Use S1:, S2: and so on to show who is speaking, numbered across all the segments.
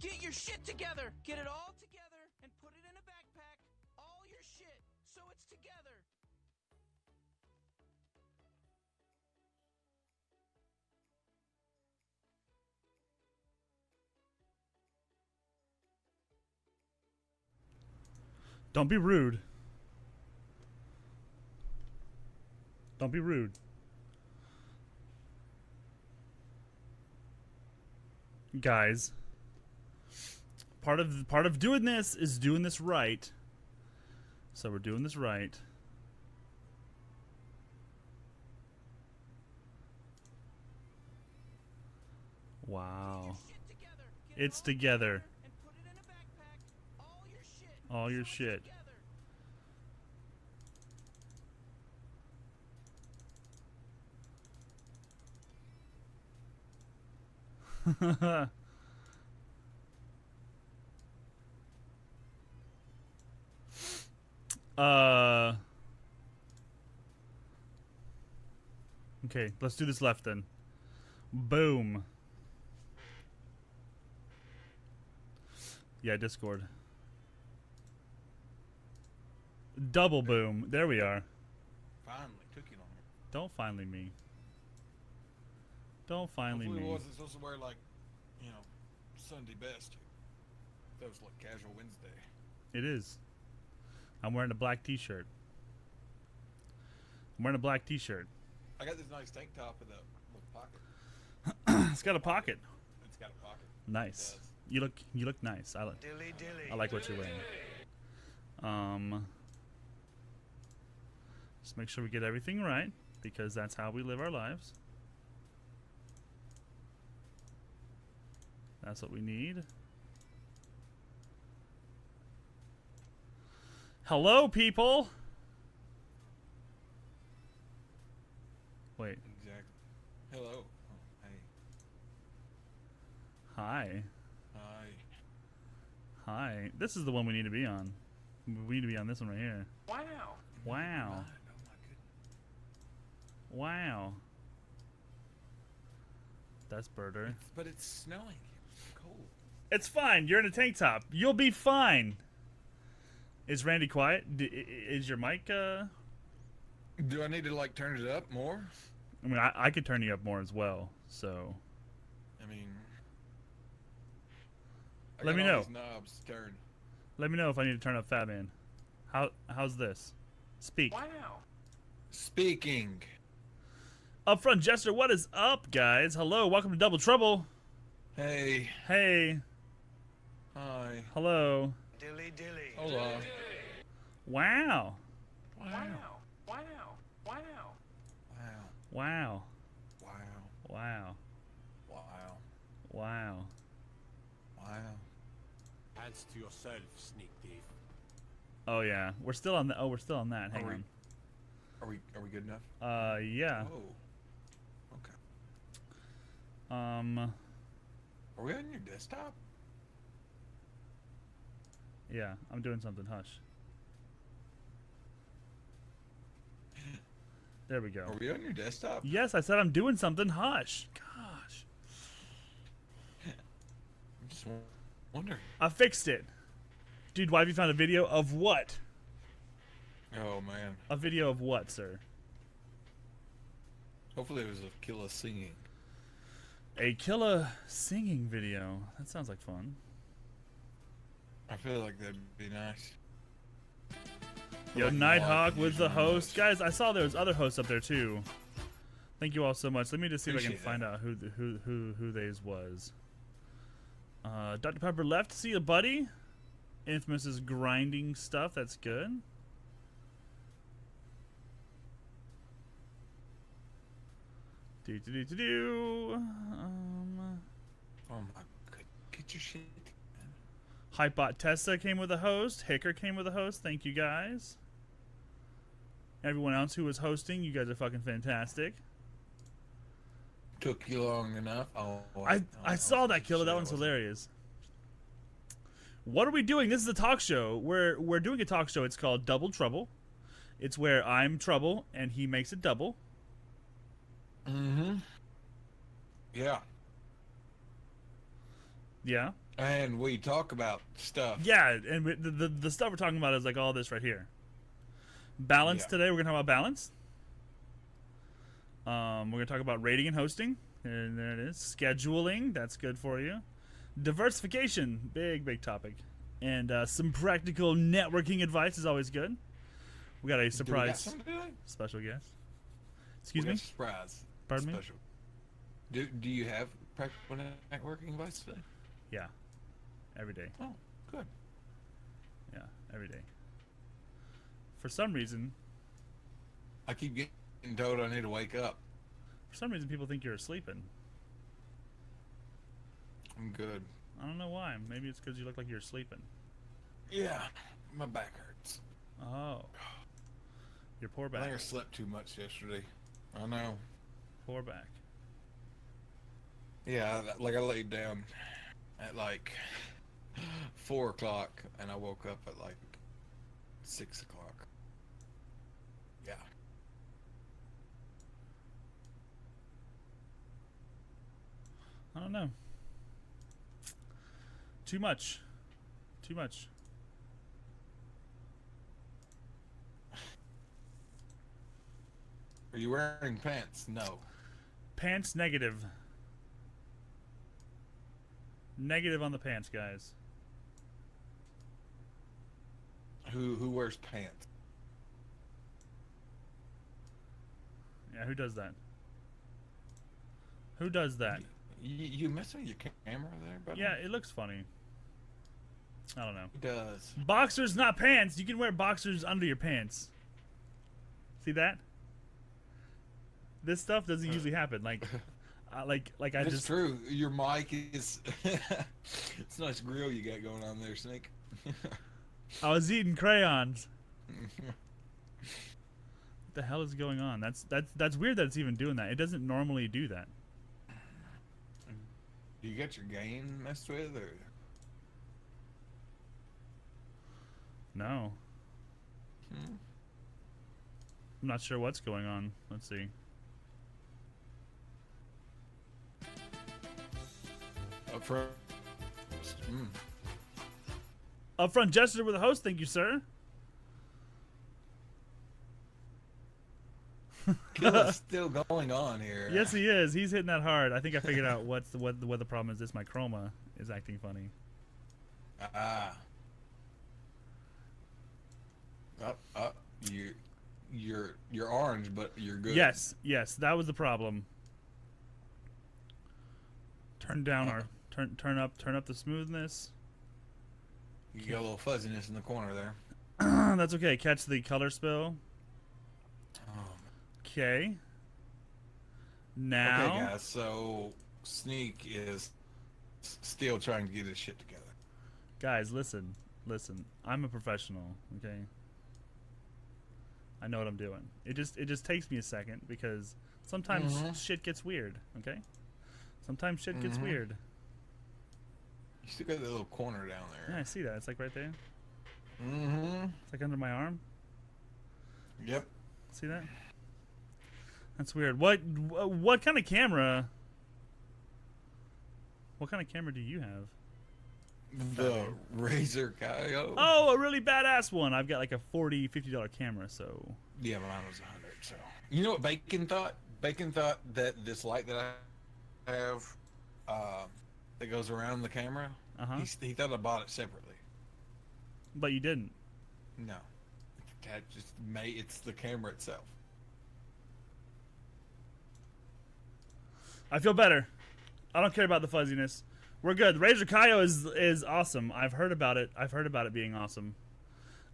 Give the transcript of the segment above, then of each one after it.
S1: Get your shit together. Get it all together and put it in a backpack. All your shit, so it's together.
S2: Don't be rude. Don't be rude. Guys, part of doing this is doing this right. So we're doing this right. Wow. It's together. All your shit. Okay, let's do this left then. Boom. Yeah, Discord. Double boom. There we are.
S3: Finally, took you longer.
S2: Don't finally me. Don't finally
S3: Hopefully
S2: me.
S3: it wasn't supposed to wear like, you know, Sunday best. That was like casual Wednesday.
S2: It is. I'm wearing a black t-shirt. I'm wearing a black t-shirt.
S3: I got this nice tank top with a little pocket.
S2: It's got a pocket.
S3: It's got a pocket.
S2: Nice.
S3: It does.
S2: You look nice. I like what you're wearing. Just make sure we get everything right, because that's how we live our lives. That's what we need. Hello, people. Wait.
S3: Exactly. Hello. Oh, hey.
S2: Hi.
S3: Hi.
S2: Hi. This is the one we need to be on. We need to be on this one right here.
S1: Wow.
S2: Wow.
S3: Oh my goodness.
S2: Wow. That's Birder.
S3: But it's snowing. It's cold.
S2: It's fine. You're in a tank top. You'll be fine. Is Randy quiet? Is your mic,
S3: Do I need to like turn it up more?
S2: I mean, I could turn you up more as well, so.
S3: I mean, I
S2: Let
S3: got
S2: me
S3: all
S2: know.
S3: these knobs turned.
S2: Let me know if I need to turn up Fat Man. How's this? Speak.
S1: Wow.
S3: Speaking.
S2: Up front, Jester, what is up, guys? Hello, welcome to Double Trouble.
S3: Hey.
S2: Hey.
S3: Hi.
S2: Hello.
S1: Dilly.
S3: Hola.
S2: Wow.
S3: Wow.
S1: Wow.
S3: Wow.
S2: Wow.
S3: Wow.
S2: Wow.
S3: Wow.
S2: Wow.
S3: Wow.
S4: Hands to yourself, sneak thief.
S2: Oh yeah, we're still on the. Oh, we're still on that. Hang on.
S3: Are we good enough?
S2: Yeah.
S3: Oh. Okay.
S2: Um.
S3: Are we on your desktop?
S2: Yeah, I'm doing something. Hush. There we go.
S3: Are we on your desktop?
S2: Yes, I said I'm doing something. Hush. Gosh.
S3: I'm just wondering.
S2: I fixed it. Dude, why have you found a video of what?
S3: Oh man.
S2: A video of what, sir?
S3: Hopefully it was a killer singing.
S2: A killer singing video. That sounds like fun.
S3: I feel like that'd be nice.
S2: Yo,
S3: Like
S2: Nighthawk
S3: live
S2: was the
S3: music
S2: host.
S3: videos.
S2: Guys, I saw there was other hosts up there too. Thank you all so much. Let me just see if I can
S3: Appreciate
S2: find
S3: that.
S2: out who they's was. Dr. Pepper left to see a buddy. Infamous is grinding stuff. That's good. Do.
S3: Oh my god. Get your shit.
S2: Hypebot Tessa came with a host. Hicker came with a host. Thank you guys. Everyone else who was hosting, you guys are fucking fantastic.
S3: Took you long enough. Oh,
S2: I saw that killer. That one's hilarious. What are we doing? This is a talk show. We're doing a talk show. It's called Double Trouble. It's where I'm trouble and he makes it double.
S3: Mm-hmm. Yeah.
S2: Yeah.
S3: And we talk about stuff.
S2: Yeah, and the stuff we're talking about is like all this right here. Balance
S3: Yeah.
S2: today. We're gonna talk about balance. We're gonna talk about rating and hosting, and there it is. Scheduling. That's good for you. Diversification. Big topic. And some practical networking advice is always good. We got a
S3: Do we got
S2: surprise
S3: something today?
S2: special guest. Excuse
S3: We got
S2: me.
S3: a surprise.
S2: Pardon me?
S3: Special. Do you have practical networking advice today?
S2: Yeah. Every day.
S3: Oh, good.
S2: Yeah, every day. For some reason,
S3: I keep getting told I need to wake up.
S2: people think you're sleeping.
S3: I'm good.
S2: I don't know why. Maybe it's because you look like you're sleeping.
S3: Yeah, my back hurts.
S2: Oh. Your poor
S3: I
S2: back.
S3: think I slept too much yesterday. I know.
S2: Poor back.
S3: Yeah, like I laid down at like 4 o'clock and I woke up at like 6 o'clock. Yeah.
S2: I don't know. Too much. Too much.
S3: Are you wearing pants? No.
S2: Pants negative. Negative on the pants, guys.
S3: Who wears pants?
S2: Yeah, who does that? Who does that?
S3: You messing with your camera there, buddy?
S2: Yeah, it looks funny. I don't know.
S3: It does.
S2: Boxers, not pants. You can wear boxers under your pants. See that? This stuff doesn't usually happen. Like, like I
S3: That's
S2: just.
S3: true. Your mic is. It's a nice grill you got going on there, Snake.
S2: I was eating crayons. What the hell is going on? That's weird that it's even doing that. It doesn't normally do that.
S3: Do you got your gain messed with, or?
S2: No.
S3: Hmm?
S2: I'm not sure what's going on. Let's see.
S3: Up front.
S2: Upfront gesture with a host, thank you, sir.
S3: Killa's still going on here.
S2: Yes, he is. He's hitting that hard. I think I figured out what the problem is. This my chroma is acting funny.
S3: Ah. You're orange, but you're good.
S2: Yes, that was the problem. Turn down our turn up the smoothness.
S3: You got a little fuzziness in the corner there.
S2: That's okay. Catch the color spill. Okay. Now.
S3: Okay, guys. So Sneak is still trying to get his shit together.
S2: Guys, listen. I'm a professional. Okay. I know what I'm doing. It just takes me a second because sometimes shit gets weird. Okay. Sometimes shit gets weird.
S3: You still got that little corner down
S2: Yeah, I
S3: there.
S2: see that. It's like right there.
S3: Mm-hmm.
S2: It's like under my arm.
S3: Yep.
S2: See that? That's weird. What kind of camera? What kind of camera do you have?
S3: The Razer Kaio.
S2: Oh, a really badass one. I've got like a $40, $50 camera, so.
S3: Yeah, mine was 100. So you know what Bacon thought? Bacon thought that this light that I have, that goes around the camera.
S2: Uh-huh.
S3: He thought I bought it separately.
S2: But you didn't.
S3: No, it's the camera itself.
S2: I feel better. I don't care about the fuzziness. We're good. Razer Kaio is awesome. I've heard about it. I've heard about it being awesome.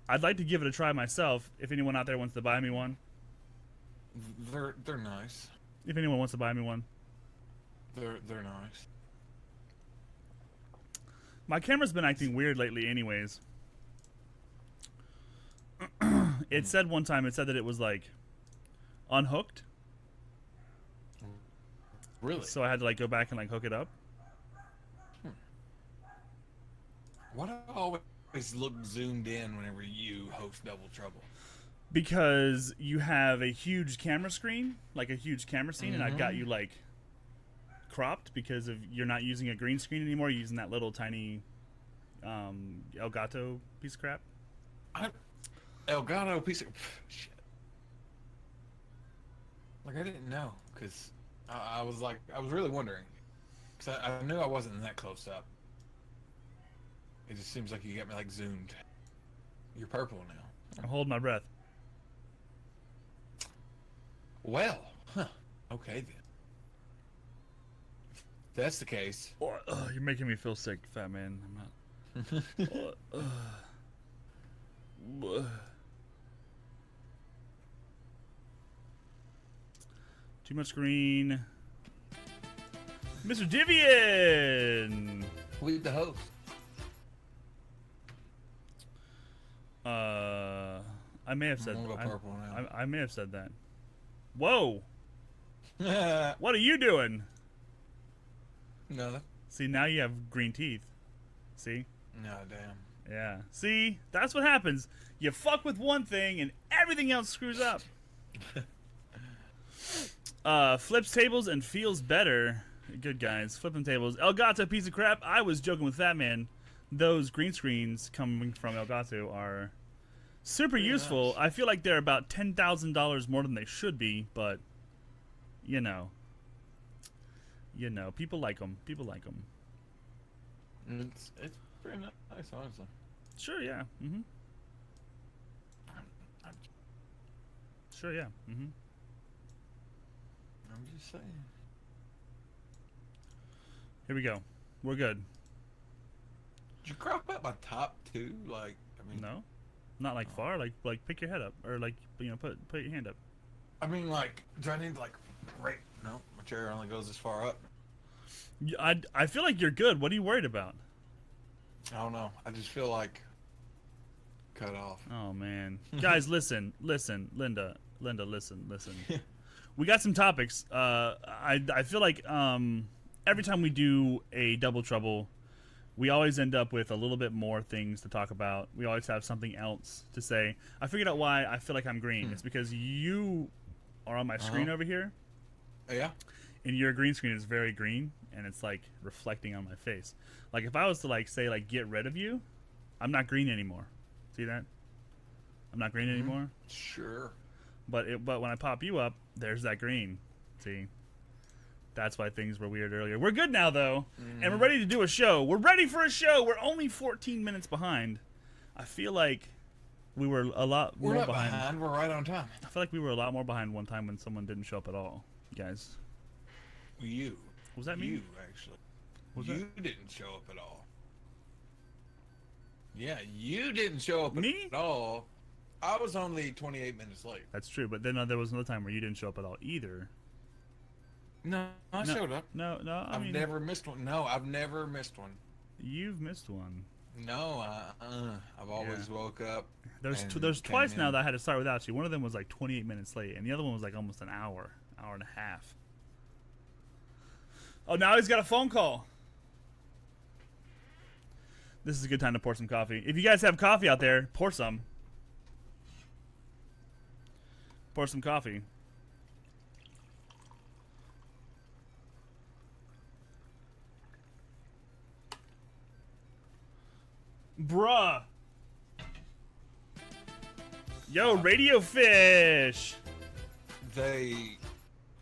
S2: I'd like to give it a try myself. If anyone out there wants to buy me one.
S3: They're nice.
S2: If anyone wants to buy me one.
S3: They're nice.
S2: My camera's been acting weird lately anyways. It said one time, it said that it was like unhooked.
S3: Really?
S2: So I had to like go back and like hook it up.
S3: Why do I always look zoomed in whenever you host Double Trouble?
S2: Because you have a huge camera screen, like a huge camera scene, and I've got you like cropped because of you're not using a green screen anymore. You're using that little tiny Elgato piece of crap.
S3: Elgato piece of shit. Like I didn't know because I was really wondering because I knew I wasn't that close up. It just seems like you got me like zoomed. You're purple now.
S2: I'm holding my breath.
S3: Well, okay then. If that's the case.
S2: You're making me feel sick, fat man. I'm not. Too much green. Mr. Divian!
S3: With the host.
S2: I may have said
S3: I'm gonna go purple now.
S2: I may have said that. Whoa! What are you doing?
S3: Nothing.
S2: See, now you have green teeth. See?
S3: No, damn.
S2: Yeah. See? That's what happens. You fuck with one thing and everything else screws up. Flips tables and feels better. Good guys. Flipping tables. Elgato, piece of crap. I was joking with Fat Man. Those green screens coming from Elgato are super useful.
S3: Nice.
S2: I feel like they're about $10,000 more than they should be, but you know, people like them. People like them.
S3: It's pretty nice, honestly.
S2: Sure, yeah. Mm-hmm. Sure, yeah. Mm-hmm.
S3: I'm just saying.
S2: Here we go. We're good.
S3: Did you crop up my top two? Like, I mean,
S2: No, not like far. Like pick your head up, or like put your hand up.
S3: I mean, like, do I need like, right? No, my chair only goes this far up.
S2: I feel like you're good. What are you worried about?
S3: I don't know. I just feel like cut off.
S2: Oh man, guys, listen, Linda, listen. We got some topics. I feel like every time we do a double trouble, we always end up with a little bit more things to talk about. We always have something else to say. I figured out why I feel like I'm green. It's because you are on my screen over here,
S3: Yeah.
S2: and your green screen is very green, and it's like reflecting on my face. Like if I was to like say like get rid of you, I'm not green anymore. See that? I'm not green anymore.
S3: Sure.
S2: But when I pop you up, there's that green. See? That's why things were weird earlier. We're good now, though. And we're ready to do a show. We're ready for a show. We're only 14 minutes behind. I feel like we were a lot more
S3: We're not
S2: behind.
S3: behind. We're right on time.
S2: I feel like we were a lot more behind one time when someone didn't show up at all. Guys.
S3: You.
S2: What does that mean?
S3: You, actually.
S2: What was
S3: You didn't show up at all. Yeah, you didn't show up
S2: Me?
S3: at all. I was only 28 minutes late.
S2: That's true. But then there was another time where you didn't show up at all either.
S3: No, I
S2: No,
S3: showed up.
S2: No, I
S3: I've
S2: mean,
S3: never missed one. No, I've never missed one.
S2: you've missed one.
S3: No, I've always woke up.
S2: There's
S3: and
S2: there's
S3: came
S2: twice now
S3: in.
S2: that I had to start without you. One of them was like 28 minutes late, and the other one was like almost an hour and a half. Oh, now he's got a phone call. This is a good time to pour some coffee. If you guys have coffee out there, pour some. Pour some coffee. Bruh. Yo, Radio Fish.
S3: They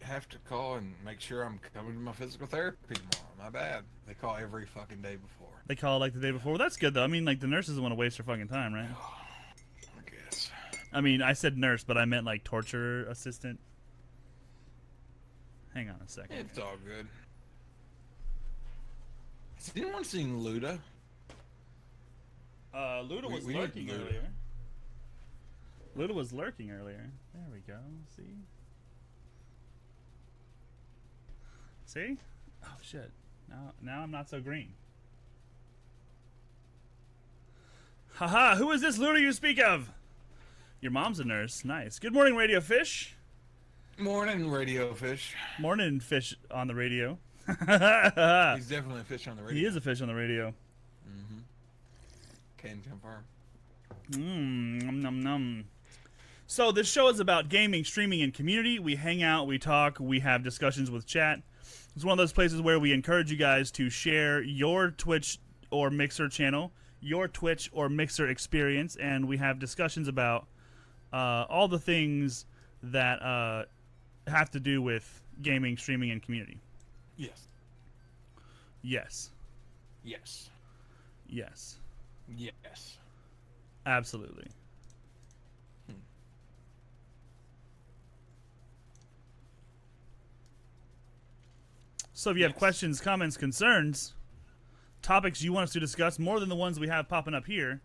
S3: have to call and make sure I'm coming to my physical therapy tomorrow. My bad. They call every fucking day before.
S2: They call like the day before. Well, that's good though. I mean, like the nurse doesn't want to waste her fucking time, right?
S3: I guess.
S2: I mean, I said nurse, but I meant like torture assistant. Hang on a second.
S3: It's all good. Has anyone seen Luda?
S2: Luda was
S3: we need
S2: lurking
S3: Luda.
S2: earlier. Luda was lurking earlier. There we go. See? See? Oh shit. Now I'm not so green. Haha, who is this Luda you speak of? Your mom's a nurse. Nice. Good morning, Radio Fish.
S3: Morning, Radio Fish.
S2: Morning, fish on the radio.
S3: He's definitely a fish on the radio.
S2: He is a fish on the radio.
S3: Can confirm.
S2: Num num num. So this show is about gaming, streaming, and community. We hang out, we talk, we have discussions with chat. It's one of those places where we encourage you guys to share your Twitch or Mixer channel, your Twitch or Mixer experience, and we have discussions about all the things that have to do with gaming, streaming, and community.
S3: Yes.
S2: Yes.
S3: Yes.
S2: Yes.
S3: Yes.
S2: Absolutely. So if you have questions, comments, concerns, topics you want us to discuss more than the ones we have popping up here,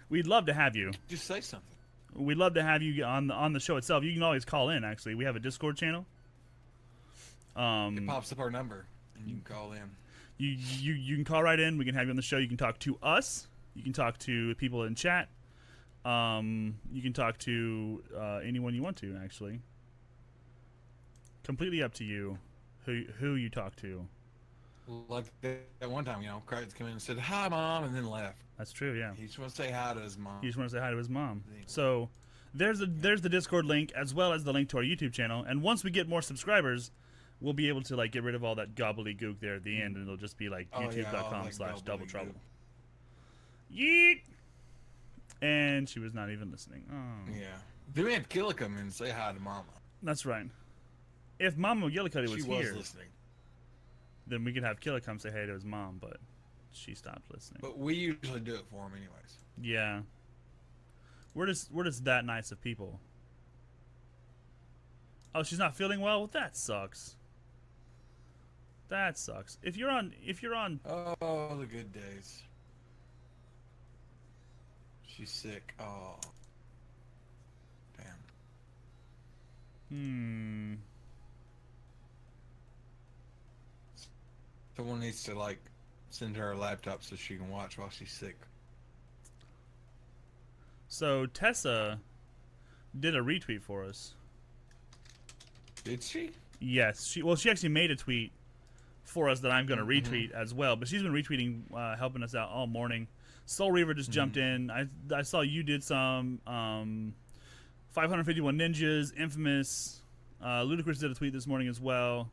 S2: we'd love to have you.
S3: Just say something.
S2: We'd love to have you on the show itself. You can always call in. Actually, we have a Discord channel.
S3: It pops up our number, and you can call in.
S2: You can call right in. We can have you on the show. You can talk to us. You can talk to people in chat. You can talk to anyone you want to. Actually, completely up to you. Who you talk to.
S3: Like that one time, Kravitz came in and said, "Hi, Mom," and then left.
S2: That's true, yeah.
S3: He just wants to say hi to his mom.
S2: He just wants to say hi to his mom. So there's the Discord link as well as the link to our YouTube channel. And once we get more subscribers, we'll be able to get rid of all that gobbledygook there at the end, and it'll just be youtube.com/doubletrouble. Yeet! And she was not even listening. Oh.
S3: Yeah. Then we had Killa come in and say hi to Mama.
S2: That's right. If Mama Gillicuddy was here,
S3: listening.
S2: then we could have Killa come say hey to his mom, but she stopped listening.
S3: But we usually do it for him anyways.
S2: Yeah. We're just that nice of people. Oh, she's not feeling well? Well, that sucks. That sucks. If you're on
S3: Oh, the good days. She's sick. Oh. Damn. Someone needs to send her a laptop so she can watch while she's sick.
S2: So Tessa did a retweet for us.
S3: Did she?
S2: Yes, she actually made a tweet for us that I'm going to retweet as well. But she's been retweeting, helping us out all morning. Soul Reaver just jumped in. I saw you did some 551 Ninjas, Infamous. Ludacris did a tweet this morning as well.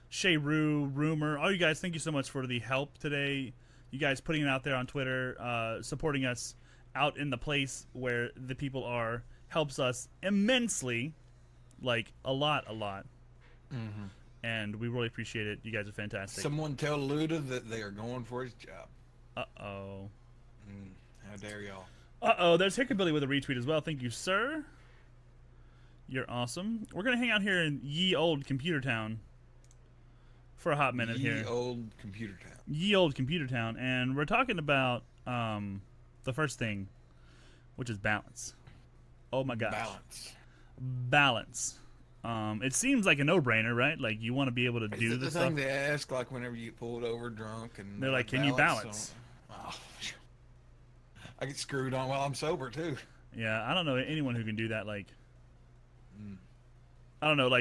S2: Shay Rue, Rumor, all you guys, thank you so much for the help today. You guys putting it out there on Twitter, supporting us out in the place where the people are, helps us immensely, a lot.
S3: Mm-hmm.
S2: And we really appreciate it. You guys are fantastic.
S3: Someone tell Luda that they are going for his job.
S2: Uh-oh.
S3: How dare y'all.
S2: Uh-oh, there's Hickabilly with a retweet as well. Thank you, sir. You're awesome. We're going to hang out here in Ye Old Computer Town for a hot minute here.
S3: Ye Old Computer Town.
S2: Ye Old Computer Town. And we're talking about the first thing, which is balance. Oh my gosh. Balance. It seems like a no-brainer, right? You want to be able to do this stuff.
S3: Is it the thing they ask, when you get pulled over drunk and
S2: they're like, can you balance?
S3: Oh, I get screwed on while I'm sober too.
S2: Yeah, I don't know anyone who can do that. I don't know,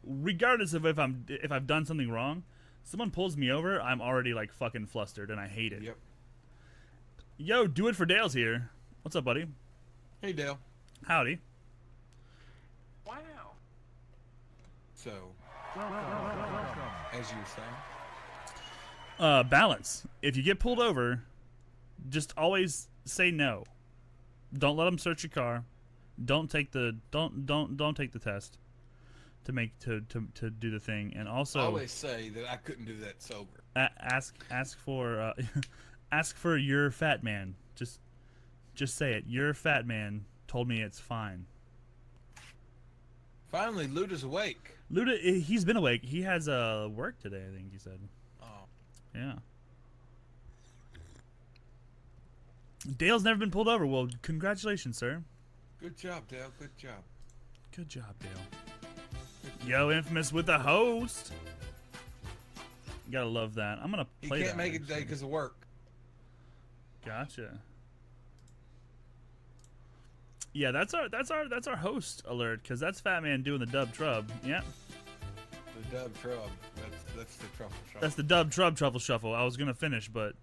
S2: regardless of if I've done something wrong, someone pulls me over, I'm already fucking flustered and I hate it.
S3: Yep.
S2: Yo, Do It for Dale's here. What's up, buddy?
S3: Hey, Dale.
S2: Howdy.
S4: Wow.
S3: So, as you were saying,
S2: balance. If you get pulled over, just always say no. Don't let them search your car. Don't take the test to do the thing. And also
S3: always say that I couldn't do that sober.
S2: Ask for ask for your fat man. Just say it. Your fat man told me it's fine.
S3: Finally, Luda's awake.
S2: Luda, he's been awake. He has work today, I think he said.
S3: Oh.
S2: Yeah. Dale's never been pulled over. Well, congratulations, sir.
S3: Good job, Dale. Good job.
S2: Good job, Dale. Yo, Infamous with the host. You gotta love that. I'm gonna play that.
S3: He can't make it today because of work.
S2: Gotcha. Yeah, that's our host alert, because that's Fat Man doing the dub trub. Yeah.
S3: The dub trub. That's the truffle shuffle.
S2: That's the dub trub truffle shuffle. I was gonna finish, but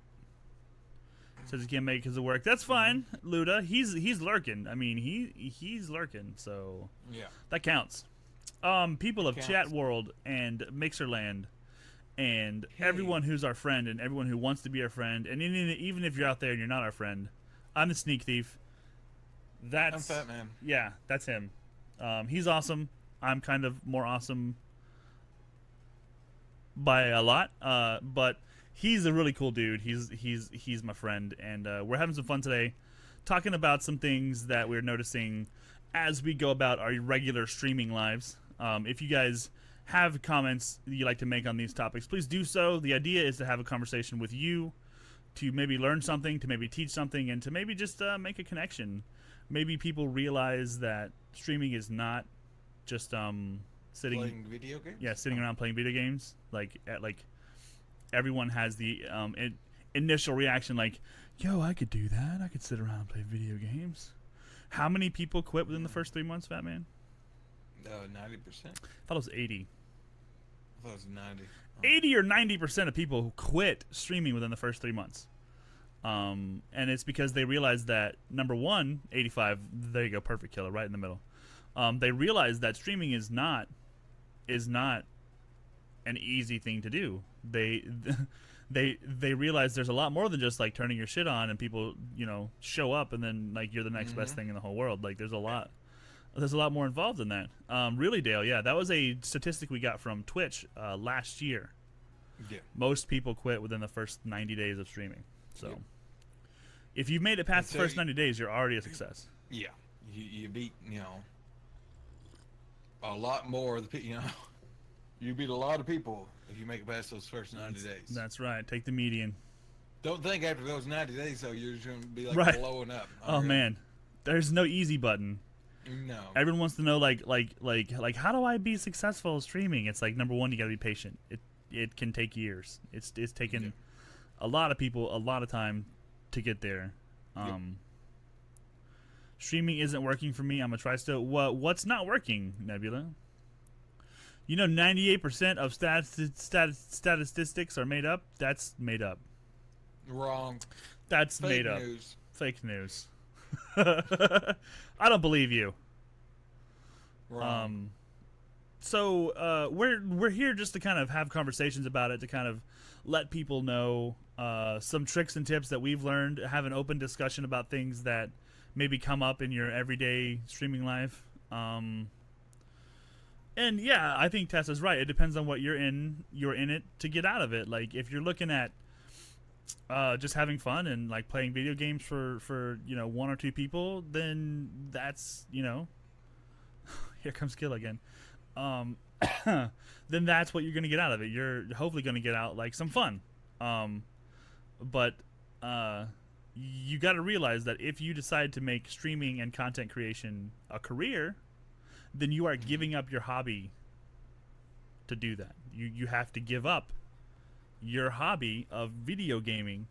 S2: Says he can't make it because of work. That's fine, Luda. He's lurking. I mean, he's lurking, so
S3: Yeah.
S2: that counts. People of
S3: Counts.
S2: Chat World and Mixerland, and
S3: Hey.
S2: everyone who's our friend, and everyone who wants to be our friend, and even if you're out there and you're not our friend, I'm the Sneak Thief.
S3: I'm
S2: That's
S3: Fat Man.
S2: yeah, that's him. He's awesome. I'm kind of more awesome by a lot, but he's a really cool dude. He's my friend, and we're having some fun today, talking about some things that we're noticing as we go about our regular streaming lives. If you guys have comments that you'd like to make on these topics, please do so. The idea is to have a conversation with you, to maybe learn something, to maybe teach something, and to maybe just make a connection. Maybe people realize that streaming is not just sitting
S3: Playing video games?
S2: sitting around playing video games. Like everyone has the initial reaction like, yo, I could do that. I could sit around and play video games. How many people quit within the first 3 months, Fat Man?
S3: 90%.
S2: I thought it was 80.
S3: I thought it was 90.
S2: 80 or 90% of people who quit streaming within the first 3 months. And it's because they realized that, number one, 85, there you go, perfect killer, right in the middle. They realized that streaming is not an easy thing to do. They realize there's a lot more than just like turning your shit on and people, show up and then like you're the next best thing in the whole world. Like there's a lot more involved in that. Really, Dale, yeah, that was a statistic we got from Twitch last year.
S3: Yeah.
S2: Most people quit within the first 90 days of streaming. So
S3: Yep.
S2: if you've made it past the
S3: so
S2: first 90 days, you're already a success.
S3: Yeah. You beat, a lot more of the people, you beat a lot of people if you make it past those first 90 days.
S2: That's right. Take the median.
S3: Don't think after those 90 days, though, you're just going to be like
S2: Right.
S3: blowing up.
S2: Oh man, there's no easy button.
S3: No.
S2: Everyone wants to know like how do I be successful streaming? It's like, number one, you got to be patient. It can take years. It's taken a lot of people a lot of time to get there. Streaming isn't working for me. I'm gonna try still. What's not working, Nebula? 98% of statistics are made up. That's made up.
S3: Wrong.
S2: That's
S3: Fake
S2: made up.
S3: news.
S2: Fake news. I don't believe you.
S3: Wrong.
S2: So we're here just to kind of have conversations about it, to kind of let people know some tricks and tips that we've learned, have an open discussion about things that maybe come up in your everyday streaming life. And yeah, I think Tessa's right. It depends on what you're in it to get out of it. Like if you're looking at just having fun and like playing video games for one or two people, then that's here comes Kill again. Then that's what you're gonna get out of it. You're hopefully gonna get out like some fun. But you got to realize that if you decide to make streaming and content creation a career, then you are giving up your hobby to do that. You have to give up your hobby of video gaming.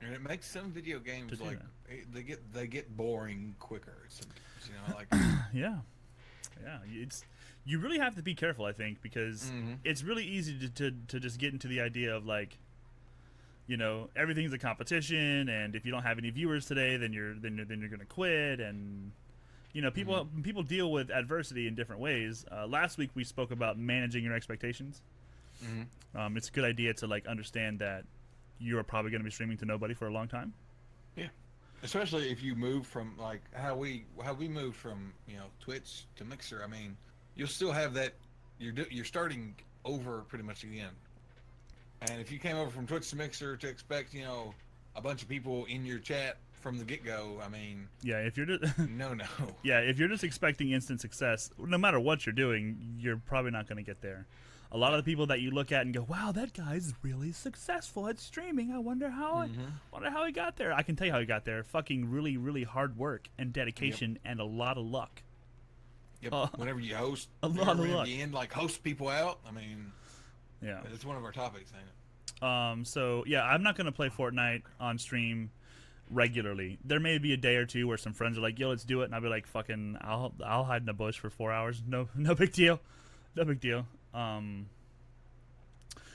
S3: And it makes some video games
S2: To do
S3: like they get boring quicker. Sometimes, like
S2: Yeah. You really have to be careful, I think, because it's really easy to just get into the idea of like, everything's a competition, and if you don't have any viewers today, then you're gonna quit, and people deal with adversity in different ways. Last week we spoke about managing your expectations. It's a good idea to like understand that you are probably going to be streaming to nobody for a long time.
S3: Yeah, especially if you move from like how we moved from Twitch to Mixer. I mean, you'll still have that. You're starting over pretty much again. And if you came over from Twitch to Mixer to expect a bunch of people in your chat from the get-go, I mean,
S2: Yeah, if you're just
S3: no.
S2: yeah, if you're just expecting instant success, no matter what you're doing, you're probably not going to get there. A lot of the people that you look at and go, "Wow, that guy's really successful at streaming. I wonder how he got there." I can tell you how he got there. Fucking really, really hard work and dedication and a lot of luck.
S3: Yep. Whenever you host,
S2: A lot of
S3: whenever
S2: luck.
S3: you end, like host people out. I mean,
S2: Yeah.
S3: it's one of our topics, ain't it?
S2: So yeah, I'm not gonna play Fortnite on stream regularly. There may be a day or two where some friends are like, "Yo, let's do it," and I'll be like, "Fucking, I'll hide in a bush for 4 hours. No big deal, no big deal."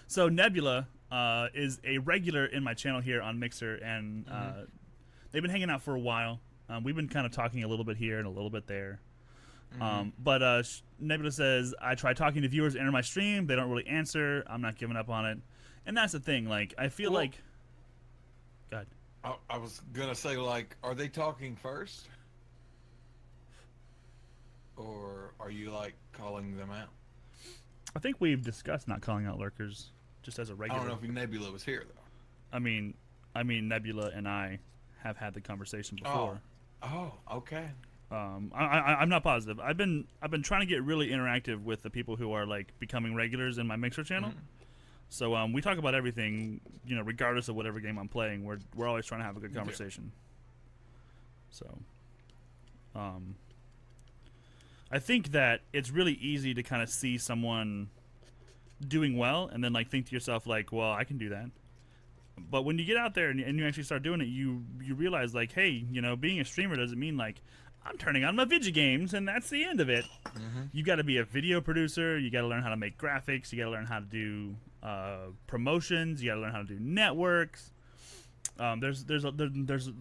S2: So Nebula, is a regular in my channel here on Mixer, and they've been hanging out for a while. We've been kind of talking a little bit here and a little bit there. But Nebula says, I try talking to viewers enter my stream. They don't really answer. I'm not giving up on it. And that's the thing. Like, I feel like... God.
S3: I was going to say, like, are they talking first? Or are you, like, calling them out?
S2: I think we've discussed not calling out lurkers just as a
S3: I
S2: regular.
S3: don't know if Nebula was here, though.
S2: I mean, Nebula and I have had the conversation before.
S3: Oh, okay.
S2: I'm not positive. I've been trying to get really interactive with the people who are like becoming regulars in my Mixer channel. So we talk about everything, you know, regardless of whatever game I'm playing. We're always trying to have a good conversation. So, I think that it's really easy to kind of see someone doing well and then like think to yourself like, well, I can do that. But when you get out there and you actually start doing it, you realize like, hey, you know, being a streamer doesn't mean like I'm turning on my video games and that's the end of it. You got to be a video producer. You got to learn how to make graphics. You got to learn how to do promotions. You got to learn how to do networks. There's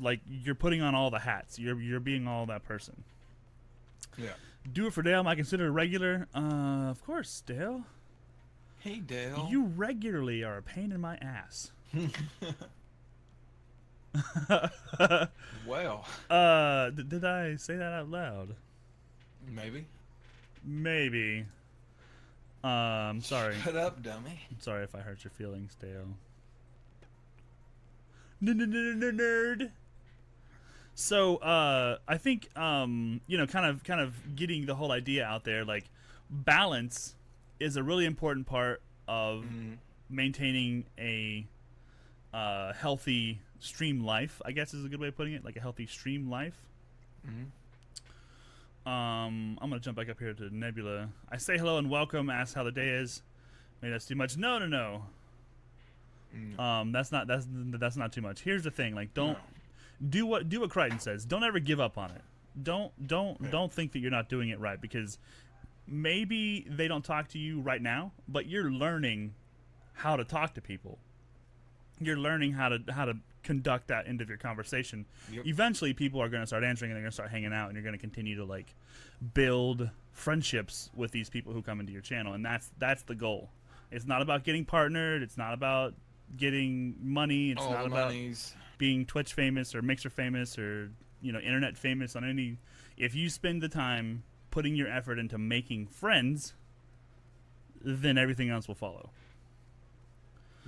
S2: like you're putting on all the hats. You're being all that person.
S3: Yeah.
S2: Do it for Dale. Am I considered a regular? Of course, Dale.
S3: Hey, Dale.
S2: You regularly are a pain in my ass.
S3: Well.
S2: Did I say that out loud?
S3: Maybe.
S2: Maybe. Sorry.
S3: Shut up, dummy.
S2: I'm sorry if I hurt your feelings, Dale. Nerd. So, I think, you know, kind of getting the whole idea out there, like, balance is a really important part of maintaining a healthy stream life, I guess is a good way of putting it, like a healthy stream life. I'm gonna jump back up here to Nebula. I say hello and welcome, ask how the day is. Maybe that's too much. No. That's not too much. Here's the thing, like, don't do what Crichton says. Don't ever give up on it. Don't think that you're not doing it right, because maybe they don't talk to you right now, but you're learning how to talk to people. You're learning how to conduct that end of your conversation. Eventually people are going to start answering and they're going to start hanging out, and you're going to continue to like build friendships with these people who come into your channel, and that's the goal. It's not about getting partnered, it's not about getting money, it's not about being Twitch famous or Mixer famous or, you know, internet famous on any. If you spend the time putting your effort into making friends, then everything else will follow.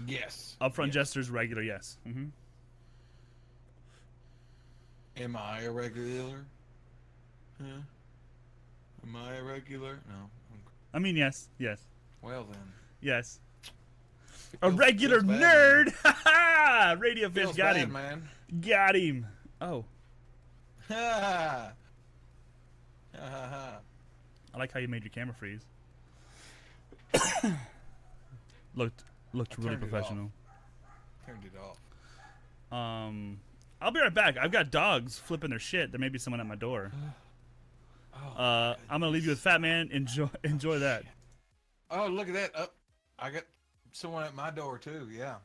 S3: Yes.
S2: Upfront gestures, regular, yes.
S3: Am I a regular? Huh? Am I a regular? No.
S2: I mean, yes.
S3: Well then.
S2: Yes. A regular nerd! Ha ha! Radio Fish
S3: Feels
S2: got
S3: bad,
S2: him.
S3: Man.
S2: Got him. Oh.
S3: Ha ha.
S2: I like how you made your camera freeze. Looked really professional.
S3: Turned it off.
S2: I'll be right back. I've got dogs flipping their shit. There may be someone at my door. I'm gonna leave you with Fat Man. Enjoy that.
S3: Oh, look at that. I got someone at my door too. Yeah.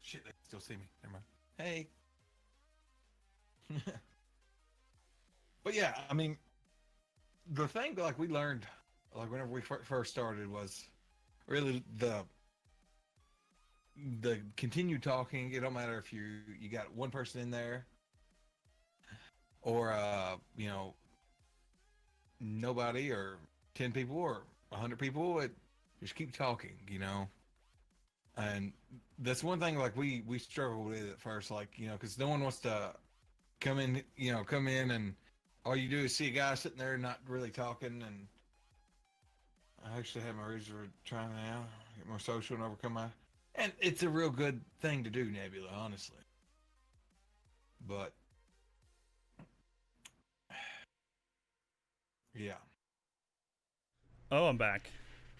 S3: Shit, they can still see me. Never mind. Hey. But yeah, I mean, the thing that like we learned, like whenever we first started, was really the continued talking. It don't matter if you got one person in there or you know, nobody, or 10 people or 100 people. Just keep talking, you know. And that's one thing like we struggled with at first, like, you know, because no one wants to come in and all you do is see a guy sitting there not really talking. And I actually have my reasons for trying now, get more social and overcome my. And it's a real good thing to do, Nebula, honestly. But yeah.
S2: Oh, I'm back.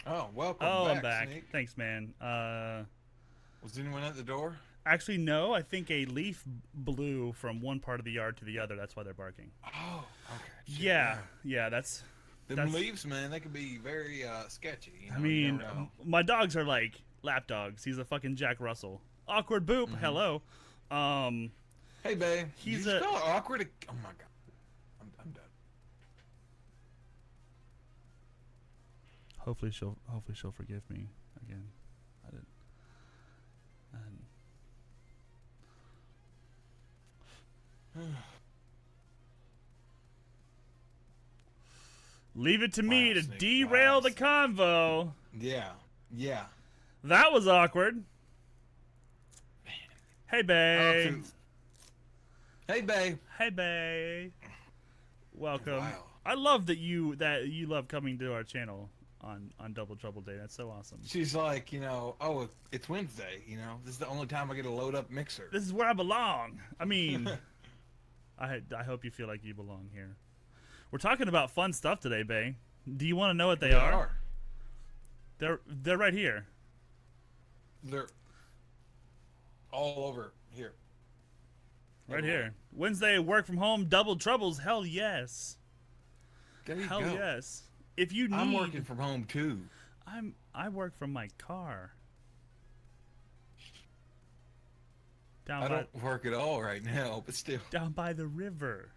S3: Oh, welcome.
S2: I'm back.
S3: Sneak.
S2: Thanks, man.
S3: Was anyone at the door?
S2: Actually, no. I think a leaf blew from one part of the yard to the other. That's why they're barking.
S3: Oh, okay. Shit,
S2: Yeah. That's.
S3: Them leaves, man, they can be very sketchy. You know?
S2: I
S3: You
S2: mean,
S3: never know.
S2: my dogs are like lap dogs. He's a fucking Jack Russell. Awkward boop.
S3: Mm-hmm.
S2: Hello.
S3: Hey, babe.
S2: he's
S3: Did you
S2: a-
S3: spell awkward? Oh my god. I'm done.
S2: Hopefully she'll forgive me again. I didn't. Leave it to me
S3: Wow,
S2: to
S3: Snake,
S2: derail
S3: wow.
S2: the convo.
S3: Yeah. Yeah.
S2: That was awkward. Hey,
S3: Oh,
S2: babe.
S3: too- Hey, babe.
S2: Hey, babe. Welcome.
S3: Wow.
S2: I love that you love coming to our channel on Double Trouble Day. That's so awesome.
S3: She's like, oh, it's Wednesday. This is the only time I get to load up Mixer.
S2: This is where I belong. I mean, I hope you feel like you belong here. We're talking about fun stuff today, Bay. Do you want to know what they are? They're right here.
S3: They're all over here.
S2: Right here. Wednesday work from home double troubles. Hell yes.
S3: There you
S2: Hell
S3: go.
S2: yes. If you need
S3: I'm working from home too.
S2: I work from my car.
S3: I don't work at all right now, but still.
S2: Down by the river.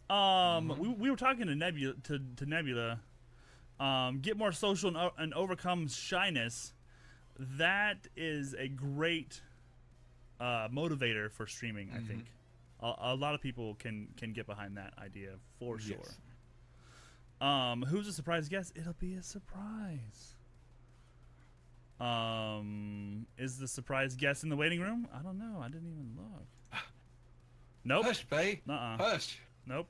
S2: We were talking to Nebula to Nebula. Get more social and overcome shyness. That is a great motivator for streaming. I think a lot of people can get behind that idea for sure.
S3: Yes.
S2: Who's a surprise guest? It'll be a surprise. Is the surprise guest in the waiting room? I don't know. I didn't even look. Nope.
S3: Hush, babe.
S2: Nuh-uh.
S3: Hush.
S2: Nope.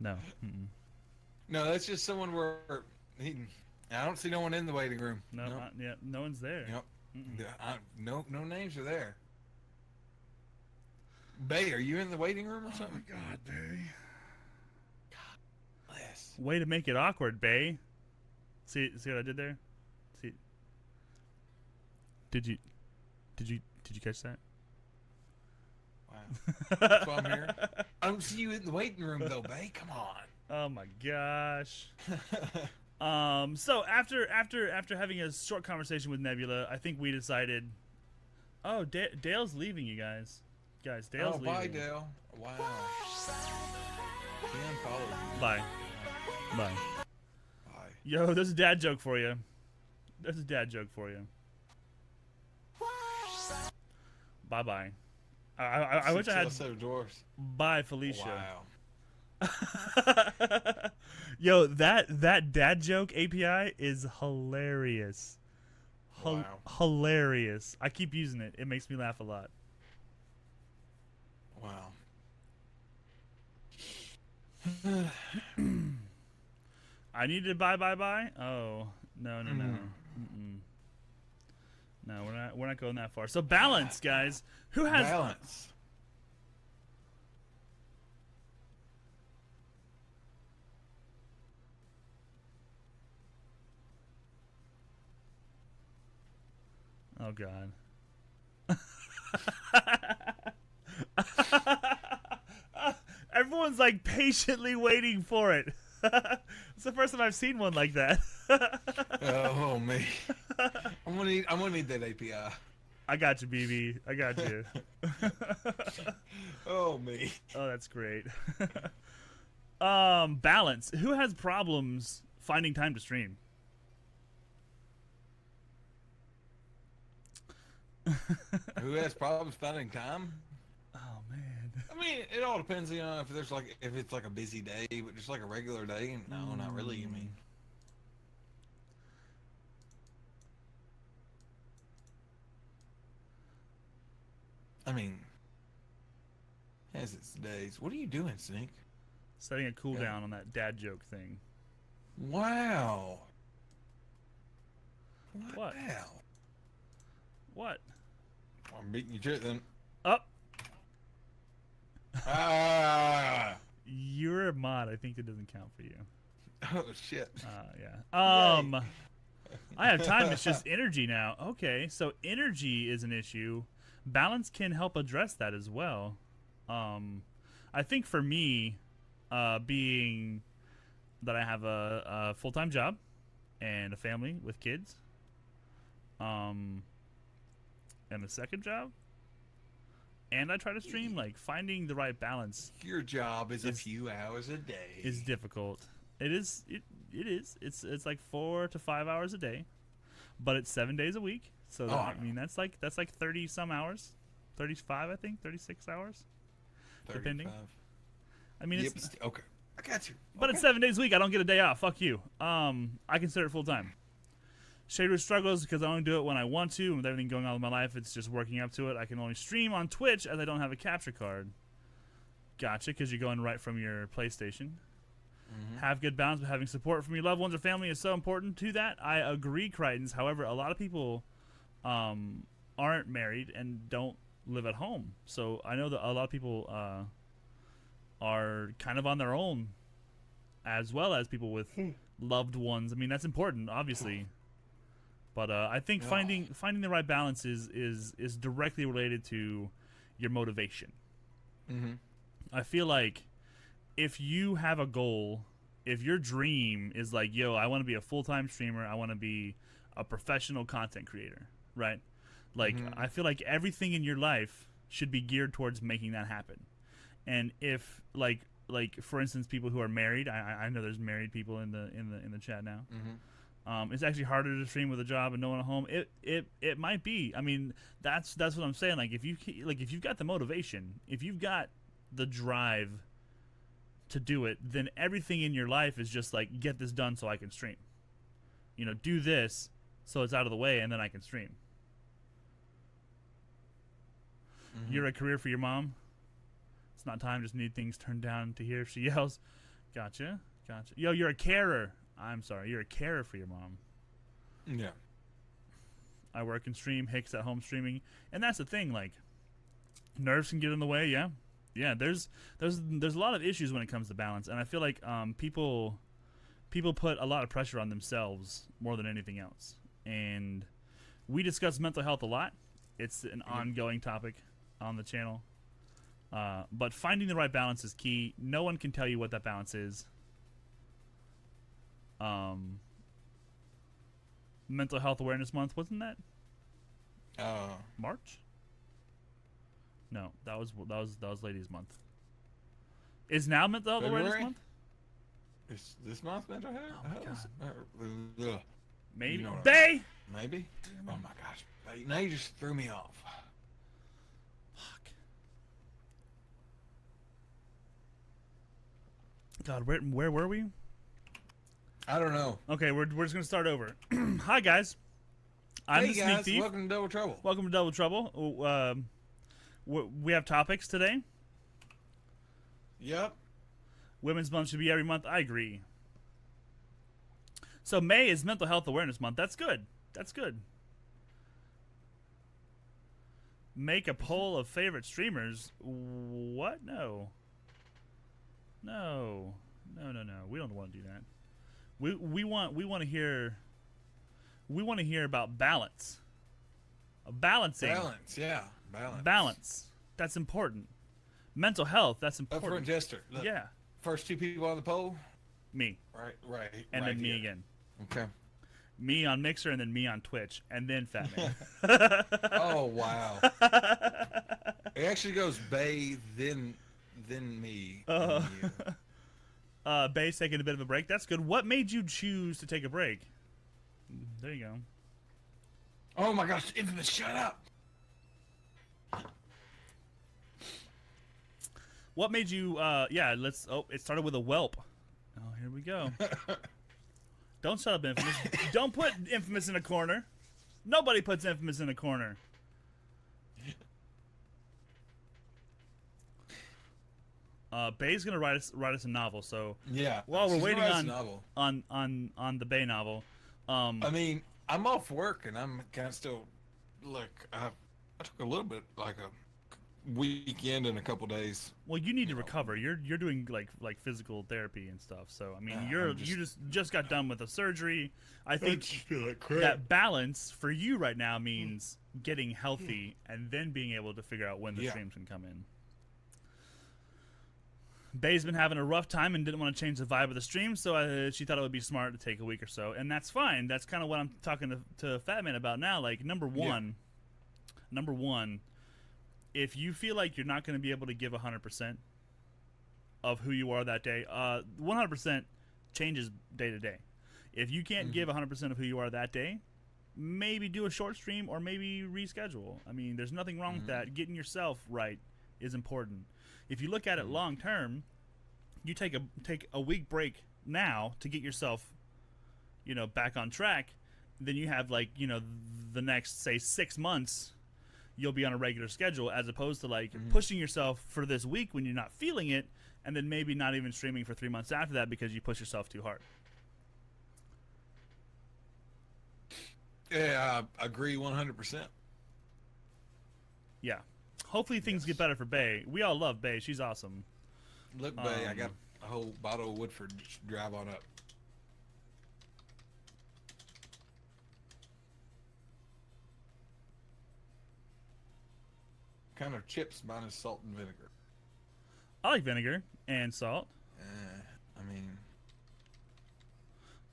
S2: No. Mm-mm.
S3: No, that's just someone where I don't see no one in the waiting room.
S2: No.
S3: Nope.
S2: Yeah. No one's there.
S3: Yep.
S2: Mm-mm.
S3: Yeah, no names are there. Bay, are you in the waiting room or something?
S2: God, Bay.
S3: Bless.
S2: Way to make it awkward, Bay. See what I did there? See. Did you catch that?
S3: Wow. That's why I'm here. I don't see you in the waiting room though, Bay. Come on.
S2: Oh my gosh. So after having a short conversation with Nebula, I think we decided. Oh, Dale's leaving, you guys. Dale's leaving.
S3: Bye, Dale. Wow. He unfollowed you.
S2: Bye. Bye.
S3: Bye.
S2: Yo, there's a dad joke for you. Bye bye. I wish I had.
S3: Set of drawers.
S2: Bye, Felicia.
S3: Wow.
S2: Yo, that dad joke API is hilarious.
S3: Wow.
S2: Hilarious. I keep using it. It makes me laugh a lot.
S3: Wow.
S2: I need to bye. Oh, no. Mm-mm. No, we're not going that far. So balance, guys. Who has
S3: Balance.
S2: Oh God. Everyone's like patiently waiting for it. It's the first time I've seen one like that.
S3: Oh me. I'm gonna need that API.
S2: I got you, BB. I got you.
S3: Oh me.
S2: Oh, that's great. Balance. Who has problems finding time to stream?
S3: Who has problems finding time?
S2: Oh man.
S3: I mean, it all depends, if it's like a busy day, but just like a regular day. No, not really. I mean, has its days. What are you doing, Snake?
S2: Setting a cooldown on that dad joke thing.
S3: Wow.
S2: What?
S3: the hell?
S2: What?
S3: I'm beating you to it then.
S2: Up.
S3: Ah!
S2: You're a mod. I think it doesn't count for you.
S3: Oh shit.
S2: Yeah. I have time. It's just energy now. Okay, so energy is an issue. Balance can help address that as well. I think for me, being that I have a full-time job and a family with kids, and a second job, and I try to stream. Like, finding the right balance
S3: Your job is a
S2: It's-
S3: few hours a day.
S2: is difficult. It is. It is. It's like 4 to 5 hours a day, but it's 7 days a week. So
S3: Oh,
S2: I
S3: I know.
S2: mean, that's like 30 some hours, 35 I think, 36 hours. depending.
S3: 35.
S2: I mean,
S3: Yep,
S2: it's
S3: okay. I got you.
S2: but it's 7 days a week. I don't get a day off. Fuck you. I consider it full time. Shader struggles because I only do it when I want to, and with everything going on in my life, it's just working up to it. I can only stream on Twitch as I don't have a capture card. Gotcha, because you're going right from your PlayStation. Have good balance, but having support from your loved ones or family is so important to that. I agree, Crichtons. However, a lot of people aren't married and don't live at home. So I know that a lot of people are kind of on their own, as well as people with loved ones. I mean, that's important, obviously. But I think
S3: Yeah.
S2: finding the right balance is directly related to your motivation.
S3: Mm-hmm.
S2: I feel like if you have a goal, if your dream is like, yo, I want to be a full-time streamer, I want to be a professional content creator, right? Like, I feel like everything in your life should be geared towards making that happen. And if like for instance, people who are married, I know there's married people in the chat now. It's actually harder to stream with a job and no one at home. It might be. I mean, that's what I'm saying. Like, if you've got the motivation, if you've got the drive to do it, then everything in your life is just like, get this done so I can stream. You know, do this so it's out of the way and then I can stream. You're a career for your mom. It's not time, just need things turned down to hear if she yells. Gotcha. Yo, you're a carer. I'm sorry, you're a carer for your mom.
S3: Yeah.
S2: I work and stream, Hicks at home streaming, and that's the thing. Like, nerves can get in the way. Yeah. There's a lot of issues when it comes to balance, and I feel like people put a lot of pressure on themselves more than anything else. And we discuss mental health a lot. It's an ongoing topic on the channel. But finding the right balance is key. No one can tell you what that balance is. Mental Health Awareness Month, wasn't that March? No, that was Ladies Month. Is now Mental Health Awareness
S3: February?
S2: Month?
S3: Is this month mental health?
S2: Oh my
S3: God.
S2: Maybe.
S3: You know what I
S2: Bay.
S3: Maybe? Oh my gosh. Now you just threw me off.
S2: Fuck. God, where were we?
S3: I don't know.
S2: Okay, we're just gonna start over. Hi guys, I'm
S3: Hey
S2: the
S3: guys,
S2: Sneak Thief.
S3: welcome to Double Trouble.
S2: Welcome to Double Trouble. We have topics today.
S3: Yep.
S2: Women's Month should be every month. I agree. So May is Mental Health Awareness Month. That's good. Make a poll of favorite streamers. What? No. We don't want to do that. We want to hear about balance. Balancing.
S3: Balance, yeah.
S2: Balance. That's important. Mental health. That's
S3: Up front
S2: important.
S3: jester. Look,
S2: Yeah.
S3: First two people on the poll.
S2: Me.
S3: Right.
S2: And
S3: right
S2: then me
S3: here.
S2: again.
S3: Okay.
S2: Me on Mixer and then me on Twitch and then Fat Man.
S3: Oh wow. It actually goes Bay, then me. then you.
S2: Bay's taking a bit of a break. That's good. What made you choose to take a break? There you go.
S3: Oh my gosh, Infamous, shut up.
S2: What made you? Let's. Oh, it started with a whelp. Oh, here we go. Don't shut up, Infamous. Don't put Infamous in a corner. Nobody puts Infamous in a corner. Bay's gonna write us a novel. So
S3: Yeah.
S2: while we're
S3: she's
S2: waiting
S3: gonna write us a novel.
S2: on the Bay novel,
S3: I mean, I'm off work and I'm kind of still, like, I took a little bit, like a weekend and a couple days.
S2: well, you need to recover. You're doing like physical therapy and stuff. So I mean,
S3: I'm
S2: you just got done with a surgery. I think
S3: feel like crap.
S2: that balance for you right now means getting healthy and then being able to figure out when the
S3: Yeah.
S2: streams can come in. Bay's been having a rough time and didn't want to change the vibe of the stream, so she thought it would be smart to take a week or so, and that's fine. That's kind of what I'm talking to Fat Man about now. Like number one, if you feel like you're not going to be able to give 100% of who you are that day, 100% changes day to day. If you can't give 100% of who you are that day, maybe do a short stream or maybe reschedule. I mean, there's nothing wrong with that. Getting yourself right is important. If you look at it long term, you take a week break now to get yourself, back on track. Then you have the next say 6 months, you'll be on a regular schedule, as opposed to pushing yourself for this week when you're not feeling it, and then maybe not even streaming for 3 months after that because you push yourself too hard.
S3: Yeah, I agree 100%.
S2: Yeah. Hopefully things get better for Bay. We all love Bay. She's awesome.
S3: Look, Bay, I got a whole bottle of Woodford. Just drive on up. Kind of chips minus salt and vinegar.
S2: I like vinegar and salt.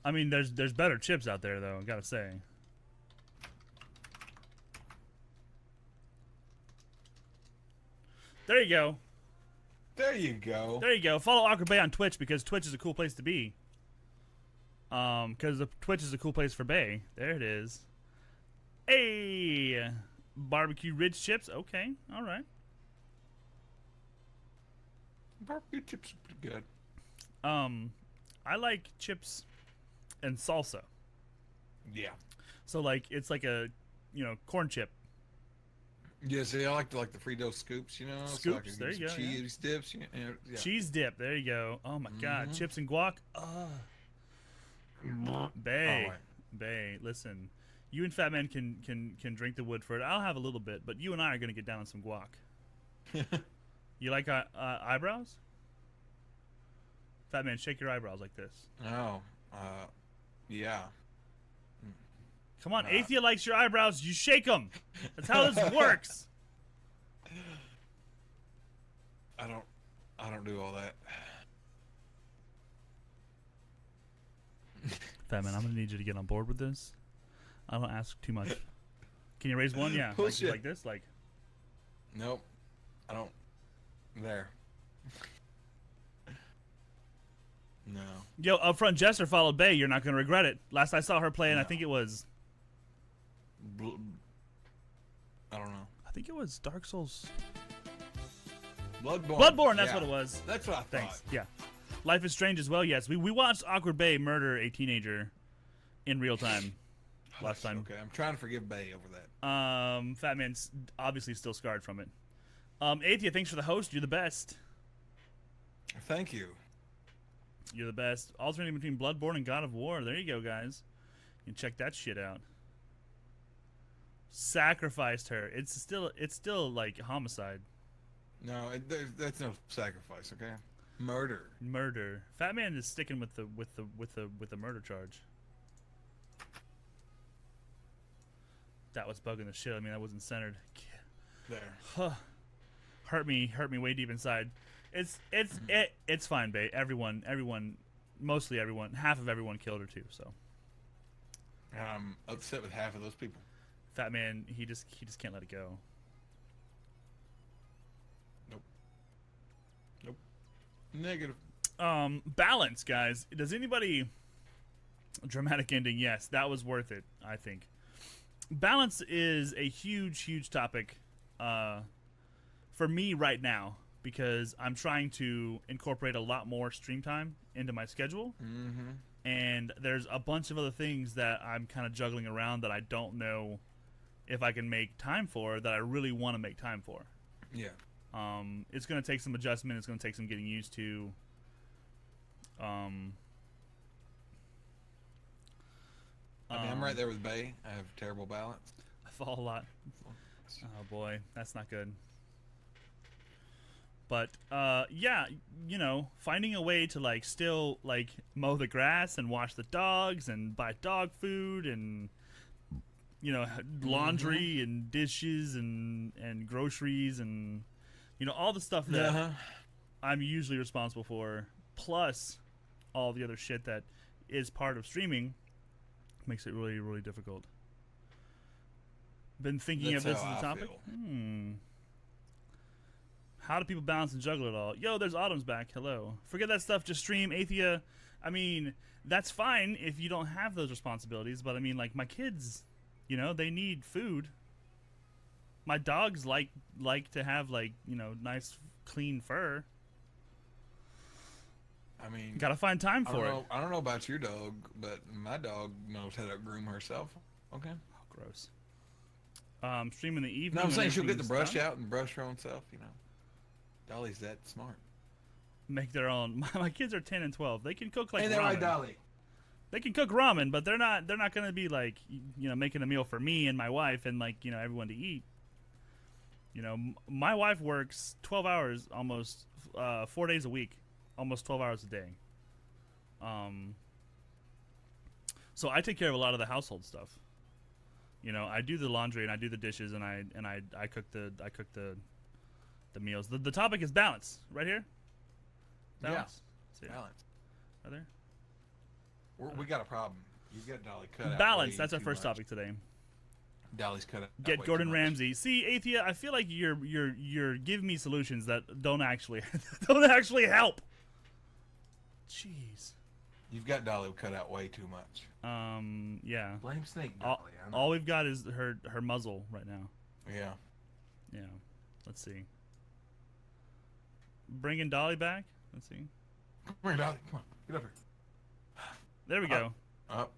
S2: I mean, there's better chips out there, though, I gotta say. There you go.
S3: There you go.
S2: There you go. Follow Awkward Bay on Twitch because Twitch is a cool place to be. Because Twitch is a cool place for Bay. There it is. Hey, barbecue ridge chips. Okay, all right.
S3: Barbecue chips are pretty good.
S2: I like chips and salsa.
S3: Yeah.
S2: So it's like a, corn chip.
S3: Yeah, see, I like the Frito scoops,
S2: Scoops,
S3: so I can
S2: there
S3: get
S2: you
S3: some
S2: go, yeah.
S3: cheese dips. Yeah.
S2: Cheese dip. There you go. Oh my God, chips and guac. Bay,
S3: right.
S2: Bay. Listen, you and Fat Man can drink the Woodford. I'll have a little bit, but you and I are gonna get down on some guac. You like eyebrows? Fat Man, shake your eyebrows like this.
S3: Oh, yeah.
S2: Come on, Athea likes your eyebrows. You shake them. That's how this works.
S3: I don't do all that.
S2: Fat Man, I'm gonna need you to get on board with this. I don't ask too much. Can you raise one? Yeah, like this, like.
S3: Nope, I don't. There. No.
S2: Yo, up front, Jester followed Bay. You're not gonna regret it. Last I saw her playing, I think it was.
S3: I don't know.
S2: I think it was Dark Souls.
S3: Bloodborne.
S2: Bloodborne, that's what it was.
S3: That's what I thought.
S2: Thanks. Yeah. Life is Strange as well. Yes, we watched Awkward Bay murder a teenager in real time last time.
S3: Okay, I'm trying to forgive Bay over that.
S2: Fat Man's obviously still scarred from it. Athea, thanks for the host. You're the best.
S3: Thank you.
S2: You're the best. Alternating between Bloodborne and God of War. There you go, guys. You can check that shit out. Sacrificed her. It's still like homicide.
S3: No, that's no sacrifice. Okay, murder.
S2: Murder. Fat Man is sticking with the murder charge. That was bugging the shit. I mean, that wasn't centered.
S3: There.
S2: Huh. Hurt me way deep inside. It's fine, babe. Mostly everyone, half of everyone killed her too. So.
S3: I'm upset with half of those people.
S2: Fat Man, he just can't let it go.
S3: Nope. Negative.
S2: Balance, guys. Does anybody? Dramatic ending. Yes, that was worth it. I think. Balance is a huge topic, for me right now because I'm trying to incorporate a lot more stream time into my schedule.
S3: Mm-hmm.
S2: And there's a bunch of other things that I'm kind of juggling around that I don't know if I can make time for, that I really want to make time for.
S3: Yeah.
S2: It's going to take some adjustment. It's going to take some getting used to.
S3: I mean, I'm right there with Bay. I have terrible balance.
S2: I fall a lot. Oh boy, that's not good. But yeah, finding a way to still mow the grass and wash the dogs and buy dog food and laundry and dishes and groceries and all the stuff that I'm usually responsible for, plus all the other shit that is part of streaming, makes it really, really difficult. Been thinking
S3: That's
S2: of this
S3: how
S2: as a
S3: I
S2: topic?
S3: feel.
S2: How do people balance and juggle it all? Yo, there's Autumn's back. Hello. Forget that stuff. Just stream Athea. I mean, that's fine if you don't have those responsibilities, but I mean, like, my kids, you know, they need food. My dogs like to have, like, you know, nice clean fur.
S3: I mean,
S2: Gotta find time for it.
S3: I don't know about your dog, but my dog knows how to groom herself. Okay.
S2: Oh, gross. Stream in the evening.
S3: No, I'm
S2: when
S3: saying she'll get the
S2: everything's
S3: brush
S2: done.
S3: out and brush her own self. You know, Dolly's that smart.
S2: Make their own. My kids are 10 and 12. They can cook like
S3: Ain't that
S2: ramen.
S3: right, Dolly?
S2: They can cook ramen, but they're not going to be like, you know, making a meal for me and my wife and, like, you know, everyone to eat. You know, my wife works 12 hours almost 4 days a week, almost 12 hours a day. So I take care of a lot of the household stuff. You know, I do the laundry and I do the dishes and I cook the meals. The topic is balance, right here. Balance.
S3: Yeah.
S2: See,
S3: Balance.
S2: right there.
S3: We got a problem. You got Dolly cut out.
S2: Balance.
S3: way
S2: That's our
S3: too
S2: first
S3: much.
S2: topic today.
S3: Dolly's cut out.
S2: Get
S3: way
S2: Gordon
S3: too much.
S2: Ramsay. See, Athea, I feel like you're giving me solutions that don't actually don't actually help. Jeez.
S3: You've got Dolly cut out way too much.
S2: Yeah.
S3: Blame Snake
S2: All,
S3: Dolly. I know.
S2: all we've got is her muzzle right now.
S3: Yeah.
S2: Yeah. Let's see. Bringing Dolly back. Let's see.
S3: Come here, Dolly. Come on. Get up here.
S2: There we go.
S3: Up.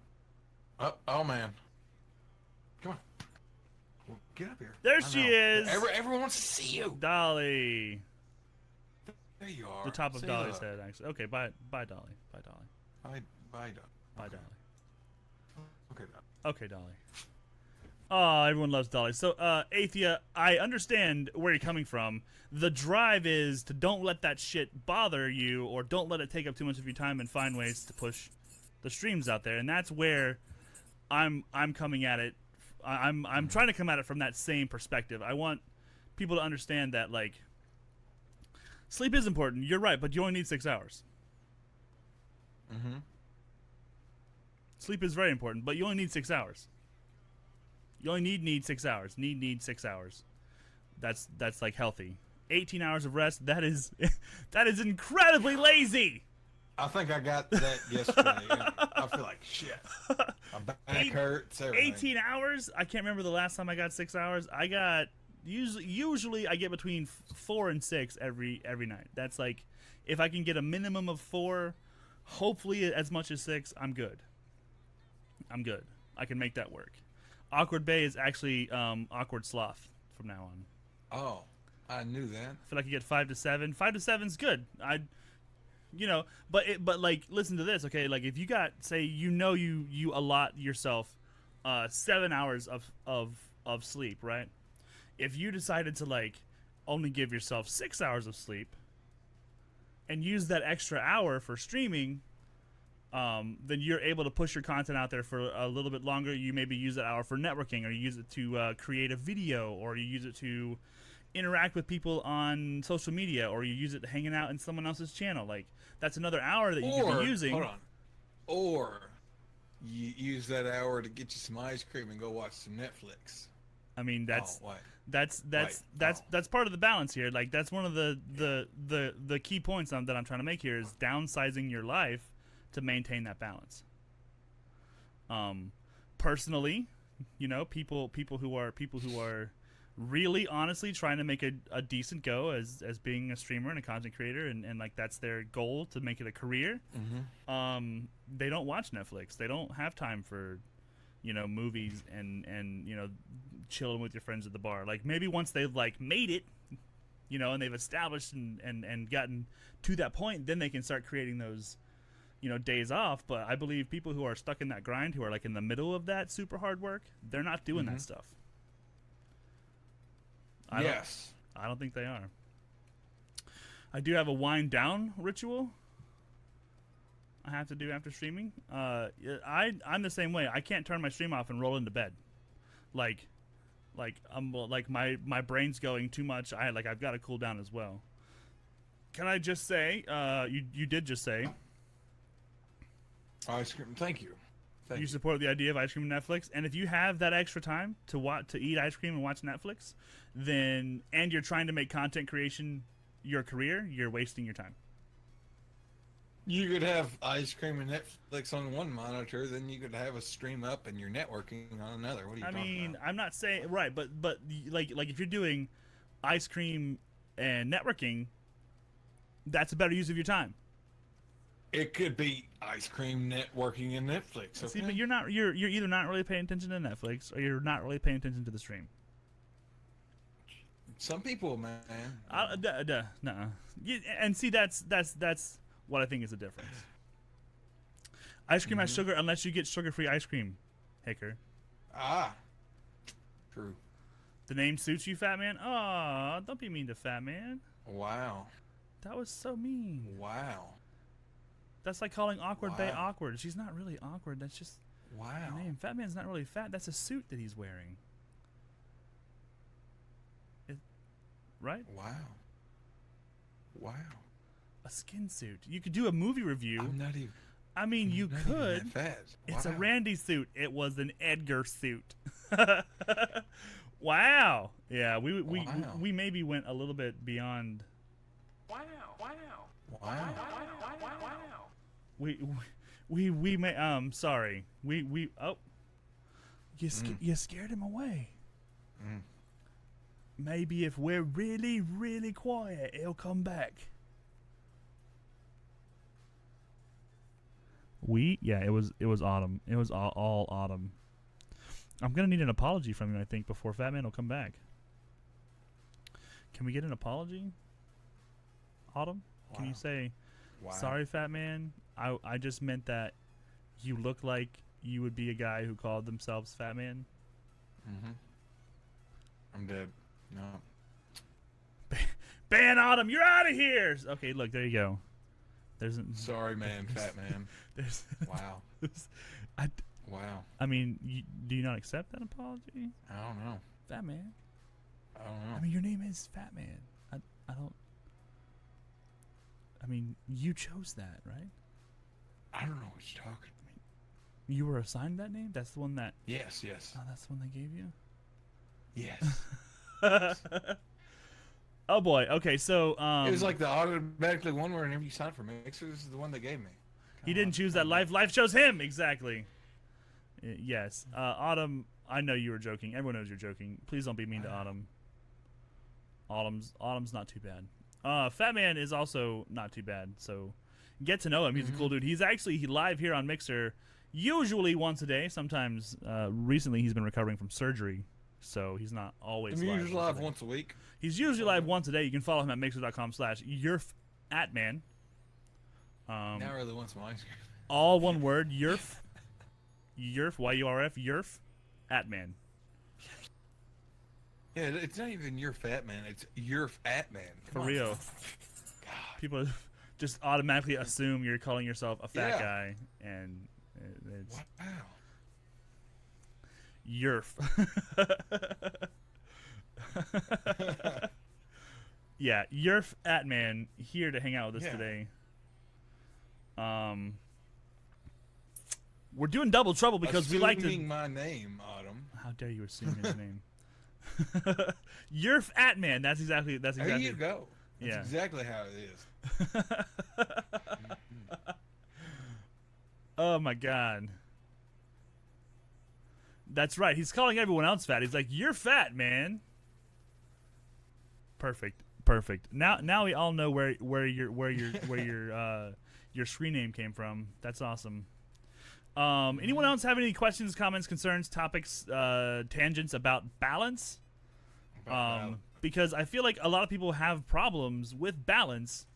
S3: Up. Oh, man. Come on. Well, get up here.
S2: There
S3: I
S2: she
S3: know.
S2: is.
S3: Everyone wants to see you.
S2: Dolly.
S3: There you are.
S2: The top of
S3: Say
S2: Dolly's
S3: hello.
S2: head, actually. Okay, bye, Dolly. Bye, Dolly.
S3: Bye, Dolly.
S2: Bye,
S3: Okay.
S2: Dolly.
S3: Okay, Dolly.
S2: Okay, Dolly. Oh, everyone loves Dolly. So, Athea, I understand where you're coming from. The drive is to don't let that shit bother you, or don't let it take up too much of your time, and find ways to push the streams out there. And that's where I'm coming at it. I'm trying to come at it from that same perspective. I want people to understand that, like, sleep is important. You're right, but you only need 6 hours.
S3: Mm-hmm.
S2: Sleep is very important, but you only need 6 hours. You only need 6 hours. Need 6 hours. That's like healthy. 18 hours of rest, that is incredibly lazy.
S3: I think I got that yesterday. And I feel like shit. My back hurts. Everything.
S2: 18 hours? I can't remember the last time I got 6 hours. I got usually I get between 4 and 6 every night. That's like, if I can get a minimum of 4, hopefully as much as 6, I'm good. I can make that work. Awkward Bay is actually Awkward Sloth from now on.
S3: Oh, I knew that.
S2: I feel like you get 5 to 7. 5 to 7's good. But like, listen to this, okay? Like, if you got, say, you allot yourself 7 hours of sleep, right? If you decided to, like, only give yourself 6 hours of sleep and use that extra hour for streaming, then you're able to push your content out there for a little bit longer. You maybe use that hour for networking, or you use it to create a video, or you use it to interact with people on social media, or you use it hanging out in someone else's channel. Like, that's another hour that you could be using.
S3: Hold on. Or you use that hour to get you some ice cream and go watch some Netflix.
S2: I mean, that's
S3: Oh, wait.
S2: that's part of the balance here. Like, that's one of the key points that I'm trying to make here is downsizing your life to maintain that balance. Personally, you know, people who are really honestly trying to make a decent go as being a streamer and a content creator, and like, that's their goal, to make it a career.
S3: Mm-hmm.
S2: They don't watch Netflix. They don't have time for, you know, movies and you know, chilling with your friends at the bar. Like, maybe once they've, like, made it, you know, and they've established and gotten to that point, then they can start creating those, you know, days off. But I believe people who are stuck in that grind, who are like in the middle of that super hard work, they're not doing that stuff. I don't think they are. I do have a wind down ritual I have to do after streaming. I'm the same way. I can't turn my stream off and roll into bed. Like my brain's going too much. I've got to cool down as well. can I just say, you did just say
S3: Ice cream. Thank you. Thank
S2: you
S3: you.
S2: support the idea of ice cream and Netflix, and if you have that extra time to eat ice cream and watch Netflix, then and you're trying to make content creation your career, you're wasting your time.
S3: You could have ice cream and Netflix on one monitor, then you could have a stream up and you're networking on another. What are you
S2: I
S3: talking
S2: mean,
S3: about?
S2: I'm not saying right, but like if you're doing ice cream and networking, that's a better use of your time.
S3: It could be ice cream, networking, and Netflix. Okay?
S2: See, but you're either not really paying attention to Netflix or you're not really paying attention to the stream.
S3: Some people, man.
S2: No. And see, that's what I think is the difference. Ice cream has sugar unless you get sugar-free ice cream, Hicker.
S3: Ah. True.
S2: The name suits you, Fat Man? Aw, don't be mean to Fat Man.
S3: Wow.
S2: That was so mean.
S3: Wow.
S2: That's like calling Awkward Bay
S3: Wow.
S2: awkward. She's not really awkward. That's just
S3: Wow.
S2: her name. Fat Man's not really fat. That's a suit that he's wearing. Right?
S3: Wow. Wow.
S2: A skin suit. You could do a movie review.
S3: I'm not even.
S2: I mean, you
S3: not even
S2: could.
S3: that fat.
S2: It's a
S3: Wow.
S2: Randy suit. It was an Edgar suit. Wow. Yeah,
S3: Wow.
S2: we maybe went a little bit beyond.
S4: Wow. Wow.
S3: Wow.
S4: Wow.
S2: We may sorry. We oh. You scared him away.
S3: Mm.
S2: Maybe if we're really really quiet, he'll come back. Yeah, it was autumn. It was all autumn. I'm gonna need an apology from you, I think, before Fat Man will come back. Can we get an apology? Autumn? Can you
S3: Wow.
S2: say,
S3: Wow.
S2: sorry, Fat Man? I just meant that you look like you would be a guy who called themselves Fat Man.
S3: Mm-hmm. I'm dead. No.
S2: Ban Autumn, you're out of here! Okay, look, there you go. There's
S3: Sorry, man. Fat man.
S2: there's
S3: Wow.
S2: I,
S3: Wow.
S2: I mean, do you not accept that apology?
S3: I don't know.
S2: Fat Man.
S3: I don't know.
S2: I mean, your name is Fat Man. I don't. I mean, you chose that, right?
S3: I don't know what you're talking.
S2: You were assigned that name. That's the one that.
S3: Yes. Yes.
S2: Oh, that's the one they gave you.
S3: Yes.
S2: Oh boy. Okay, so
S3: It was like the automatically one whenever you sign for Mixer. This is the one they gave me.
S2: he didn't choose that life. Life chose him exactly. Yes. Autumn. I know you were joking. Everyone knows you're joking. Please don't be mean to Autumn. Autumn's not too bad. Fat Man is also not too bad. So get to know him. He's a cool dude. He's actually live here on Mixer, usually once a day. Sometimes recently he's been recovering from surgery, so he's not always
S3: I'm
S2: live.
S3: usually live once a week.
S2: He's usually live once a day. You can follow him at mixer.com/yerfatman.
S3: Now I really want some ice cream.
S2: All one word, Yerf. Yerf, Y-U-R-F, Yerf, @man.
S3: Yeah, it's not even your fat man. It's your fat man.
S2: For real. People just automatically assume you're calling yourself a fat
S3: Yeah.
S2: guy, and it's
S3: Wow.
S2: Yerf. Yeah, Yerf @man here to hang out with us
S3: Yeah.
S2: today. We're doing double trouble because we like to.
S3: Assuming my name, Autumn.
S2: How dare you assume his name? Yerf @man. That's exactly.
S3: There you go. That's
S2: Yeah.
S3: exactly how it is.
S2: Oh my god. That's right. He's calling everyone else fat. He's like, "You're fat, man." Perfect. Now we all know where your screen name came from. That's awesome. Anyone else have any questions, comments, concerns, topics, tangents about balance? Because I feel like a lot of people have problems with balance.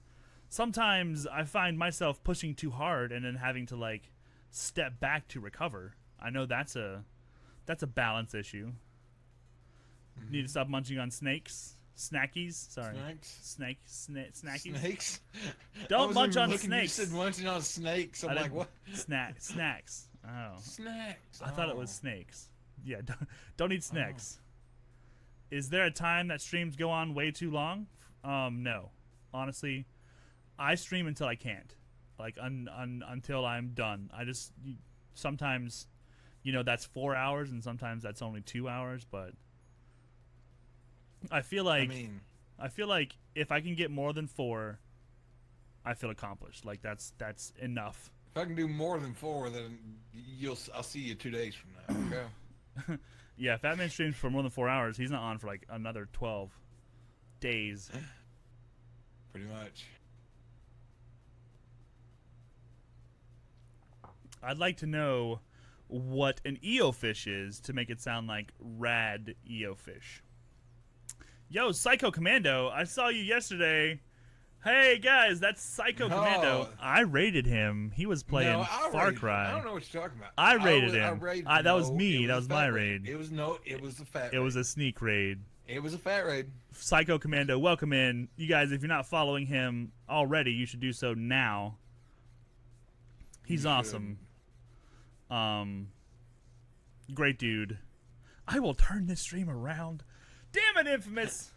S2: Sometimes I find myself pushing too hard and then having to like step back to recover. I know that's a balance issue. Need to stop munching on snackies. Sorry, snackies.
S3: Snakes?
S2: Don't munch on
S3: You
S2: snakes.
S3: said munching on snakes. I'm
S2: I
S3: like,
S2: didn't-
S3: what?
S2: Snacks. Oh,
S3: Snacks.
S2: I thought it was snakes. Yeah, don't eat snacks. Is there a time that streams go on way too long? No. Honestly, I stream until I can't, like until I'm done. I just sometimes, that's 4 hours, and sometimes that's only 2 hours. But I feel like if I can get more than 4, I feel accomplished. Like that's enough.
S3: If I can do more than 4, then I'll see you 2 days from now. Okay.
S2: Yeah, if Fatman streams for more than 4 hours, he's not on for like another 12 days.
S3: Pretty much.
S2: I'd like to know what an EO fish is to make it sound like rad EO fish. Yo, Psycho Commando, I saw you yesterday. Hey guys, that's Psycho Commando. I raided him. He was playing Far Cry.
S3: I don't know what you're talking about.
S2: I raided him. That was me. That was my raid.
S3: It was a fat raid.
S2: It was a sneak raid.
S3: It was a fat raid.
S2: Psycho Commando, welcome in. You guys, if you're not following him already, you should do so now. He's awesome. Great dude. I will turn this stream around. Damn it, Infamous!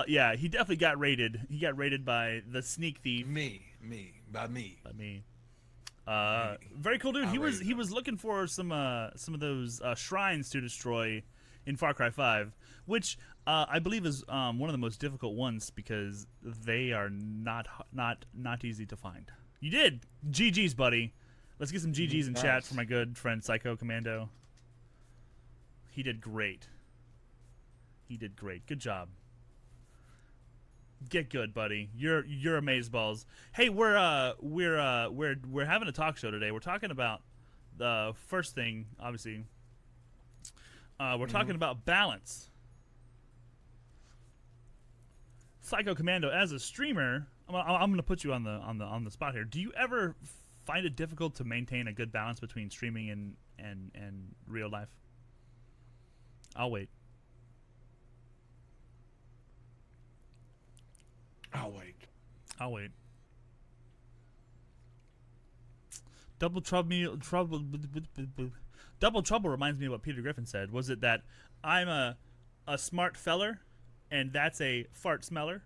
S2: Yeah, he definitely got raided. He got raided by the sneak thief.
S3: By me.
S2: Very cool dude. He was looking for some of those shrines to destroy in Far Cry 5, which I believe is one of the most difficult ones because they are not easy to find. You did. GG's, buddy. Let's get some GG's in chat for my good friend Psycho Commando. He did great. Good job. Get good, buddy. You're amazeballs. Hey, we're having a talk show today. We're talking about the first thing, obviously. We're talking about balance. Psycho Commando, as a streamer, I'm gonna put you on the spot here. Do you ever find it difficult to maintain a good balance between streaming and real life? I'll wait. Double Trouble reminds me of what Peter Griffin said. Was it that I'm a smart feller and that's a fart smeller?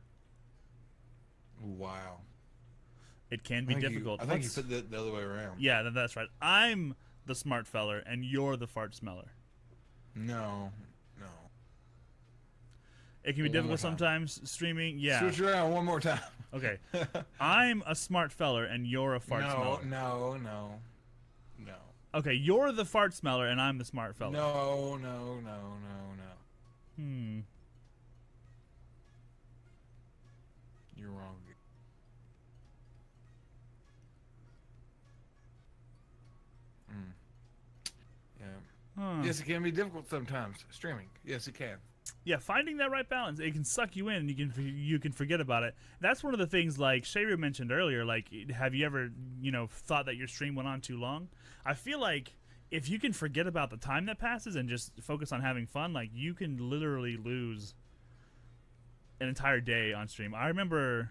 S3: Wow.
S2: It can be difficult.
S3: I think you put the other way around.
S2: Yeah, that's right. I'm the smart feller and you're the fart smeller.
S3: No.
S2: It can be difficult sometimes streaming. Yeah.
S3: Switch around one more time.
S2: Okay. I'm a smart feller and you're a fart smeller.
S3: No.
S2: Okay, you're the fart smeller and I'm the smart feller.
S3: No. You're wrong. Yeah. Yes, it can be difficult sometimes. Streaming. Yes, it can.
S2: Yeah, finding that right balance. It can suck you in and you can forget about it. That's one of the things like Sharu mentioned earlier, like have you ever, thought that your stream went on too long? I feel like if you can forget about the time that passes and just focus on having fun, like you can literally lose an entire day on stream. I remember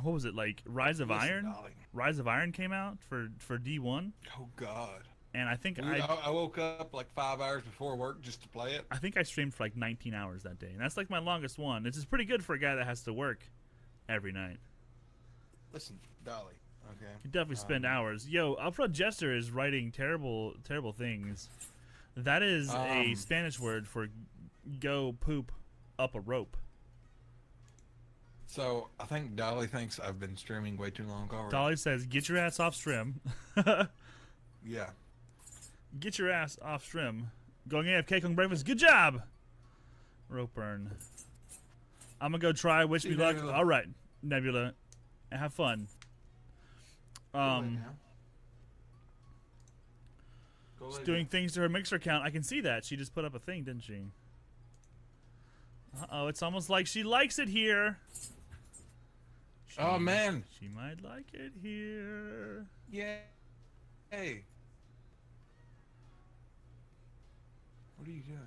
S2: what was it, like Rise of Iron?
S3: Darling.
S2: Rise of Iron came out for D1.
S3: Oh God.
S2: And I think
S3: I woke up like 5 hours before work just to play it.
S2: I think I streamed for like 19 hours that day, and that's like my longest one. It's pretty good for a guy that has to work every night.
S3: Listen, Dolly. Okay.
S2: You definitely spend hours. Yo, Upfront Jester is writing terrible things. That is a Spanish word for go poop up a rope.
S3: So I think Dolly thinks I've been streaming way too long already.
S2: Dolly says, "Get your ass off stream."
S3: Yeah.
S2: Get your ass off stream. Going AFK on breakfast. Good job. Rope burn. I'm gonna go try. Wish me luck. All right, Nebula. Have fun. She's doing things to her Mixer account. I can see that. She just put up a thing, didn't she? Uh-oh, it's almost like she likes it here.
S3: Oh, man.
S2: She might like it here.
S3: Yeah. Hey. What are you doing?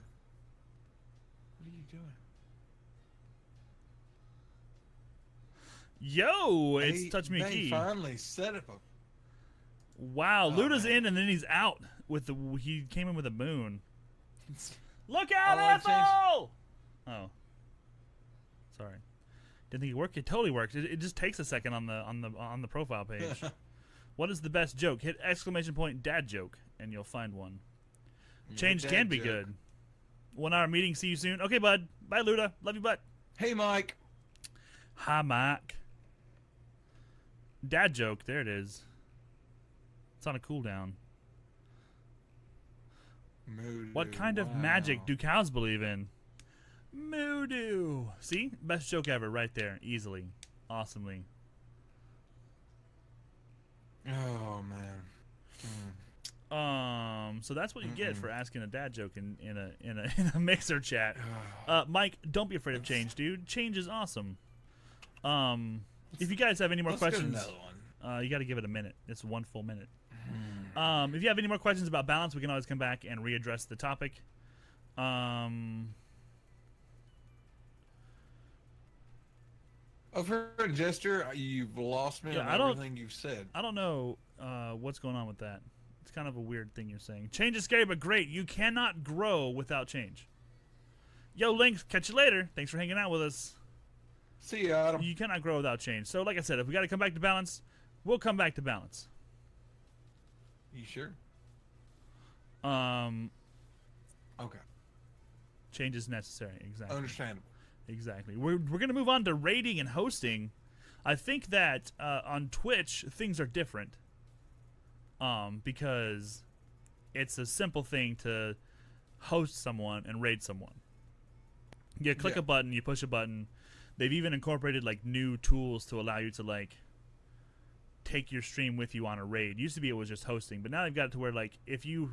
S2: Yo, it's Touch Me Key.
S3: They finally set up a...
S2: Wow, Luda's in and then he's out with the... He came in with a moon. Look out, Ethel! Oh. Sorry. Didn't think it worked. It totally works. It just takes a second on the profile page. What is the best joke? Hit exclamation point dad joke, and you'll find one. Change
S3: Dad
S2: can be
S3: joke.
S2: good. 1 hour meeting. See you soon. Okay, bud. Bye, Luda. Love you, bud.
S3: Hey, Mike.
S2: Hi, Mike. Dad joke. There it is. It's on a cooldown.
S3: Moodoo,
S2: What kind of
S3: wow.
S2: magic do cows believe in? Moodoo. See? Best joke ever right there. Easily. Awesomely.
S3: Oh man.
S2: So that's what you get for asking a dad joke in a mixer chat. Mike, don't be afraid of change, dude. Change is awesome. If you guys have any more
S3: Let's go to
S2: questions,
S3: another one.
S2: you got to give it a minute. It's 1 full minute. If you have any more questions about balance, we can always come back and readdress the topic.
S3: I've heard, Jester, you've lost me
S2: Yeah,
S3: on
S2: I don't-
S3: everything you've said.
S2: I don't know what's going on with that. It's kind of a weird thing you're saying. Change is scary, but great. You cannot grow without change. Yo, Lynx, catch you later. Thanks for hanging out with us.
S3: See ya, Adam.
S2: You cannot grow without change. So, like I said, if we got to come back to balance, we'll come back to balance.
S3: You sure?
S2: Um,
S3: Okay.
S2: change is necessary. Exactly.
S3: Understandable.
S2: Exactly. We're going to move on to rating and hosting. I think that on Twitch, things are different. Because it's a simple thing to host someone and raid someone. You click
S3: Yeah.
S2: a button, you push a button. They've even incorporated like new tools to allow you to like take your stream with you on a raid. Used to be it was just hosting, but now they've got it to where like if you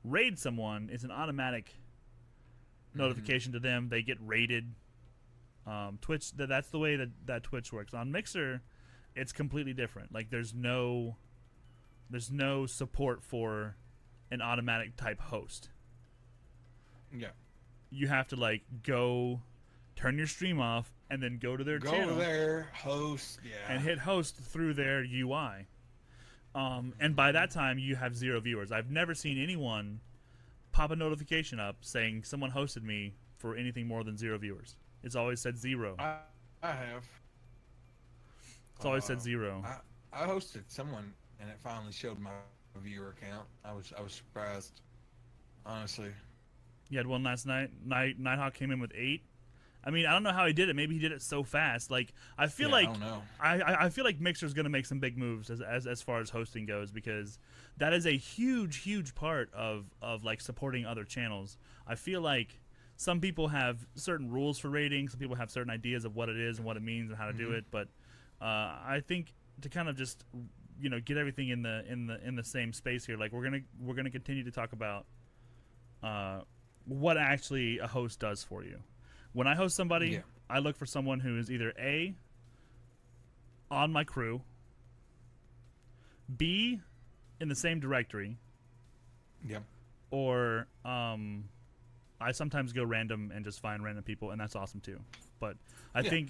S2: raid someone, it's an automatic notification to them. They get raided. Twitch, that's the way that Twitch works. On Mixer, it's completely different. Like there's no support for an automatic type host.
S3: Yeah.
S2: You have to like go turn your stream off and then go to their
S3: Go
S2: channel
S3: there, host, yeah.
S2: and hit host through their UI. And by that time you have 0 viewers. I've never seen anyone pop a notification up saying someone hosted me for anything more than 0 viewers. It's always said 0.
S3: I have.
S2: It's always said 0.
S3: I hosted someone, and it finally showed my viewer count. I was surprised, honestly.
S2: You had one last night. Nighthawk came in with 8. I mean, I don't know how he did it. Maybe he did it so fast. Like I feel
S3: Yeah,
S2: like
S3: I don't know.
S2: I feel like Mixer's gonna make some big moves as far as hosting goes, because that is a huge part of like supporting other channels. I feel like some people have certain rules for rating. Some people have certain ideas of what it is and what it means and how to do it. But I think to kind of just get everything in the same space here. Like we're gonna continue to talk about what actually a host does for you. When I host somebody,
S3: Yeah.
S2: I look for someone who is either A, on my crew, B, in the same directory,
S3: Yep.
S2: or I sometimes go random and just find random people, and that's awesome too. But I
S3: Yeah.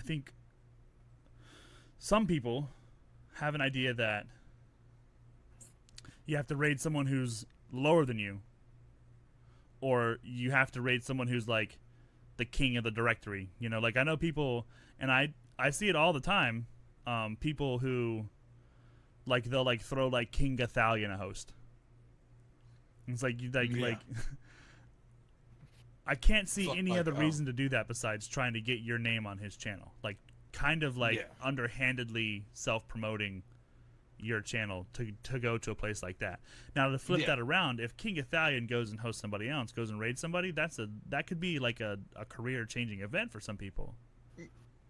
S2: think some people have an idea that you have to raid someone who's lower than you, or you have to raid someone who's like the king of the directory. Like I know people, and I see it all the time. People who like they'll like throw like King Gathalion a host. It's like
S3: Yeah.
S2: I can't see
S3: Fuck,
S2: any
S3: like,
S2: other reason to do that besides trying to get your name on his channel. Like kind of like
S3: Yeah.
S2: underhandedly self-promoting your channel to go to a place like that. Now to flip
S3: Yeah.
S2: that around, if King Gathalion goes and hosts somebody else, goes and raids somebody, that could be like a career-changing event for some people.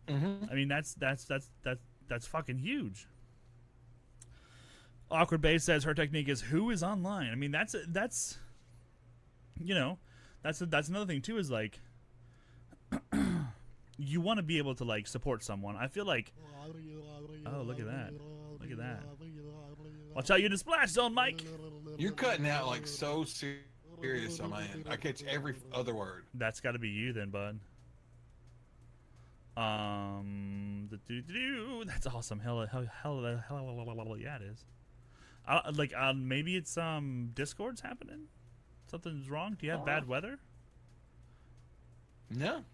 S3: Mm-hmm.
S2: I mean, that's fucking huge. Awkward Base says her technique is who is online. I mean, that's another thing too. Is like you want to be able to like support someone. I feel like, oh, look at that, look at that. Watch out, you're in the splash zone, Mike.
S3: You're cutting out like so serious on my end. I catch every other word.
S2: That's got to be you then, bud. That's awesome. Hell, yeah, it is. Maybe it's Discord's happening. Something's wrong. Do you have bad weather?
S3: No.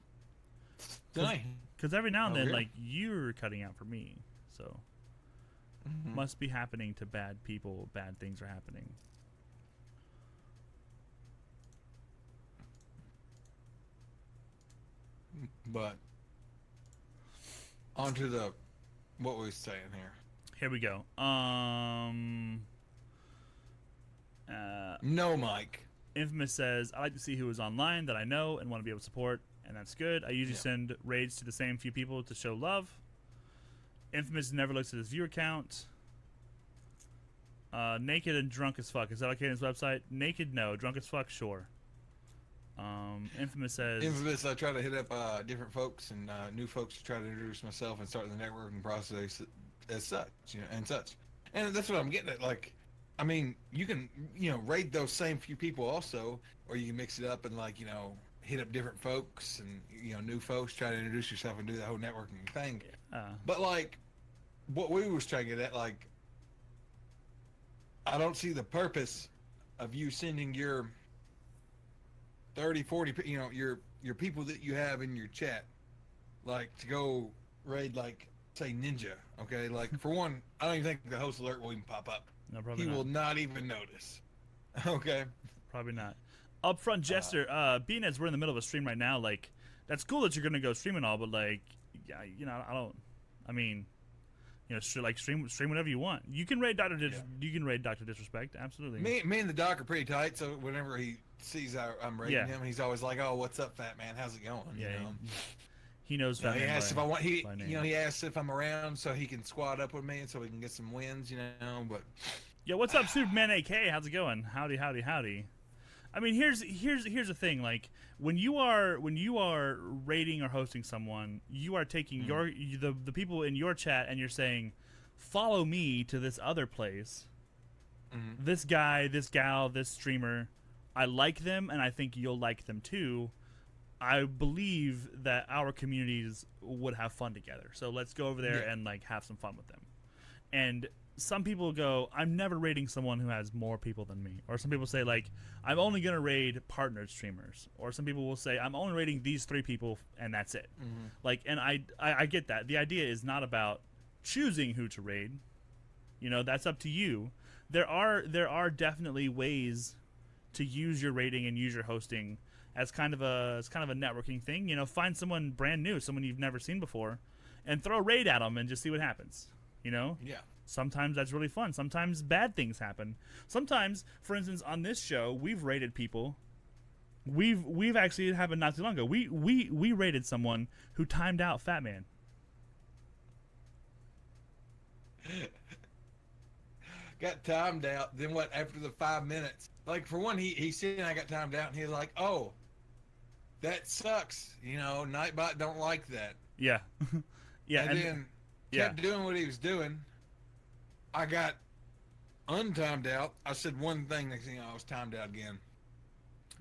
S3: Tonight.
S2: Because every now and
S3: Oh,
S2: then,
S3: really?
S2: like, you're cutting out for me. So,
S3: Mhm.
S2: must be happening to bad people. Bad things are happening.
S3: But onto the what we was saying here.
S2: Here we go.
S3: No, Mike.
S2: Infamous says, I like to see who is online that I know and want to be able to support, and that's good. I usually
S3: Yeah.
S2: send raids to the same few people to show love. Infamous never looks at his viewer count. Naked and drunk as fuck. Is that okay on his website? Naked, no. Drunk as fuck, sure. Infamous says,
S3: Infamous, I try to hit up different folks and new folks to try to introduce myself and start the networking process as such, and such. And that's what I'm getting at. Like, I mean, you can, raid those same few people also, or you can mix it up and hit up different folks and new folks, try to introduce yourself and do that whole networking thing. But like, what we was trying to get at, like, I don't see the purpose of you sending your 30, 40, your people that you have in your chat, like, to go raid, like, say, Ninja, okay? Like, for one, I don't even think the host alert will even pop up.
S2: no, probably
S3: He
S2: not.
S3: will not even notice. Okay?
S2: Probably not. Upfront Jester, being as we're in the middle of a stream right now, like, that's cool that you're going to go stream and all, but, like, yeah, stream whatever you want. You can raid You can raid Dr. Disrespect, absolutely.
S3: Me and the doc are pretty tight, so whenever he sees I'm raiding him, he's always like, "Oh, what's up, fat man? How's it going?"
S2: Yeah, he knows that.
S3: He asks if I want.
S2: by name.
S3: He asks if I'm around so he can squad up with me and so we can get some wins. But
S2: Yo, what's up, Superman AK? How's it going? Howdy, howdy, howdy. I mean, here's the thing. Like, when you are raiding or hosting someone, you are taking the people in your chat and you're saying, follow me to this other place. This guy, this gal, this streamer, I like them and I think you'll like them too. I believe that our communities would have fun together. So let's go over there and like have some fun with them. And some people go, I'm never raiding someone who has more people than me. Or some people say, like, I'm only going to raid partnered streamers. Or some people will say, I'm only raiding these 3 people and that's it. Like, and I get that. The idea is not about choosing who to raid. That's up to you. There are definitely ways to use your raiding and use your hosting as kind of a networking thing. Find someone brand new, someone you've never seen before, and throw a raid at them and just see what happens.
S3: Yeah.
S2: Sometimes that's really fun. Sometimes bad things happen. Sometimes, for instance, on this show, we've raided people. We've actually, it happened not too long ago. We raided someone who timed out Fat Man.
S3: Got timed out. Then what? After the 5 minutes, like, for one, he said I got timed out, and he's like, "Oh, that sucks." Nightbot don't like that.
S2: Yeah, yeah,
S3: And then kept doing what he was doing. I got untimed out. I said one thing, next thing I was timed out again.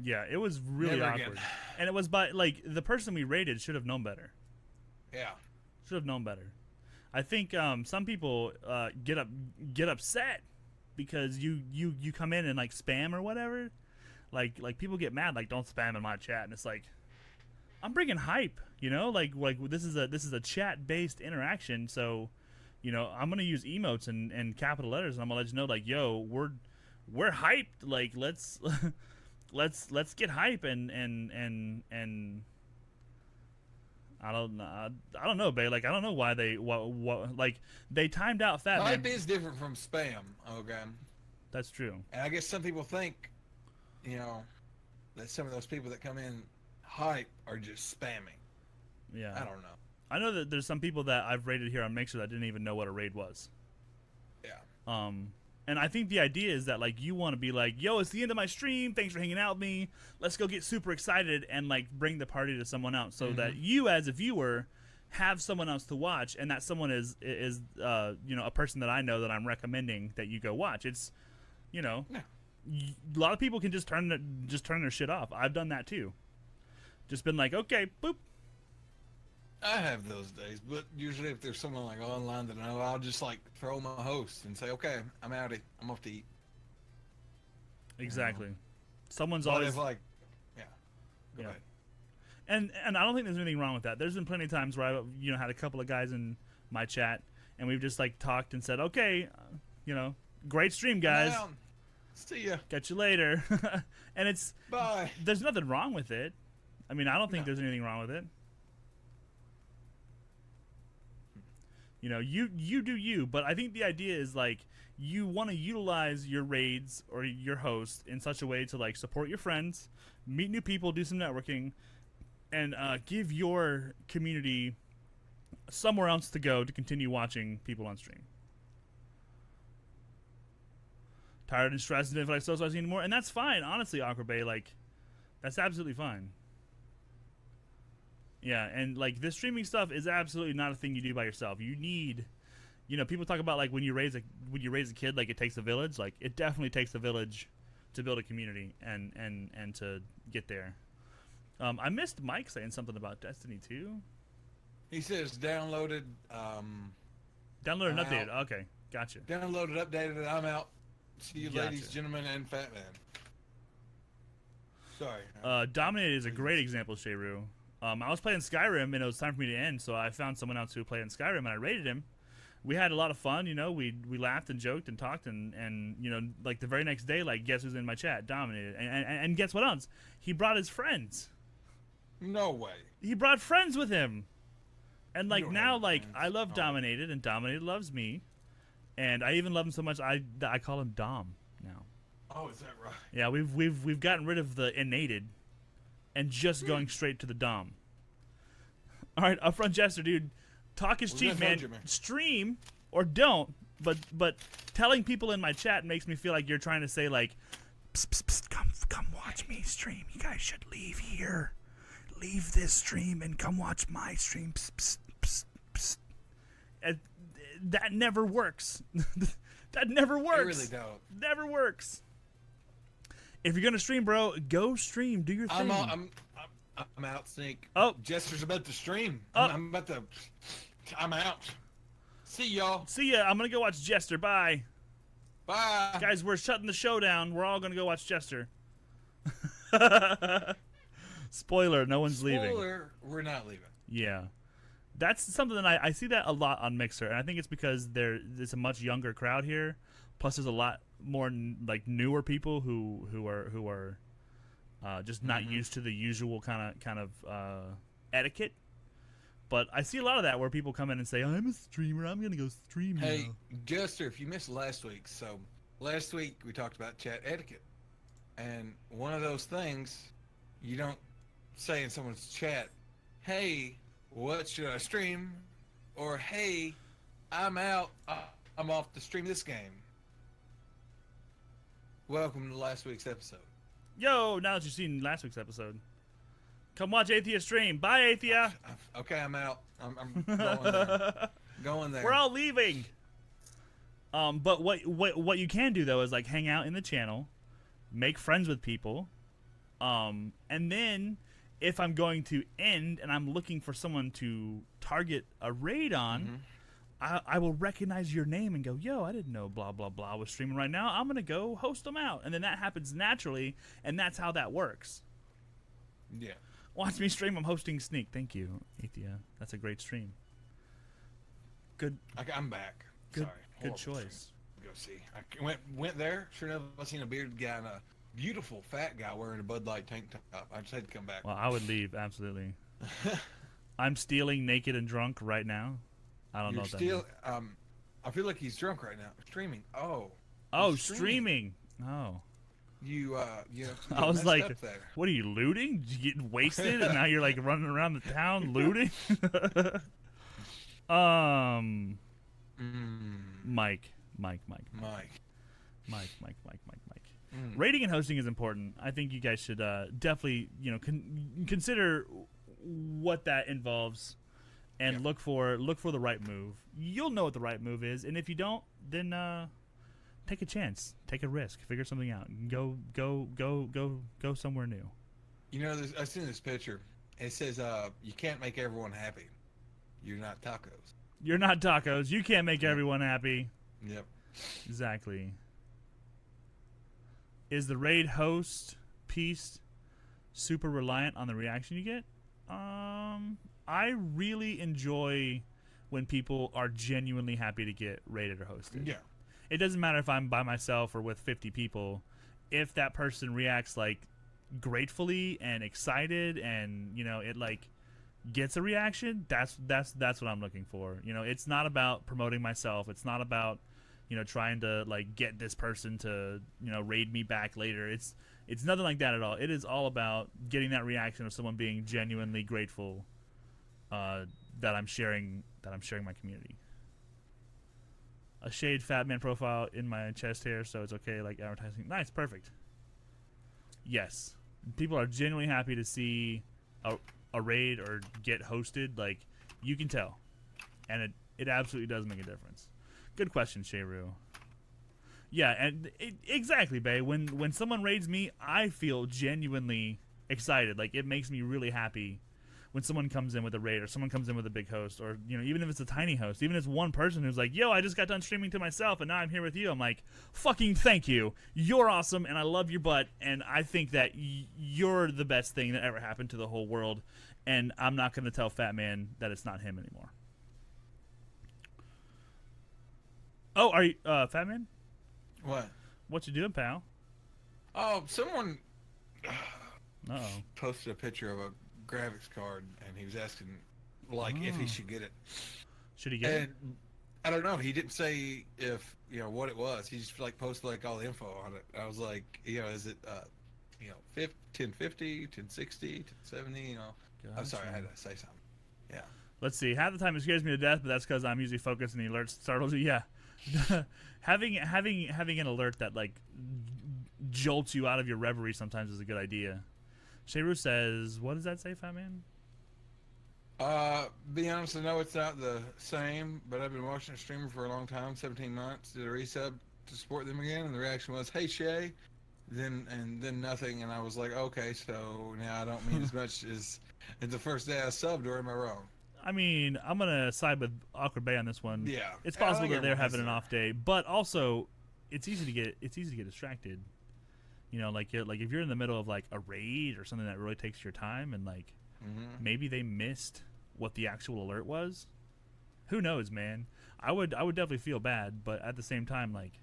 S2: yeah. It was really
S3: Never
S2: awkward,
S3: again.
S2: and it was by, like, the person we raided should have known better.
S3: Yeah.
S2: Should have known better. I think some people get upset because you come in and like spam or whatever. Like people get mad, like, don't spam in my chat, and it's like, I'm bringing hype, like this is a chat based interaction, so I'm gonna use emotes and capital letters, and I'm gonna let you know, like, yo, we're hyped, like, let's let's get hype and I don't know, babe. Like, I don't know why they like they timed out Fat Man.
S3: Hype is different from spam. Okay.
S2: That's true.
S3: And I guess some people think, that some of those people that come in hype are just spamming.
S2: Yeah.
S3: I don't know.
S2: I know that there's some people that I've raided here on Mixer that didn't even know what a raid was.
S3: Yeah.
S2: And I think the idea is that, like, you want to be like, yo, it's the end of my stream. Thanks for hanging out with me. Let's go get super excited and, like, bring the party to someone else so that you, as a viewer, have someone else to watch, and that someone is a person that I know that I'm recommending that you go watch. It's, a lot of people can just turn their shit off. I've done that too. Just been like, okay, boop.
S3: I have those days, but usually if there's someone like online that I know, I'll just like throw my host and say, okay, I'm outie. I'm off to eat.
S2: Exactly. Someone's
S3: But
S2: always
S3: if, like, yeah. Go
S2: Yeah.
S3: ahead.
S2: And I don't think there's anything wrong with that. There's been plenty of times where I had a couple of guys in my chat and we've just like talked and said, okay, great stream, guys.
S3: Down. See ya.
S2: Catch you later. And
S3: Bye.
S2: there's nothing wrong with it. I mean, I don't think there's anything wrong with it. You do you, but I think the idea is like you want to utilize your raids or your host in such a way to like support your friends, meet new people, do some networking, and give your community somewhere else to go to continue watching people on stream. Tired and stressed and didn't feel like socializing anymore, and that's fine. Honestly, Awkward Bay, like that's absolutely fine. Yeah, and like this streaming stuff is absolutely not a thing you do by yourself. You need, people talk about like when you raise a kid, like it takes a village. Like it definitely takes a village to build a community and to get there. I missed Mike saying something about Destiny 2.
S3: He says downloaded.
S2: Downloaded and
S3: I'm
S2: updated.
S3: out.
S2: Okay, gotcha.
S3: Downloaded, updated. I'm out. See you,
S2: Gotcha.
S3: ladies, gentlemen, and fat man. Sorry.
S2: Dominated is a great example, Sheru. I was playing Skyrim and it was time for me to end, so I found someone else who played in Skyrim and I raided him. We had a lot of fun, we laughed and joked and talked and like the very next day, like guess who's in my chat? Dominated. And guess what else? He brought his friends.
S3: No way.
S2: He brought friends with him. And like
S3: don't
S2: now
S3: have
S2: like
S3: friends.
S2: I love
S3: Oh.
S2: Dominated and Dominated loves me. And I even love him so much I call him Dom now.
S3: Oh, is that right?
S2: Yeah, we've gotten rid of the innated and just going straight to the Dom. All right, Upfront Jester, dude, talk is
S3: We're
S2: cheap,
S3: gonna
S2: man.
S3: hold you, man.
S2: Stream or don't, but telling people in my chat makes me feel like you're trying to say like, psst, psst, psst, come watch me stream. You guys should leave here, leave this stream and come watch my stream. Psst, psst, psst, psst. And that never works. That never works.
S3: I really don't.
S2: Never works. If you're gonna stream, bro, go stream. Do your thing.
S3: I'm out, Sneak.
S2: Oh.
S3: Jester's about to stream.
S2: Oh.
S3: I'm out. See y'all.
S2: See ya. I'm gonna go watch Jester. Bye,
S3: Bye.
S2: guys. We're shutting the show down. We're all gonna go watch Jester. Spoiler: no one's leaving.
S3: Spoiler, we're not leaving.
S2: Yeah, that's something that I see that a lot on Mixer, and I think it's because there's a much younger crowd here. Plus, there's a lot more like newer people who are just not used to the usual kind of etiquette. But I see a lot of that where people come in and say, "I'm a streamer. I'm gonna go stream
S3: Hey,
S2: now."
S3: Jester, if you missed last week, so last week we talked about chat etiquette, and one of those things you don't say in someone's chat, "Hey, what should I stream?" or "Hey, I'm out. I'm off to stream this game." Welcome to last week's episode.
S2: Yo, now that you've seen last week's episode, come watch Athea stream. Bye, Athea.
S3: Okay, I'm out. I'm going there. Going there.
S2: We're all leaving. But what you can do though is like hang out in the channel, make friends with people, and then if I'm going to end and I'm looking for someone to target a raid on, I will recognize your name and go, yo, I didn't know blah blah blah was streaming right now. I'm gonna go host them out, and then that happens naturally, and that's how that works.
S3: Yeah.
S2: Watch me stream. I'm hosting Sneak. Thank you, Athea. That's a great stream. Good.
S3: I'm back.
S2: Good.
S3: Sorry.
S2: Good
S3: Horrible
S2: choice.
S3: stream. Go see. I went there. Sure enough, I seen a bearded guy and a beautiful fat guy wearing a Bud Light tank top. I just had to come back.
S2: Well, I would leave absolutely. I'm stealing naked and drunk right now. I don't know
S3: You're
S2: what that
S3: still.
S2: means.
S3: I feel like he's drunk right now. Streaming. Oh.
S2: Oh,
S3: he's
S2: streaming. Oh.
S3: You
S2: I was
S3: messed
S2: like,
S3: up there.
S2: what are you looting? Did you get wasted and now you're like running around the town looting? Mike.
S3: Mike.
S2: Rating and hosting is important. I think you guys should definitely, consider what that involves, and look for the right move. You'll know what the right move is, and if you don't, then take a chance, take a risk, figure something out, go somewhere new.
S3: I seen this picture. It says, "You can't make everyone happy. You're not tacos."
S2: You're not tacos. You can't make everyone happy.
S3: Yep.
S2: Exactly. Is the raid host piece super reliant on the reaction you get? I really enjoy when people are genuinely happy to get rated or hosted.
S3: Yeah.
S2: It doesn't matter if I'm by myself or with 50 people. If that person reacts like gratefully and excited, and you know it like gets a reaction, that's what I'm looking for. You know, it's not about promoting myself. It's not about, you know, trying to like get this person to, you know, raid me back later. It's nothing like that at all. It is all about getting that reaction of someone being genuinely grateful that I'm sharing my community. A shade Fat Man profile in my chest hair, so it's okay, like advertising. Nice, perfect. Yes, people are genuinely happy to see a raid or get hosted. Like, you can tell, and it absolutely does make a difference. Good question, Shayru. Yeah, and exactly, Bae. When someone raids me, I feel genuinely excited. Like, it makes me really happy when someone comes in with a raid or someone comes in with a big host, or, you know, even if it's a tiny host, even if it's one person who's like, yo, I just got done streaming to myself and now I'm here with you. I'm like, fucking thank you. You're awesome and I love your butt, and I think that you're the best thing that ever happened to the whole world, and I'm not going to tell Fat Man that it's not him anymore. Oh, are you, Fat Man?
S3: What?
S2: What you doing, pal?
S3: Oh, someone
S2: Uh-oh.
S3: posted a picture of a graphics card, and he was asking, like, if he should get it.
S2: Should he get it?
S3: And I don't know. He didn't say if, you know, what it was. He just, like, posted, like, all the info on it. I was like, you know, is it, you know, 1050, 1060, 1070, you know. I'm sorry, I had to say something. Yeah.
S2: Let's see. Half the time it scares me to death, but that's because I'm usually focused and the alert startles you. Yeah. having an alert that, like, jolts you out of your reverie sometimes is a good idea. Shayru says, what does that say, Fat Man?
S3: Be honest, I know it's not the same, but I've been watching a streamer for a long time, 17 months, did a resub to support them again, and the reaction was, hey, Shay, then nothing, and I was like, okay, so now I don't mean as much as the first day I subbed, or am I wrong?
S2: I mean, I'm going to side with Awkward Bay on this one.
S3: Yeah.
S2: It's possible
S3: I think
S2: that they're
S3: everyone has
S2: having an
S3: their-
S2: off day, but also it's easy to get distracted. You know, like if you're in the middle of like a raid or something that really takes your time, and like maybe they missed what the actual alert was. Who knows, man? I would definitely feel bad, but at the same time, like,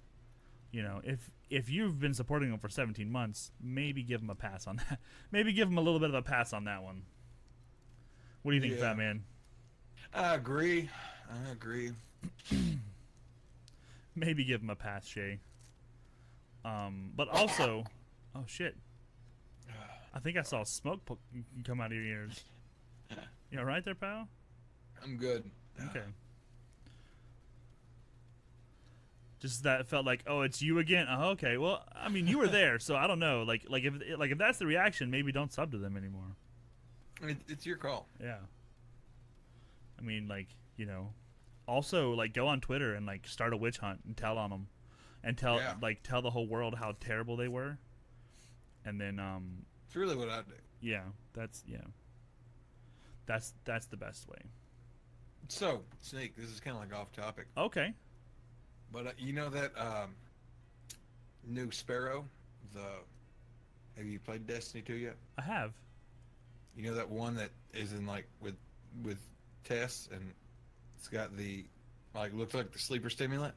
S2: you know, if you've been supporting them for 17 months, maybe give them a pass on that. Maybe give them a little bit of a pass on that one. What do you think,
S3: Yeah.
S2: Fat Man?
S3: I agree.
S2: Maybe give him a pass, Shay. But also, oh shit! I think I saw smoke come out of your ears. You all right there, pal?
S3: I'm good.
S2: Okay. Just that it felt like, oh, it's you again. Oh, okay. Well, I mean, you were there, so I don't know. Like if that's the reaction, maybe don't sub to them anymore.
S3: It's your call.
S2: Yeah. I mean, like, you know, also like go on Twitter and like start a witch hunt and tell on them, and tell the whole world how terrible they were, and then
S3: It's really what I do.
S2: yeah, that's the best way.
S3: So, Snake, this is kind of like off topic,
S2: Okay.
S3: but you know that new Sparrow, have you played Destiny 2 yet?
S2: I have.
S3: You know that one that is in like with Tess, and it's got the like looks like the sleeper stimulant.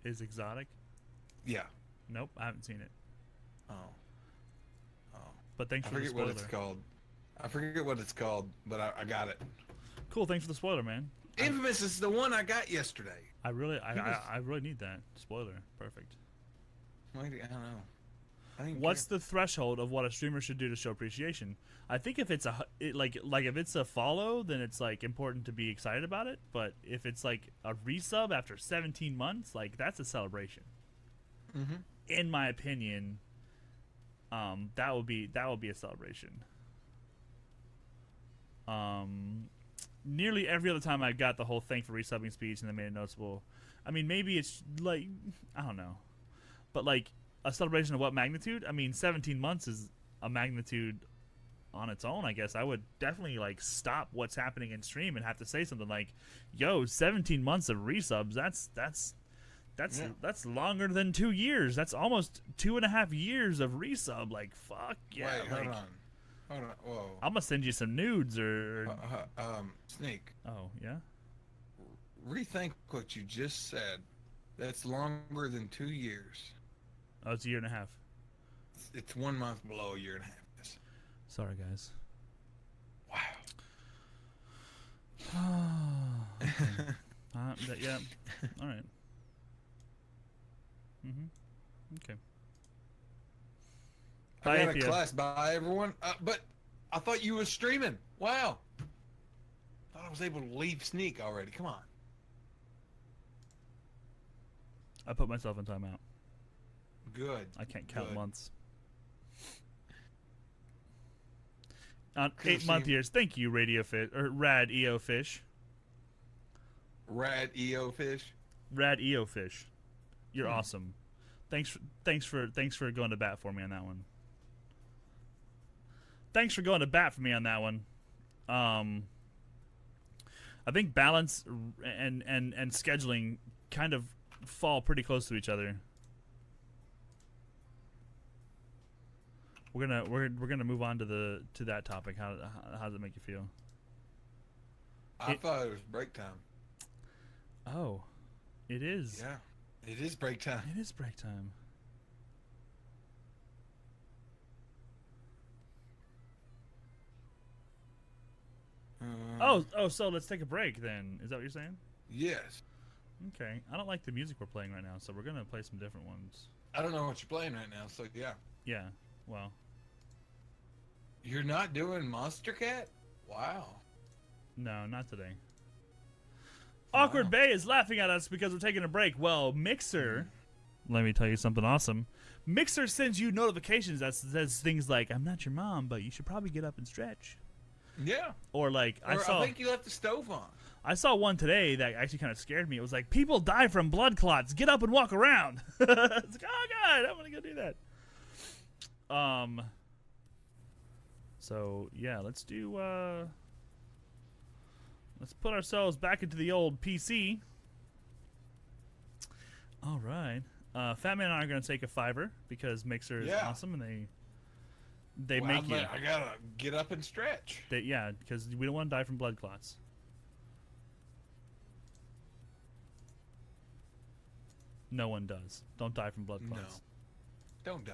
S2: Is exotic?
S3: Yeah.
S2: Nope, I haven't seen it.
S3: Oh.
S2: But thanks
S3: I
S2: for the
S3: forget
S2: spoiler.
S3: what it's called. I forget what it's called, but I got it.
S2: Cool, thanks for the spoiler, man.
S3: Infamous is the one I got yesterday.
S2: I really need that spoiler. Perfect.
S3: Wait, I don't know. I didn't
S2: What's
S3: care.
S2: the threshold of what a streamer should do to show appreciation? I think if it's like if it's a follow, then it's like important to be excited about it. But if it's like a resub after 17 months, like that's a celebration.
S3: Mhm.
S2: In my opinion, that would be a celebration. Nearly every other time I got the whole thank for resubbing speech and they made it noticeable. I mean, maybe it's like, I don't know, but like a celebration of what magnitude? I mean, 17 months is a magnitude on its own, I guess. I would definitely like stop what's happening in stream and have to say something like, "Yo, 17 months of resubs. That's longer than 2 years. That's almost 2.5 years of resub. Like, fuck yeah."
S3: Wait,
S2: like,
S3: hold on. Hold on. Whoa.
S2: I'm gonna send you some nudes or.
S3: Sneak.
S2: Oh yeah.
S3: Rethink what you just said. That's longer than 2 years.
S2: Oh, it's a year and a half.
S3: It's 1 month below a year and a half. Yes.
S2: Sorry, guys.
S3: Wow.
S2: Yeah. All right. Okay.
S3: I got a
S2: Thea.
S3: class. Bye, everyone. But I thought you were streaming. Wow. Thought I was able to leave Sneak already. Come on.
S2: I put myself in timeout.
S3: Good.
S2: I can't count
S3: Good.
S2: months. On
S3: Could've
S2: 8 month
S3: seen-
S2: years. Thank you, Radio Fish or Rad EO Fish.
S3: Rad EO Fish.
S2: Rad EO Fish. You're awesome. Thanks for going to bat for me on that one. Thanks for going to bat for me on that one. I think balance and scheduling kind of fall pretty close to each other. We're gonna move on to that topic. How does it make you feel?
S3: I thought it was break time.
S2: Oh, it is.
S3: Yeah. It is break time.
S2: It is break time. So let's take a break then. Is that what you're saying?
S3: Yes.
S2: Okay. I don't like the music we're playing right now, so we're gonna play some different ones.
S3: I don't know what you're playing right now, so yeah.
S2: Yeah. Well.
S3: You're not doing Monster Cat? Wow.
S2: No, not today. Awkward Bay is laughing at us because we're taking a break. Well, Mixer, let me tell you something awesome. Mixer sends you notifications that says things like, "I'm not your mom, but you should probably get up and stretch."
S3: Yeah.
S2: Or like,
S3: I think you left the stove on.
S2: I saw one today that actually kind of scared me. It was like, "People die from blood clots. Get up and walk around." It's like, oh god, I'm gonna go do that. So yeah, let's put ourselves back into the old PC. All right. Fat Man and I are going to take a $5 because Mixer is awesome, and they make you.
S3: I gotta get up and stretch.
S2: Yeah, because we don't want to die from blood clots. No one does. Don't die from blood clots.
S3: No. Don't die.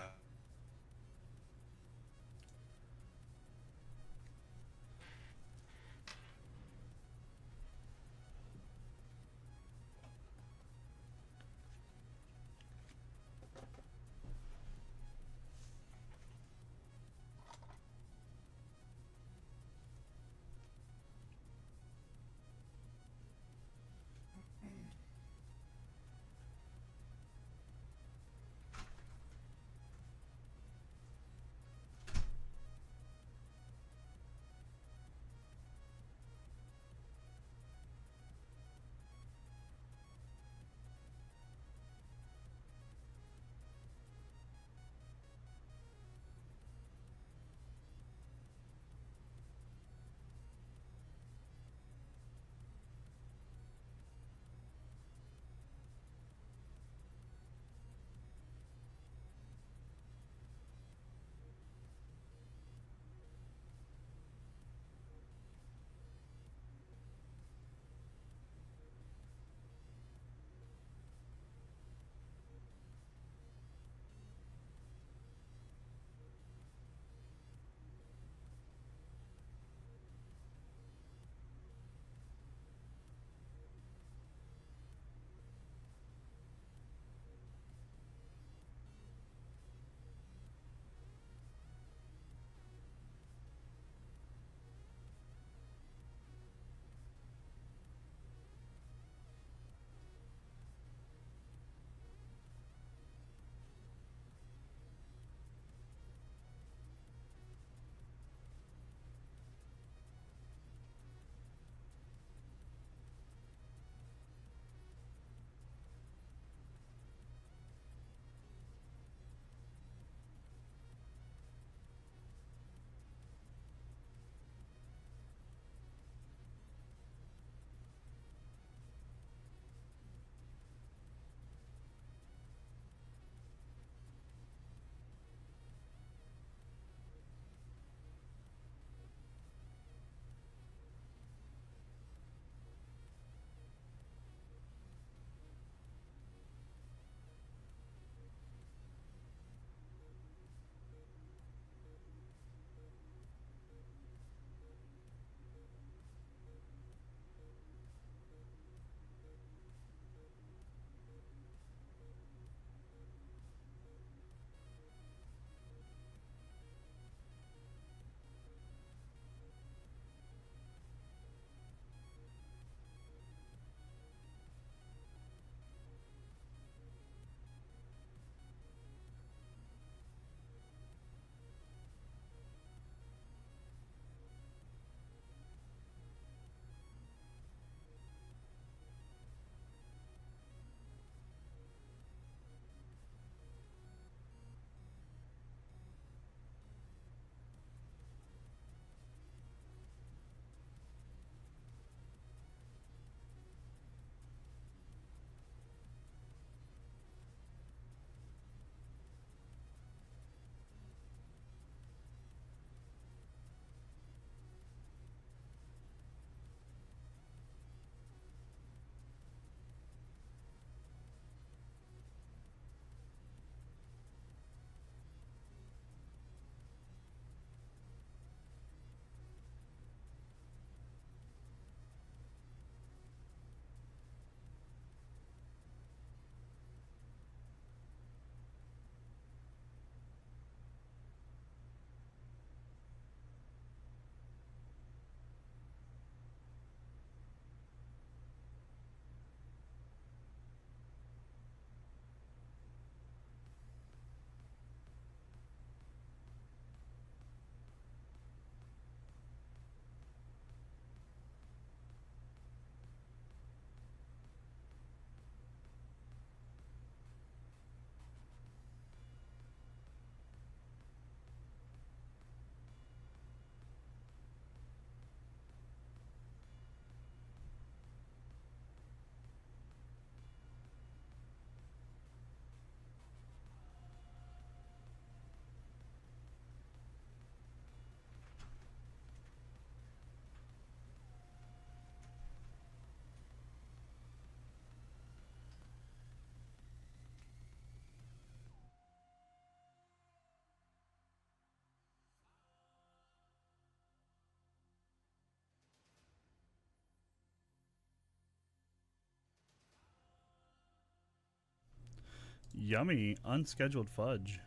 S2: Yummy. Unscheduled fudge.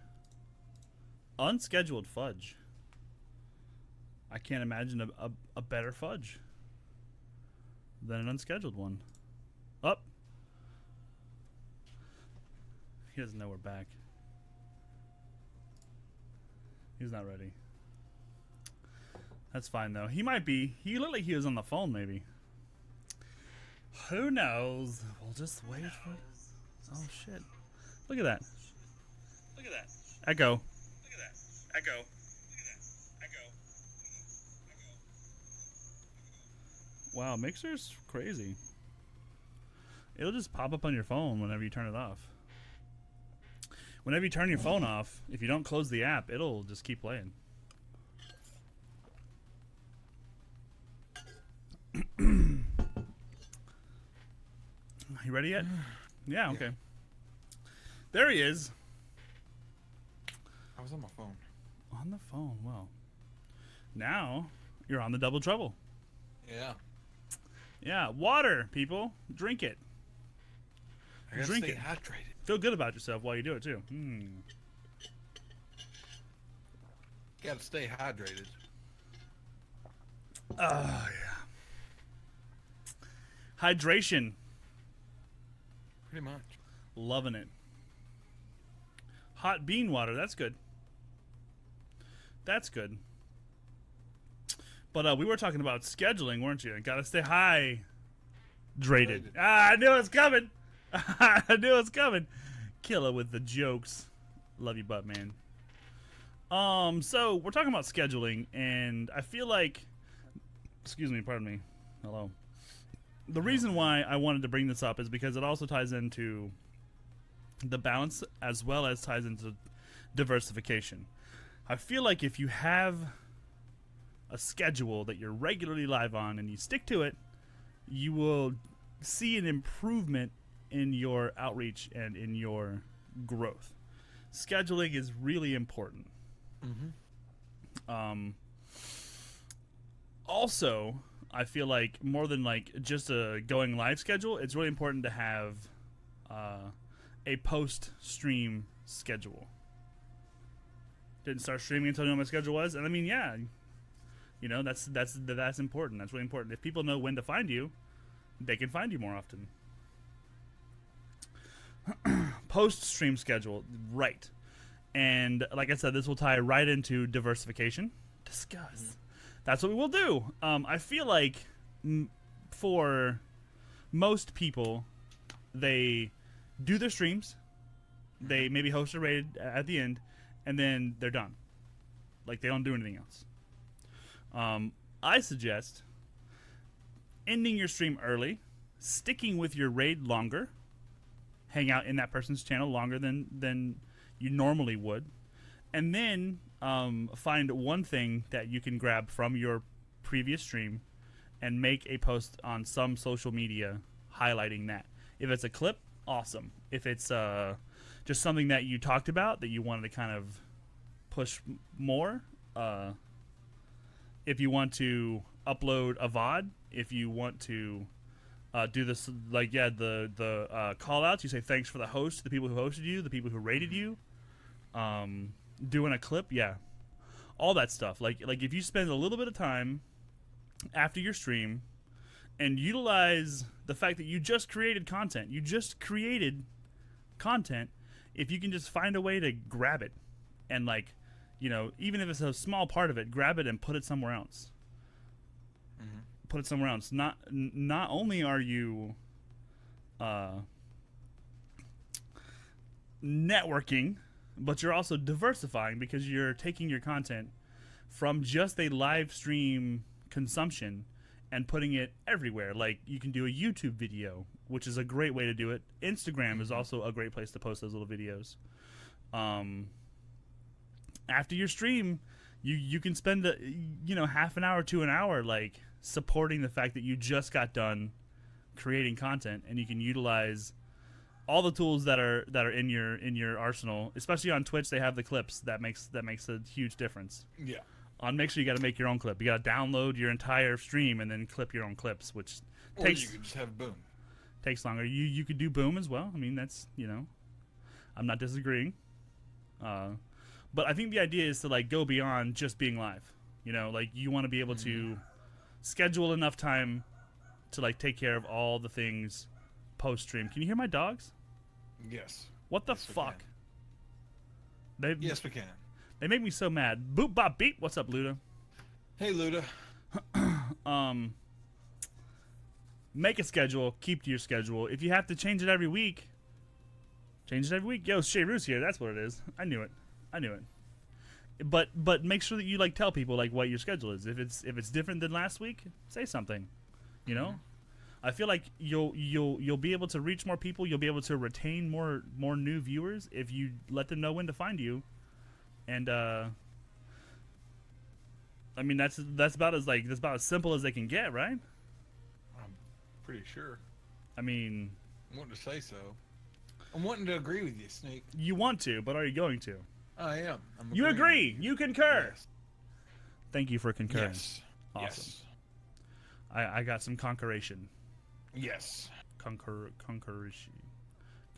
S2: Unscheduled fudge. I can't imagine a better fudge than an unscheduled one. Up. He doesn't know we're back. He's not ready. That's fine though. He might be. He looked like he was on the phone maybe. Who knows? We'll just wait for it. Oh shit. Look at that. Look at that. Echo. Look at that. Echo. Look at that. Echo. Wow, Mixer's crazy. It'll just pop up on your phone whenever you turn it off. Whenever you turn your phone off, if you don't close the app, it'll just keep playing. You ready yet? Yeah, okay. There he is.
S3: I was on my phone.
S2: On the phone, well. Now, you're on the double trouble.
S3: Yeah.
S2: Yeah, water, people. Drink it.
S3: I gotta
S2: Drink
S3: stay
S2: it.
S3: hydrated.
S2: Feel good about yourself while you do it, too.
S3: Gotta stay hydrated.
S2: Oh, yeah. Hydration.
S3: Pretty much.
S2: Loving it. Hot bean water. That's good. That's good. But we were talking about scheduling, weren't you? Gotta stay hydrated. Ah, I knew it was coming. I knew it was coming. Killer with the jokes. Love you, butt man. So we're talking about scheduling, and I feel like, excuse me, pardon me. Hello. The reason why I wanted to bring this up is because it also ties into the balance as well as ties into diversification. I feel like if you have a schedule that you're regularly live on and you stick to it, you will see an improvement in your outreach and in your growth. Scheduling is really important. Also, I feel like more than like just a going live schedule, it's really important to have a post stream schedule. Didn't start streaming until I knew what my schedule was, and I mean, yeah, you know, that's important. That's really important. If people know when to find you, they can find you more often. Post stream schedule, right? And like I said, this will tie right into diversification. Discuss. That's what we will do. I feel like for most people, they do their streams, they maybe host a raid at the end, and then they're done. Like, they don't do anything else. I suggest ending your stream early, sticking with your raid longer, hang out in that person's channel longer than you normally would, and then find one thing that you can grab from your previous stream and make a post on some social media highlighting that. If it's a clip, awesome. If it's just something that you talked about that you wanted to kind of push more, if you want to upload a VOD, if you want to do this, like, yeah, the call outs, you say thanks for the host, the people who hosted you, the people who rated you, doing a clip, yeah, all that stuff. Like if you spend a little bit of time after your stream and utilize the fact that you just created content, if you can just find a way to grab it and, like, you know, even if it's a small part of it, grab it and put it somewhere else. Put it somewhere else. Not only are you networking, but you're also diversifying because you're taking your content from just a live stream consumption and putting it everywhere. Like, you can do a YouTube video, which is a great way to do it. Instagram is also a great place to post those little videos. After your stream, you can spend half an hour to an hour, like, supporting the fact that you just got done creating content, and you can utilize all the tools that are in your arsenal. Especially on Twitch, they have the clips. That makes a huge difference.
S3: Yeah.
S2: On Mixer, you got to make your own clip. You got to download your entire stream and then clip your own clips, which
S3: Or you could just have Boom.
S2: takes longer. You could do Boom as well. I mean, that's, you know, I'm not disagreeing. But I think the idea is to like go beyond just being live. You know, like you want to be able to schedule enough time to like take care of all the things post stream. Can you hear my dogs?
S3: Yes.
S2: What the
S3: Yes, we
S2: fuck?
S3: can. Yes, we can.
S2: They make me so mad. Boop bop beep. What's up, Luda?
S3: Hey, Luda.
S2: Make a schedule. Keep to your schedule. If you have to change it every week, change it every week. Yo, Shay Roos here. That's what it is. I knew it. But make sure that you like tell people like what your schedule is. If it's different than last week, say something. You know, I feel like you'll be able to reach more people. You'll be able to retain more new viewers if you let them know when to find you. And I mean that's about as simple as they can get, right?
S3: I'm pretty sure.
S2: I mean,
S3: I'm wanting to say so. I'm wanting to agree with you, Sneak.
S2: you want to, but are you going to?
S3: I am. I'm
S2: You
S3: agreeing
S2: agree.
S3: with you.
S2: You concur.
S3: Yes.
S2: Thank you for concurring.
S3: Yes.
S2: Awesome.
S3: Yes.
S2: I got some concurration.
S3: Yes.
S2: Concurration.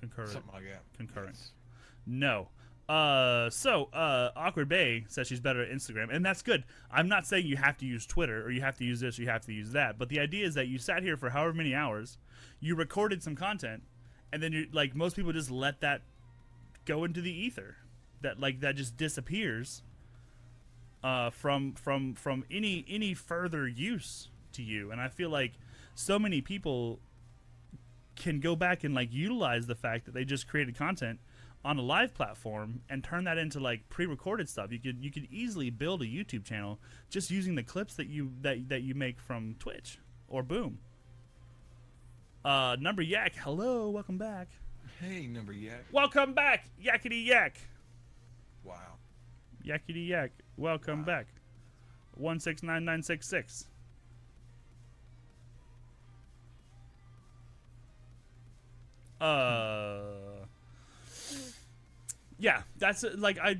S3: Something like that.
S2: Concurrence.
S3: Yes.
S2: No. Awkward Bay says she's better at Instagram, and that's good. I'm not saying you have to use Twitter or you have to use this or you have to use that, but the idea is that you sat here for however many hours, you recorded some content, and then you like most people just let that go into the ether, that just disappears from any further use to you. And I feel like so many people can go back and like utilize the fact that they just created content on a live platform and turn that into like pre-recorded stuff. You could easily build a YouTube channel just using the clips that you make from Twitch or Boom. Number Yak, hello, welcome back.
S3: Hey, Number Yak.
S2: Welcome back, Yakety Yak.
S3: Wow.
S2: Yakety Yak, welcome
S3: Wow.
S2: back. 169966. Yeah, that's like I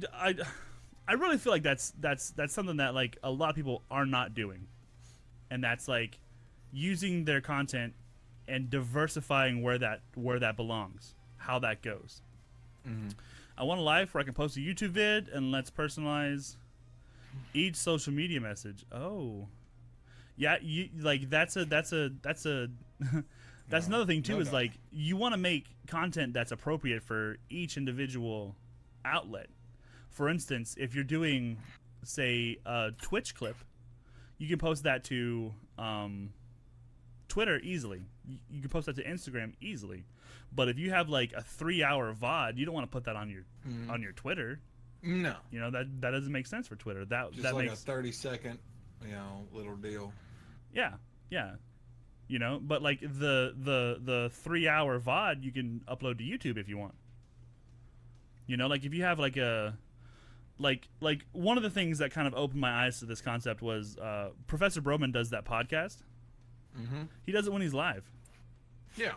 S2: really feel like that's something that like a lot of people are not doing, and that's like using their content and diversifying where that belongs, how that goes.
S3: Mm-hmm.
S2: I want a live where I can post a YouTube vid and let's personalize each social media message. Oh, yeah, you like that's another thing too.
S3: No
S2: is
S3: doubt.
S2: like you want to make content that's appropriate for each individual outlet. For instance, if you're doing, say, a Twitch clip, you can post that to Twitter easily. You can post that to Instagram easily. But if you have like a 3-hour VOD, you don't want to put that on your Twitter.
S3: No.
S2: You know that doesn't make sense for Twitter.
S3: Just
S2: that
S3: like
S2: makes
S3: a 30-second, little deal.
S2: yeah. You know, but like the 3-hour VOD you can upload to YouTube if you want. You know, like if you have like a like one of the things that kind of opened my eyes to this concept was Professor Broman does that podcast.
S3: Mm-hmm.
S2: He does it when he's live.
S3: Yeah.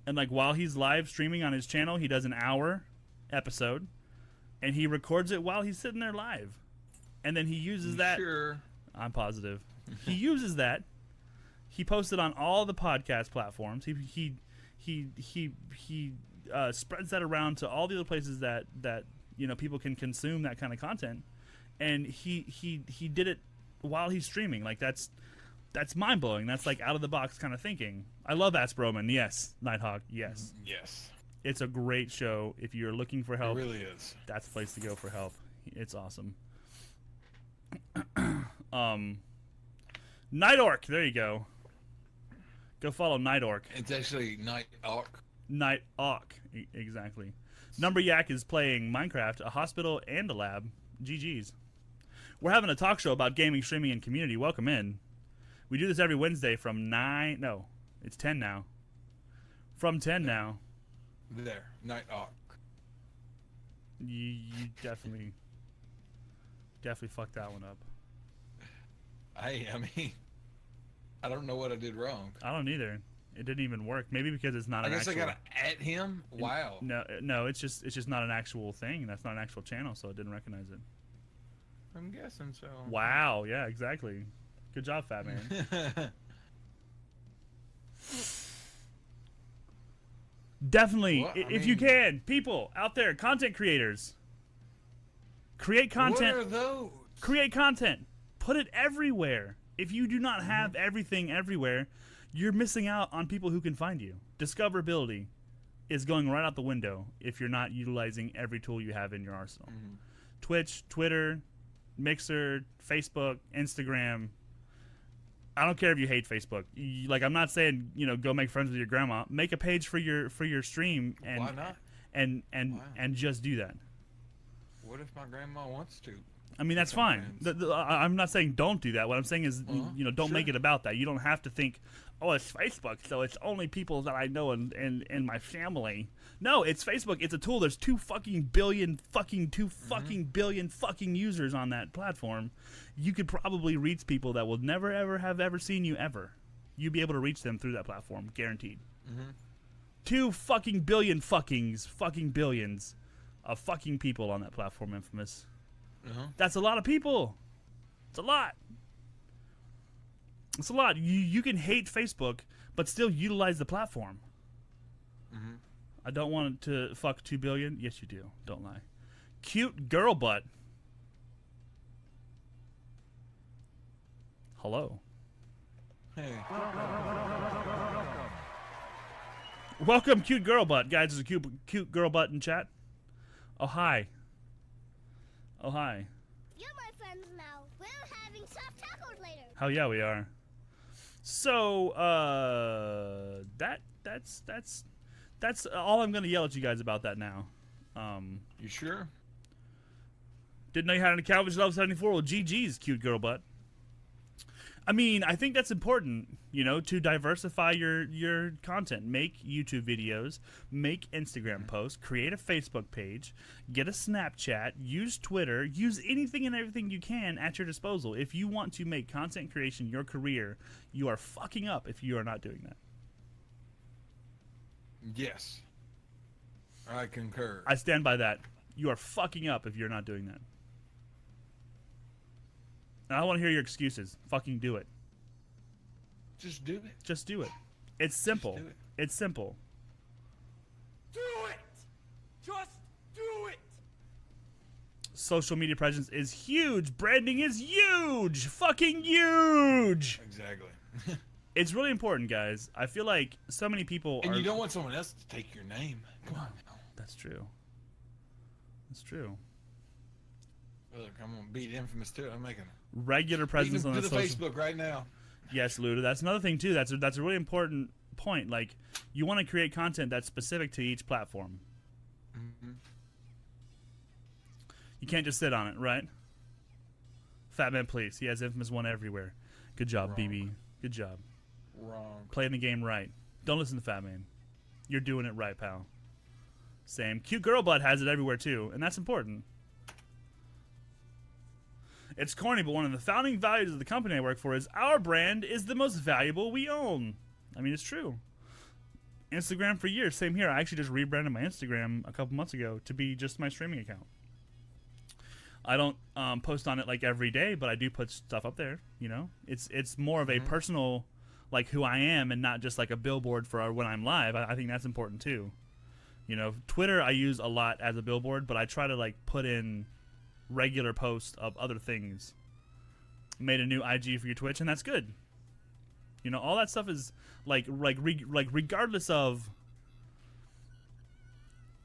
S2: And like while he's live streaming on his channel, he does an hour episode and he records it while he's sitting there live. And then he uses that.
S3: Sure.
S2: I'm positive. He uses that. He posts it on all the podcast platforms. He spreads that around to all the other places that people can consume that kind of content. And he did it while he's streaming. Like that's mind blowing. That's like out of the box kind of thinking. I love Ask Broman. Yes, Nighthawk. Yes,
S3: Yes.
S2: it's a great show. If you're looking for help,
S3: It really is.
S2: that's the place to go for help. It's awesome. Night Orc. There you go. Go follow Night Orc.
S3: It's actually Night Orc.
S2: Night Orc. Exactly. Number Yak is playing Minecraft, a hospital and a lab. GG's. We're having a talk show about gaming, streaming, and community. Welcome in. We do this every Wednesday from 9. No, it's 10 now. From 10 now.
S3: There. Night Orc.
S2: You definitely fucked that one up.
S3: I mean, I don't know what I did wrong.
S2: I don't either. It didn't even work. Maybe because it's not
S3: I
S2: an
S3: guess
S2: actual...
S3: I gotta at him? Wow.
S2: No, it's just not an actual thing. That's not an actual channel, so it didn't recognize it.
S3: I'm guessing so.
S2: Wow, yeah, exactly. Good job, Fat Man. Definitely,
S3: Well,
S2: if you can, people out there, content creators, create content.
S3: What are those?
S2: Create content. Put it everywhere. If you do not have everything everywhere, you're missing out on people who can find you. Discoverability is going right out the window if you're not utilizing every tool you have in your arsenal. Twitch, Twitter, Mixer, Facebook, Instagram. I don't care if you hate Facebook. Like, I'm not saying, go make friends with your grandma. Make a page for your stream and
S3: Why not?
S2: and just do that.
S3: What if my grandma wants to?
S2: I mean, that's
S3: Some
S2: fine.
S3: friends.
S2: I'm not saying don't do that. What I'm saying is, don't
S3: sure.
S2: make it about that. You don't have to think, oh, it's Facebook, so it's only people that I know and my family. No, it's Facebook. It's a tool. There's 2 billion fucking users on that platform. You could probably reach people that will never ever have ever seen you ever. You'd be able to reach them through that platform, guaranteed. 2 billions of fucking people on that platform, Infamous. That's a lot of people. It's a lot. It's a lot. You can hate Facebook, but still utilize the platform. I don't want to fuck 2 billion. Yes, you do. Don't lie. Cute girl butt. Hello.
S3: Hey.
S2: Welcome, cute girl butt. Guys, there's a cute girl butt in chat. Oh, hi. Oh, hi.
S5: You're my friends now. We're having soft tacos later.
S2: Hell yeah, we are. So, that's all I'm gonna yell at you guys about that now.
S3: You sure?
S2: Didn't know you had an account with Love 74. Well, GG's, cute girl butt. I mean, I think that's important, to diversify your content. Make YouTube videos, make Instagram posts, create a Facebook page, get a Snapchat, use Twitter, use anything and everything you can at your disposal. If you want to make content creation your career, you are fucking up if you are not doing that.
S3: Yes. I concur.
S2: I stand by that. You are fucking up if you're not doing that. And I don't want to hear your excuses. Fucking do it.
S3: Just do it.
S2: Just do it. It's simple.
S3: do it.
S2: It's simple.
S1: Do it! Just do it!
S2: Social media presence is huge. Branding is huge. Fucking huge.
S3: Exactly.
S2: It's really important, guys. I feel like so many people
S3: And
S2: are...
S3: you don't want someone else to take your name. Come on now.
S2: That's true. That's true.
S3: Look, I'm gonna beat Infamous too. I'm making
S2: Regular presence on
S3: to
S2: the
S3: the
S2: social...
S3: Facebook right now.
S2: Yes, Luda. That's another thing too. That's a really important point. Like, you want to create content that's specific to each platform. You can't just sit on it, right? Fatman, please. He has Infamous 1 everywhere. Good job,
S3: Wrong.
S2: BB. Good job.
S3: Wrong.
S2: Playing the game right. Don't listen to Fatman. You're doing it right, pal. Same. Cute Girl Butt has it everywhere too, and that's important. It's corny, but one of the founding values of the company I work for is our brand is the most valuable we own. I mean, it's true. Instagram for years, same here. I actually just rebranded my Instagram a couple months ago to be just my streaming account. I don't post on it like every day, but I do put stuff up there. It's more of a personal, like, who I am, and not just like a billboard for when I'm live. I think that's important too. Twitter I use a lot as a billboard, but I try to like put in regular posts of other things. Made a new IG for your Twitch, and that's good. All that stuff is like regardless of,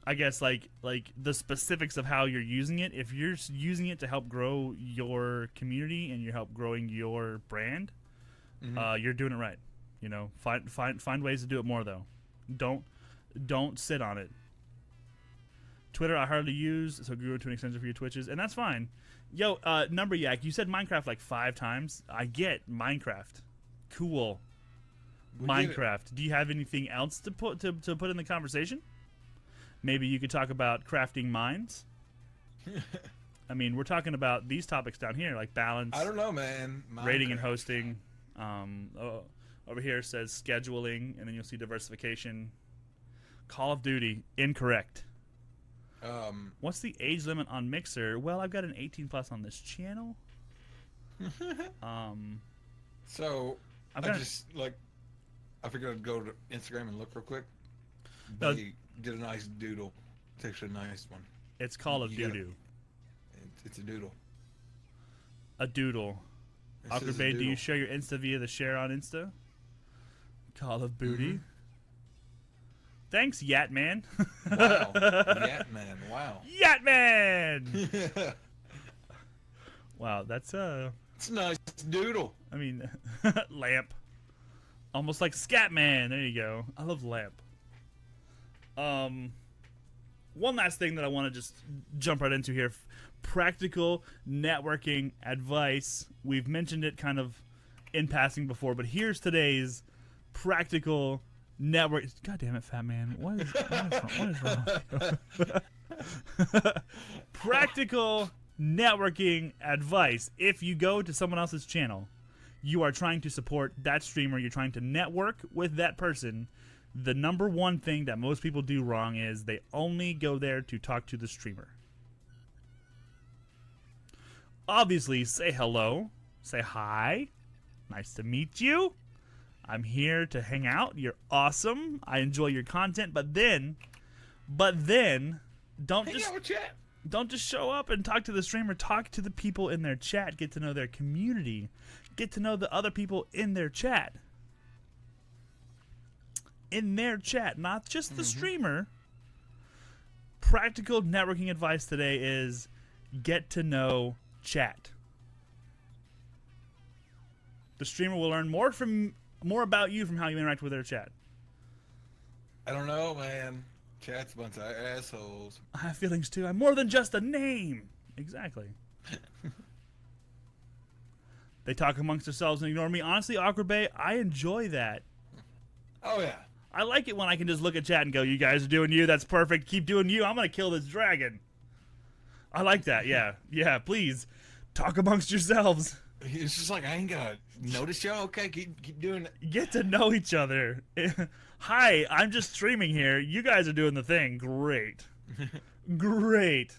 S2: I guess, like the specifics of how you're using it. If you're using it to help grow your community and you're help growing your brand, you're doing it right. Find ways to do it more though. Don't sit on it. Twitter I hardly use, so grew to an extension for your Twitches, and that's fine. Yo, Number Yak, you said Minecraft like 5 times. I get Minecraft. Cool. Minecraft. Do you have anything else to put in the conversation? Maybe you could talk about crafting mines. I mean, we're talking about these topics down here, like balance.
S3: I don't know, man.
S2: Rating and
S3: Minecraft.
S2: hosting. Over here says scheduling, and then you'll see diversification. Call of Duty, incorrect. What's the age limit on Mixer? Well, I've got an 18 plus on this channel.
S3: So
S2: I've
S3: I
S2: got
S3: just I figured I'd go to Instagram and look real quick.
S2: No.
S3: They did a nice doodle. It's actually a nice one.
S2: It's Call of
S3: You gotta-
S2: Doo-Doo.
S3: It's a doodle.
S2: A doodle.
S3: It says
S2: Awkward
S3: a
S2: Bay, do you
S3: doodle.
S2: share your Insta via the share on Insta? Call of Booty.
S3: Mhm.
S2: Thanks, Yat Man.
S3: Wow. Yat man. Wow.
S2: Yat Man.
S3: It's
S2: Wow, that's
S3: a nice doodle.
S2: I mean, Lamp. Almost like Scatman. There you go. I love Lamp. One last thing that I want to just jump right into here. Practical networking advice. We've mentioned it kind of in passing before, but here's today's practical network. God damn it, Fat Man. What is wrong with you? Practical networking advice. If you go to someone else's channel, you are trying to support that streamer, you're trying to network with that person, the number one thing that most people do wrong is they only go there to talk to the streamer. Obviously, say hello, say hi, nice to meet you, I'm here to hang out, you're awesome, I enjoy your content, but then don't
S3: Hang
S2: just
S3: out with chat.
S2: don't just show up and talk to the streamer. Talk to the people in their chat. Get to know their community. Get to know the other people in their chat. In their chat, not just the streamer. Practical networking advice today is get to know chat. The streamer will learn more about you from how you interact with their chat.
S3: I don't know, man. Chat's a bunch of assholes.
S2: I have feelings too. I'm more than just a name. Exactly. They talk amongst themselves and ignore me. Honestly, Awkward Bay, I enjoy that.
S3: Oh yeah.
S2: I like it when I can just look at chat and go, you guys are doing you. That's perfect. Keep doing you. I'm going to kill this dragon. I like that. Yeah. Yeah, please. Talk amongst yourselves.
S3: It's just like I ain't gonna notice you. Okay, keep doing it.
S2: Get to know each other. Hi, I'm just streaming here. You guys are doing the thing. Great. Great.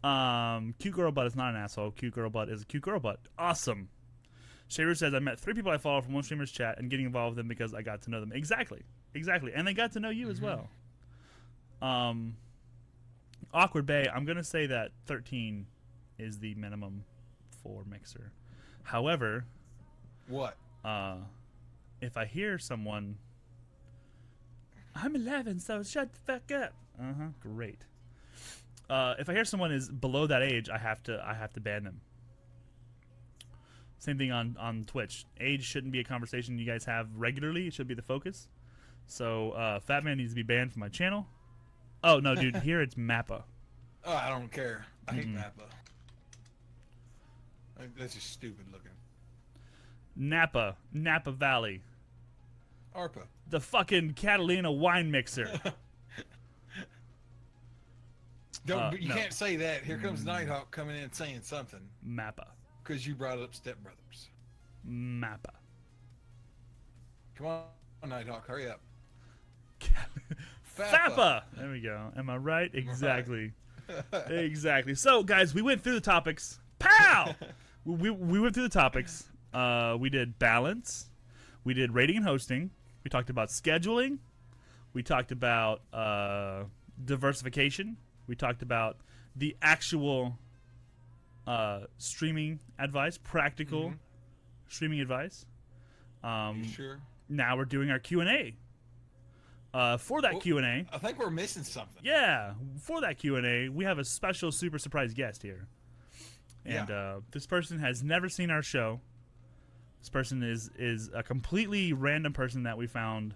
S2: Cute girl butt is not an asshole. Cute girl butt is a cute girl butt. Awesome. Shaver says, I met 3 people I follow from one streamer's chat and getting involved with them because I got to know them. Exactly. Exactly. And they got to know you as well. Awkward Bay, I'm going to say that 13 is the minimum for Mixer. However,
S3: What?
S2: if I hear someone, I'm 11, so shut the fuck up. Great. If I hear someone is below that age, I have to ban them. Same thing on Twitch. Age shouldn't be a conversation you guys have regularly. It should be the focus. So Fat Man needs to be banned from my channel. Oh no, dude, here it's Mappa.
S3: Oh, I don't care. I hate Mappa. That's just stupid looking.
S2: Napa Valley.
S3: ARPA.
S2: The fucking Catalina wine mixer.
S3: Don't. You
S2: no.
S3: can't say that. Here comes Nighthawk coming in saying something
S2: Mappa.
S3: because you brought up Step Brothers.
S2: Mappa.
S3: Come on, Nighthawk, hurry up.
S2: Fappa. There we go. Am I right? Exactly. Exactly. So, guys, we went through the topics. Pow! we went through the topics. We did balance. We did rating and hosting. We talked about scheduling. We talked about diversification. We talked about the actual streaming advice, practical streaming advice.
S3: You sure?
S2: Now we're doing our Q&A. For that
S3: Well,
S2: Q&A,
S3: I think we're missing something.
S2: yeah, for that Q&A, we have a special super surprise guest here. And this person has never seen our show. This person is a completely random person that we found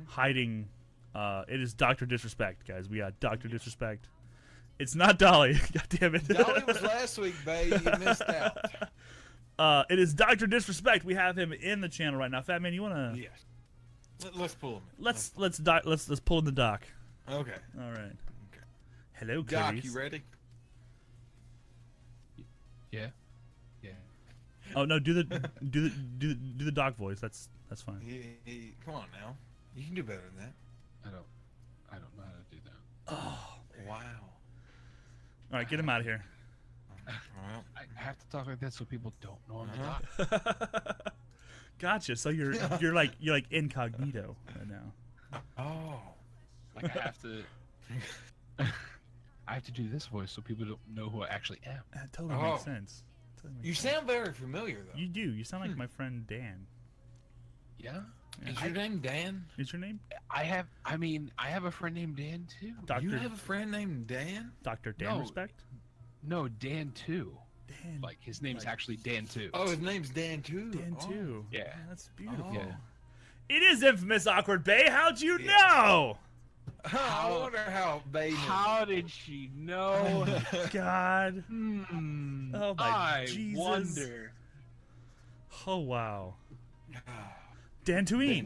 S2: hiding. It is Dr. Disrespect, guys. We got Dr. Disrespect. It's not Dolly. God damn it.
S3: Dolly was last week, babe. You missed out.
S2: It is Dr. Disrespect. We have him in the channel right now. Fat Man, you wanna?
S3: Yes. Let's pull him.
S2: Let's pull in the doc.
S3: Okay.
S2: All right.
S3: Okay.
S2: Hello,
S3: Doc,
S2: Clarice.
S3: you ready?
S4: Yeah. Yeah.
S2: Oh no, do the doc voice. That's fine.
S3: Come on now. You can do better than that.
S4: I don't know how to do that.
S3: Wow.
S2: All right, get him out of here.
S3: Well,
S4: I have to talk like that so people don't know I'm a doc.
S2: Gotcha. So you're like incognito right now.
S3: oh,
S4: Like, I have to do this voice so people don't know who I actually am.
S2: That totally
S3: Oh.
S2: makes sense. Totally makes
S3: You
S2: sense.
S3: sound very familiar though.
S2: You do. You sound like my friend Dan.
S4: Yeah.
S3: Is your name Dan?
S2: Is your name
S4: I have a friend named Dan too.
S3: You
S2: Doctor
S3: have a friend named Dan?
S2: Dr. Dan
S4: No.
S2: Respect?
S4: No, Dan too.
S2: Dan.
S4: Like his name's actually Dan too.
S3: Oh, his name's Dan too.
S2: Dan
S3: Oh.
S2: too.
S4: Yeah.
S2: That's beautiful.
S3: Oh.
S4: Yeah.
S2: It is infamous Awkward Bay. How'd you know?
S3: I wonder how Bay knew.
S4: How did she know?
S2: God.
S4: Hmm.
S2: Oh my
S4: I
S2: Jesus.
S4: wonder.
S2: Oh wow. Dantooine.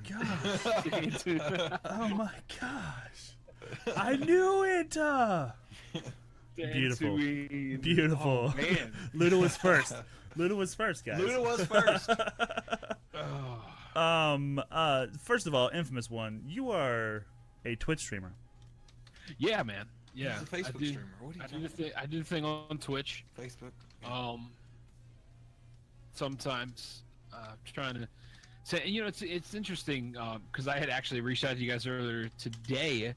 S3: Dantooine.
S2: Oh my gosh. Oh my gosh. I knew it. Beautiful.
S4: Dantooine.
S2: Beautiful.
S4: Oh, man.
S2: Luda was first. Luda was first, guys.
S3: Luda was first.
S4: Oh.
S2: First of all, infamous one. You are a Twitch streamer.
S4: Yeah, man. Yeah.
S3: He's a Facebook
S4: I do,
S3: streamer. What are you
S4: I
S3: talking
S4: do, the thing, I do the thing on Twitch.
S3: Facebook.
S4: Sometimes trying to say, you know, it's interesting because I had actually reached out to you guys earlier today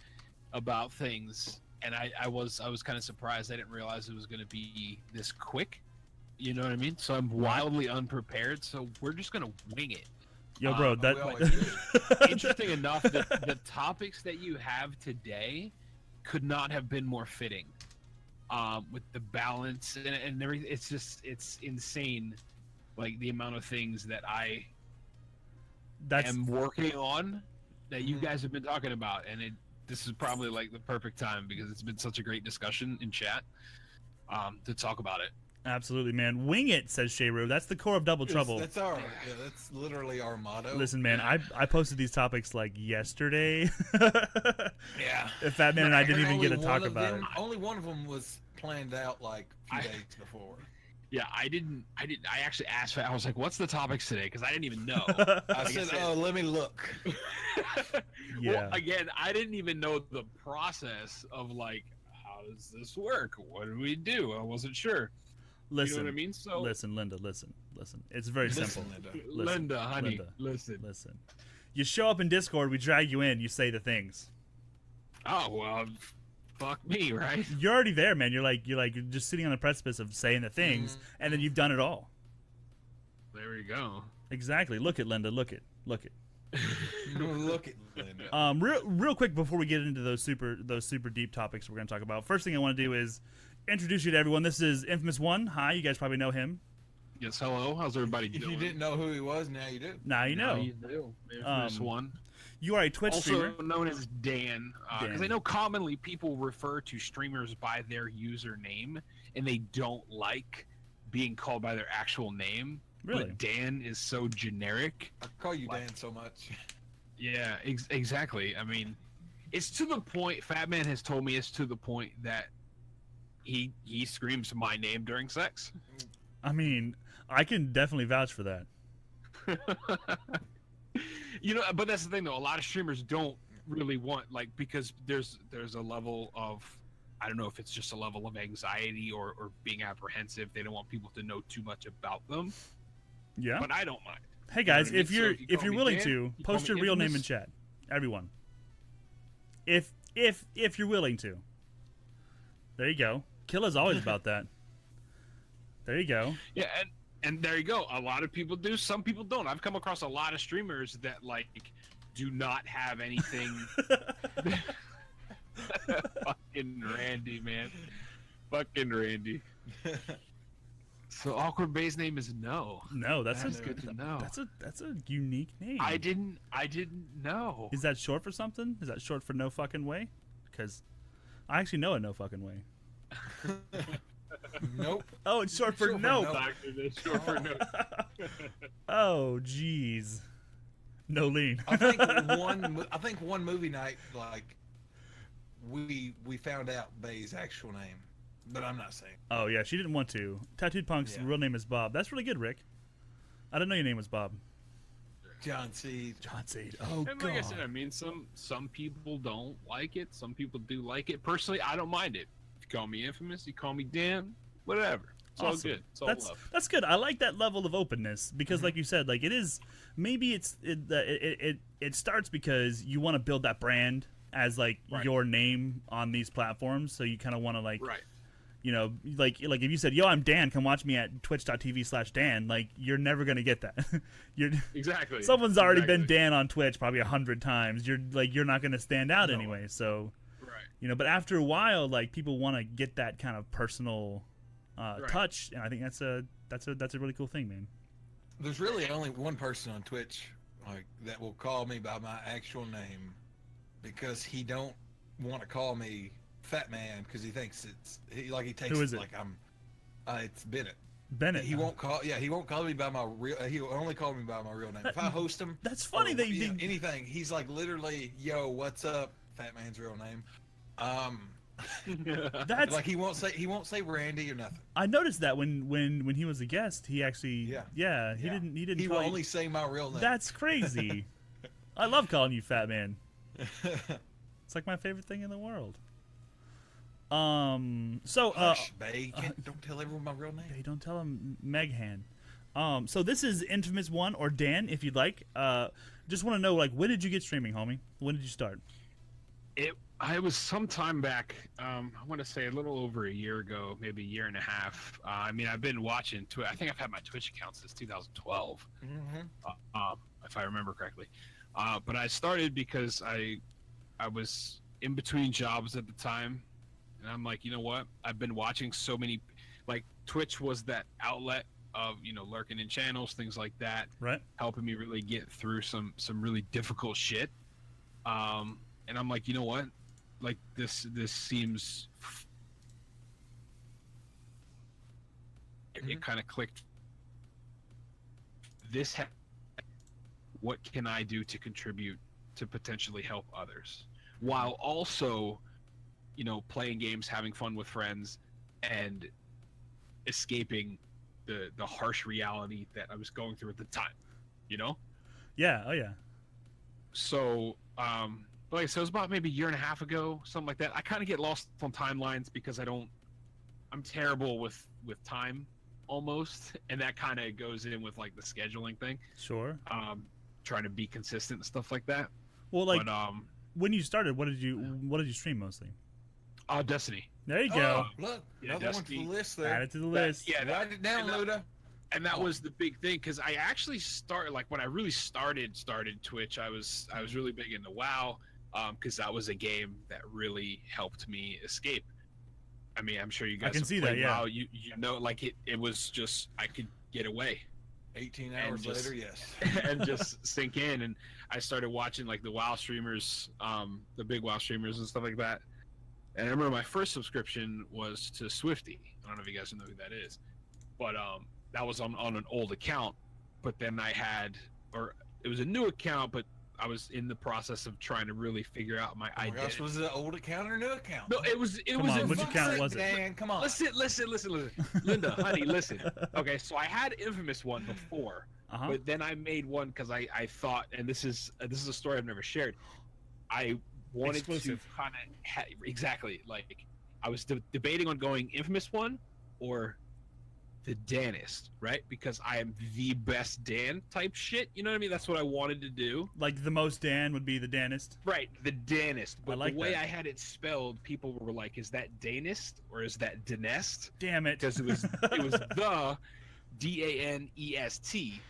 S4: about things, and I was kind of surprised. I didn't realize it was going to be this quick. You know what I mean? So I'm wildly unprepared. So we're just gonna wing it.
S2: Yo, bro,
S3: we always
S2: that
S4: Interesting enough, the topics that you have today could not have been more fitting. With the balance and everything, it's insane. Like the amount of things that I
S2: that's
S4: am working on that you guys have been talking about, and this is probably like the perfect time because it's been such a great discussion in chat to talk about it.
S2: absolutely, man. Wing it, says Shayru. That's the core of Double Trouble.
S3: That's that's literally our motto.
S2: Listen, man, I posted these topics like yesterday.
S3: Yeah.
S2: If Fat Man and I didn't even
S3: Only
S2: get to
S3: one
S2: talk
S3: of
S2: about
S3: them-
S2: it.
S3: Only one of them was planned out like a few days before.
S4: Yeah, I actually asked. I was like, "What's the topics today?" Because I didn't even know.
S3: I said, "Oh, let me look."
S2: Yeah.
S4: Well, again, I didn't even know the process of like, how does this work? What do we do? I wasn't sure.
S2: Listen,
S4: You know what I mean? So
S2: listen, Linda, listen. It's very
S3: Listen,
S2: simple.
S3: Linda.
S2: Listen,
S4: Linda, honey,
S2: Linda.
S4: listen.
S2: Listen. You show up in Discord, we drag you in, you say the things.
S4: Oh well, fuck me, right?
S2: You're already there, man. You're just sitting on the precipice of saying the things,
S3: Mm-hmm.
S2: and then you've done it all.
S4: There we go.
S2: Exactly. Look at Linda. Look at.
S3: Look at Linda.
S2: Real quick before we get into those super deep topics we're going to talk about. First thing I want to do is introduce you to everyone. This is Infamous One. Hi, you guys probably know him.
S4: Yes, hello. How's everybody
S3: If
S4: doing?
S3: you didn't know who he was, now you do.
S2: Now you know.
S4: Now you do. Infamous one.
S2: You are a Twitch
S4: Also
S2: streamer.
S4: known as Dan, because
S2: Dan.
S4: I know commonly people refer to streamers by their username, and they don't like being called by their actual name.
S2: Really?
S4: But Dan is so generic.
S3: I call you Dan so much.
S4: Yeah, exactly. I mean, it's to the point. Fat Man has told me it's to the point that he screams my name during sex.
S2: I mean, I can definitely vouch for that.
S4: You know, but that's the thing though. A lot of streamers don't really want because there's a level of, I don't know if it's just a level of anxiety or being apprehensive. They don't want people to know too much about them.
S2: Yeah.
S4: But I don't mind.
S2: Hey guys,
S4: You know what I
S2: if
S4: mean?
S2: you're
S4: So if you
S2: if
S4: call
S2: you're
S4: me
S2: willing
S4: Dan,
S2: to,
S4: you call
S2: post
S4: me
S2: your real name in
S4: Infamous.
S2: chat. Everyone. If you're willing to. There you go. Killa's always about that. There you go.
S4: Yeah, and there you go. A lot of people do. Some people don't. I've come across a lot of streamers that do not have anything. Fucking Randy, man. Fucking Randy. So Awkward Bay's name is No.
S2: No, that's
S4: That's
S2: a
S4: good to know.
S2: that's a unique name.
S4: I didn't know.
S2: Is that short for something? Is that short for no fucking way? Because I actually know a no fucking way.
S3: Nope.
S2: Oh, it's short for
S3: Short for
S2: nope.
S3: nope.
S4: Doctor, that's short for no.
S2: Oh, jeez. No lean.
S3: I think one movie night, we found out Bay's actual name, but I'm not saying.
S2: Oh yeah, she didn't want to. Tattooed Punk's
S3: Yeah.
S2: real name is Bob. That's really good, Rick. I didn't know your name was Bob.
S3: John Seed.
S2: John Seed. Oh
S4: And
S2: god.
S4: like I said, I mean, some people don't like it. Some people do like it. Personally, I don't mind it. If you call me Infamous, you call me Dan, whatever. It's all
S2: Awesome.
S4: good. It's all love.
S2: That's good. I like that level of openness because, like you said, it is maybe it starts because you want to build that brand as like
S4: Right.
S2: your name on these platforms. So you kind of want to like,
S4: Right.
S2: you know, like if you said, "Yo, I'm Dan, come watch me at twitch.tv/Dan," like you're never gonna get that. you're
S4: Exactly.
S2: someone's already been
S4: Exactly.
S2: Dan on Twitch probably 100 times. You're not gonna stand out
S4: No.
S2: anyway. So
S4: Right.
S2: you know, but after a while, like people want to get that kind of personal touch, and I think that's a really cool thing, man.
S3: There's really only one person on Twitch like that will call me by my actual name because he don't want to call me Fat Man because he thinks he takes
S2: Who is it?
S3: like I'm. It's Bennett.
S2: Bennett.
S3: He won't call. Yeah, he won't call me by my real. He'll only call me by my real name. If I host him,
S2: That's funny that you think.
S3: anything. He's like literally, "Yo, what's up?" Fat Man's real name.
S2: That's
S3: Like he won't say Randy or nothing.
S2: I noticed that when he was a guest, he actually he
S3: Yeah.
S2: didn't
S3: He
S2: call
S3: will
S2: you-
S3: only say my real name.
S2: That's crazy. I love calling you Fat Man. It's like my favorite thing in the world. So
S3: Hush, bae. Don't tell everyone my real name.
S2: hey, don't tell him Meghan. So this is Infamous 1 or Dan, if you'd like. Just want to know, like, when did you get streaming, homie? When did you start?
S4: I was sometime back. I want to say a little over a year ago, maybe a year and a half. I mean, I've been watching. I think I've had my Twitch account since 2012, if I remember correctly. But I started because I was in between jobs at the time, and I'm like, you know what? I've been watching so many. Like Twitch was that outlet of lurking in channels, things like that,
S2: Right?
S4: helping me really get through some really difficult shit. And I'm like, you know what? Like this seems. It kind of clicked. What can I do to contribute to potentially help others, while also, playing games, having fun with friends, and escaping the harsh reality that I was going through at the time,
S2: Yeah. Oh yeah.
S4: So, like I said, it was about maybe a year and a half ago, something like that. I kind of get lost on timelines because I'm terrible with time almost, and that kind of goes in with like the scheduling thing,
S2: Sure.
S4: trying to be consistent and stuff like that.
S2: Well, like
S4: But
S2: when you started, what did you stream mostly?
S4: Destiny.
S2: There you go.
S3: Oh, look,
S4: Yeah,
S3: another one to
S4: Destiny.
S3: the list
S2: Add
S3: there.
S2: it to the list.
S4: Yeah,
S3: Write it down,
S4: and
S3: Luda.
S4: And that was the big thing, because I actually started, like, when I really started Twitch, I was really big into WoW, because that was a game that really helped me escape. I mean, I'm sure you guys
S2: can
S4: have
S2: see that,
S4: played
S2: yeah.
S4: WoW. You know, like it was just, I could get away
S3: 18
S4: And
S3: hours
S4: just-
S3: later, yes.
S4: and just sink in. And I started watching like the WoW streamers, the big WoW streamers and stuff like that. And I remember my first subscription was to Swifty. I don't know if you guys know who that is, but that was on an old account. But then it was a new account, but I was in the process of trying to really figure out my
S3: Oh my
S4: identity.
S3: gosh, was it an old account or new account?
S4: No, it was.
S2: Come
S4: was
S2: on,
S4: a
S2: which
S4: fuck-
S2: account was it?
S3: Dan, come on.
S4: Listen, Linda, honey, listen. Okay, so I had Infamous one before,
S2: Uh-huh.
S4: but then I made one because I thought, and this is a story I've never shared. I wanted
S2: Exclusive.
S4: to kind of exactly, like, I was debating on going Infamous one or the Danist, right? Because I am the best Dan type shit. You know what I mean? That's what I wanted to do.
S2: Like the most Dan would be the Danist.
S4: Right, the Danist. But
S2: like
S4: the way
S2: that.
S4: I had it spelled, people were like, "Is that Danist or is that Danest?"
S2: Damn it.
S4: Because it was the DANEST,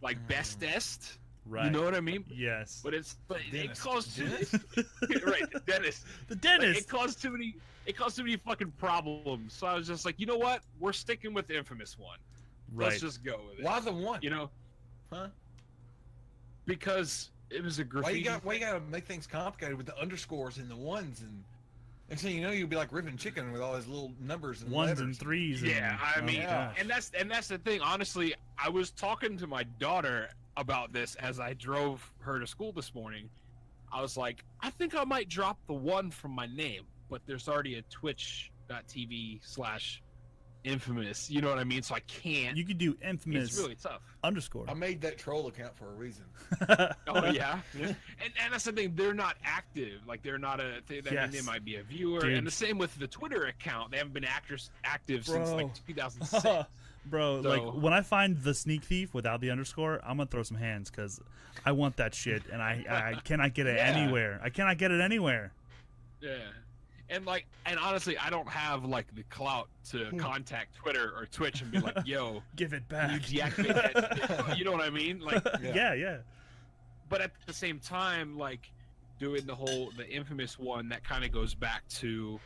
S4: like bestest.
S2: Right.
S4: You know what I mean?
S2: Yes.
S4: But it
S3: Dentist.
S4: caused too
S3: Dentist?
S4: right, dentist.
S2: The
S4: Like,
S2: dentist.
S4: it caused too many fucking problems. So I was just like, you know what? We're sticking with the Infamous one.
S2: Right.
S4: Let's just go with it.
S3: Why the one?
S4: You know,
S3: Huh?
S4: because it was a
S3: Why
S4: graffiti.
S3: you gotta make things complicated with the underscores and the ones and next thing you know you'll be like ripping chicken with all his little numbers and
S2: Ones
S3: letters.
S2: and threes.
S4: Yeah, I
S2: oh,
S4: mean,
S3: yeah.
S2: gosh.
S4: and that's the thing. Honestly, I was talking to my daughter about this as I drove her to school this morning. I was like, I think I might drop the one from my name, but there's already a twitch.tv/infamous. You know what I mean? So I can't.
S2: You could do infamous
S4: It's really tough.
S2: underscore.
S3: I made that troll account for a reason.
S4: Oh yeah, and that's the thing. They're not active. Like they're not a. I mean,
S2: Yes.
S4: they might be a viewer,
S2: Dude.
S4: and the same with the Twitter account. They haven't been active since
S2: Bro.
S4: like 2006.
S2: Bro,
S4: So-
S2: like when I find the sneak thief without the underscore, I'm gonna throw some hands because I want that shit and I cannot get it
S3: Yeah.
S2: anywhere. I cannot get it anywhere.
S4: Yeah. And honestly, I don't have like the clout to contact Twitter or Twitch and be like, "Yo,
S2: Give it
S4: can you
S2: back.
S4: deactivate that?" You know what I mean? Like,
S2: Yeah.
S4: but at the same time, like doing the infamous one that kind of goes back to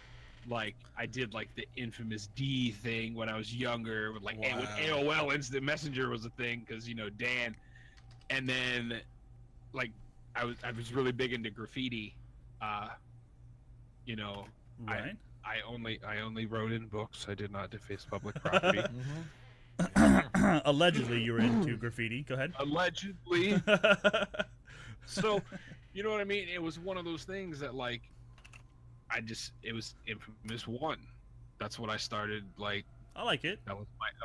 S4: like I did like the infamous D thing when I was younger, with like when
S3: Wow.
S4: AOL Instant Messenger was a thing because Dan, and then like I was really big into graffiti,
S2: Right.
S4: I only wrote in books. I did not deface public property.
S2: Allegedly, you were into graffiti. Go ahead.
S4: Allegedly. So, you know what I mean? It was one of those things that like it was infamous one. That's what I started like.
S2: I like it.
S4: That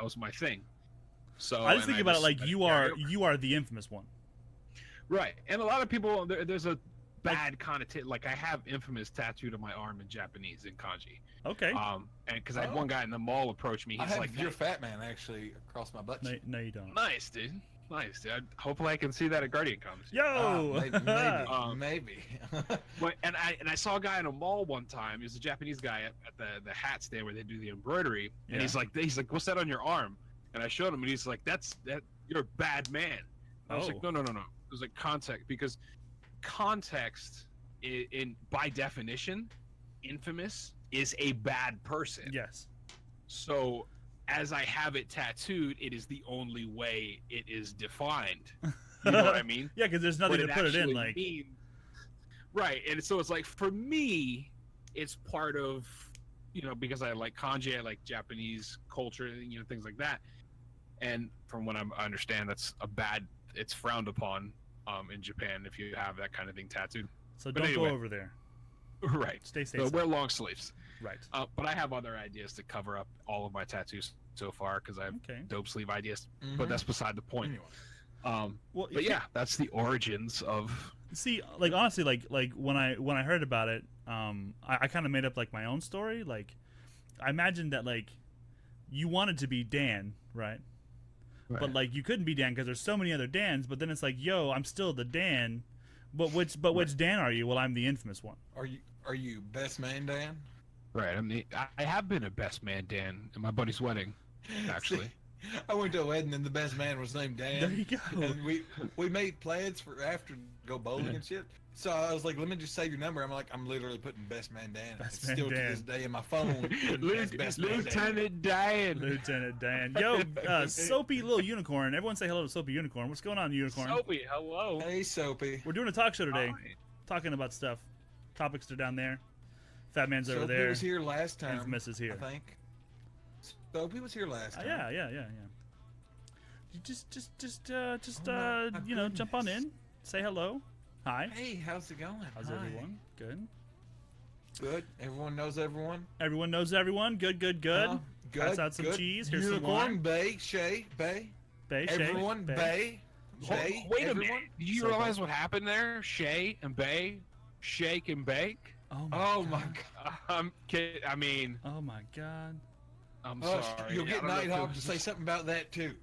S4: was my thing. So
S2: I just think about it like
S4: I
S2: you
S4: carried
S2: are
S4: over.
S2: the infamous one.
S4: Right, and a lot of people there's a bad connotation. Like I have infamous tattooed on my arm in Japanese in kanji.
S2: Okay.
S4: And because I had one guy in the mall approach me,
S3: I
S4: he's
S3: have
S4: like,
S3: your fat man actually across my butt.
S2: No, you don't.
S4: "Nice, dude. Nice, dude. Hopefully, I can see that at Guardian Comics."
S2: Yo.
S3: Maybe.
S4: But and I saw a guy in a mall one time. He was a Japanese guy at the hat stand where they do the embroidery, and
S2: Yeah.
S4: he's like, "What's that on your arm?" And I showed him, and he's like, "That you're a bad man." I was like,
S2: Oh.
S4: "No." It was like context, because context in by definition, infamous is a bad person.
S2: Yes.
S4: So as I have it tattooed, it is the only way it is defined. You know what I mean?
S2: Yeah, because there's nothing
S4: What
S2: to put it in.
S4: actually
S2: Like,
S4: means. Right, and so it's like for me, it's part of because I like kanji, I like Japanese culture, things like that. And from what I understand, it's frowned upon in Japan if you have that kind of thing tattooed.
S2: so
S4: but
S2: don't
S4: anyway.
S2: go over there.
S4: Right.
S2: Stay safe.
S4: So wear long sleeves.
S2: Right.
S4: But I have other ideas to cover up all of my tattoos so far because I have
S2: Okay.
S4: dope sleeve ideas.
S3: Mhm.
S4: But that's beside the point.
S3: Anyway.
S2: Well,
S4: But yeah, that's the origins of.
S2: See, like honestly, like when I heard about it, I kind of made up like my own story. Like, I imagined that like you wanted to be Dan, right? But like you couldn't be Dan because there's so many other Dans. But then it's like, yo, I'm still the Dan. But which Dan are you? Well, I'm the infamous one.
S3: Are you best man, Dan?
S4: Right. I have been a best man, Dan, at my buddy's wedding, actually.
S3: See, I went to a wedding and the best man was named Dan.
S2: There you go.
S3: And we made plans for after to go bowling and shit. So I was like, let me just save your number. I'm literally putting best man Dan.
S2: Best
S3: It's
S2: man
S3: still
S2: Dan.
S3: to this day in my phone. That's best man Dan.
S4: Lieutenant Dan.
S2: Lieutenant Dan. Yo, Soapy Little Unicorn. Everyone say hello to Soapy Unicorn. What's going on, Unicorn?
S4: Soapy, hello.
S3: Hey, Soapy.
S2: We're doing a talk show today,
S4: Hi.
S2: talking about stuff. Topics are down there. Fat Man's over
S3: Soapy
S2: there.
S3: was here last time.
S2: Infamous is here.
S3: I think. Soapy was here last time.
S2: Yeah. You just
S3: Oh, my
S2: jump on
S3: goodness.
S2: in, say hello, hi.
S3: Hey, how's it going?
S2: How's
S3: Hi.
S2: everyone? Good.
S3: Good. Everyone knows everyone.
S2: Everyone knows everyone. Good.
S3: Good.
S2: Pass out some
S3: good.
S2: cheese. Here's some
S3: Unicorn,
S2: wine.
S3: Bay, Shay, Bay.
S2: Bay, Shay,
S3: Everyone, Bay. Bay.
S4: Wait a
S3: everyone.
S4: minute. Do you
S2: So
S4: realize what happened there? Shay and Bay, shake and bake.
S2: Oh my
S3: Oh
S2: god.
S3: my god.
S4: I mean,
S2: Oh my god.
S4: I'm
S3: Oh,
S4: sorry.
S3: you'll
S4: I
S3: get
S4: don't know if it
S3: Nighthawk
S4: was
S3: to say something about that too.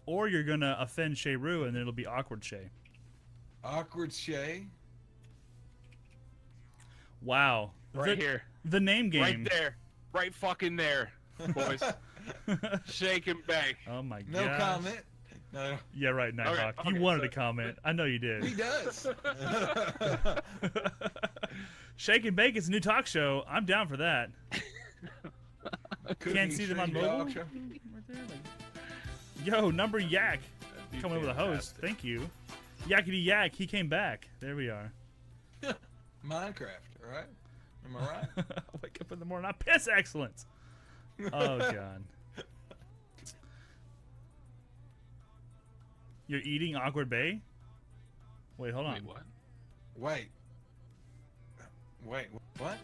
S2: Or you're gonna offend Shay Rue, and then it'll be awkward Shay.
S3: Awkward Shay.
S2: Wow.
S4: right here,
S2: The name game.
S4: right there, right fucking there, boys. Shake and bake.
S2: Oh my god.
S3: No comment. No.
S2: Yeah, right, Nighthawk.
S4: Okay,
S2: You wanted
S4: so-
S2: to comment. I know you did.
S3: He does.
S2: Shake and Bake is a new talk show. I'm down for that. Can't see them on
S3: Cookie
S2: mobile.
S3: Dog Show.
S2: Right there, like- Yo, number Yak coming with a host. Thank you. Yakety Yak, he came back. There we are.
S3: Minecraft, all right? Am I right?
S2: I wake up in the morning, I piss excellence. Oh god. You're eating Awkward Bay? Wait, hold on.
S4: Wait, what?
S3: Wait, what?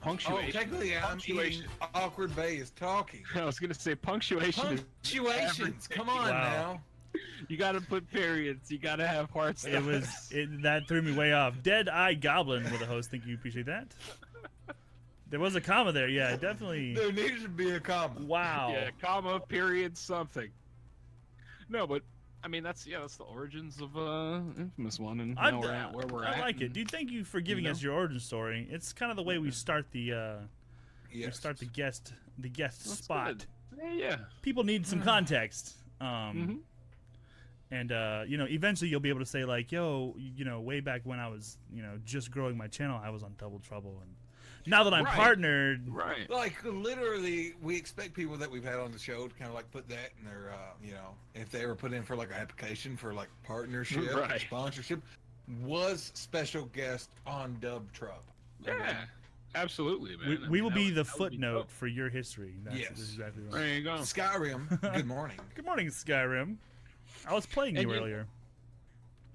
S3: Oh,
S4: Punctuation.
S3: technically, I'm eating
S4: Punctuation.
S3: Awkward Bay is talking.
S4: I was gonna say punctuation.
S3: Punctuations,
S4: everything.
S3: come on
S2: Wow.
S3: now.
S4: You gotta put periods. You gotta have hearts.
S2: It was that threw me way off. Dead Eye Goblin with a host. Thank you, appreciate that. There was a comma there. Yeah, definitely.
S3: There needs to be a comma.
S2: Wow.
S4: Yeah, comma, period, something. No, but I mean that's the origins of Infamous One, and now we're at where we're at.
S2: I like it, dude. Thank you for giving us your origin story. It's kind of the way we start the the guest
S4: That's
S2: spot.
S4: good. Yeah.
S2: People need some context. And eventually you'll be able to say like, yo, way back when I was, just growing my channel, I was on Double Trouble, and now that I'm
S4: Right.
S2: partnered,
S4: Right.
S3: Like literally, we expect people that we've had on the show to kind of like put that in their, if they ever put in for like an application for like partnership,
S4: Right.
S3: sponsorship, was special guest on Dub Trub.
S4: Yeah. Absolutely, man.
S2: we will be the
S4: that would
S2: footnote
S4: dope.
S2: for your history. That's
S3: Yes.
S2: exactly right.
S4: There you go.
S3: Skyrim. Good morning.
S2: Good morning, Skyrim. I was playing
S4: And
S2: you
S4: you-
S2: earlier.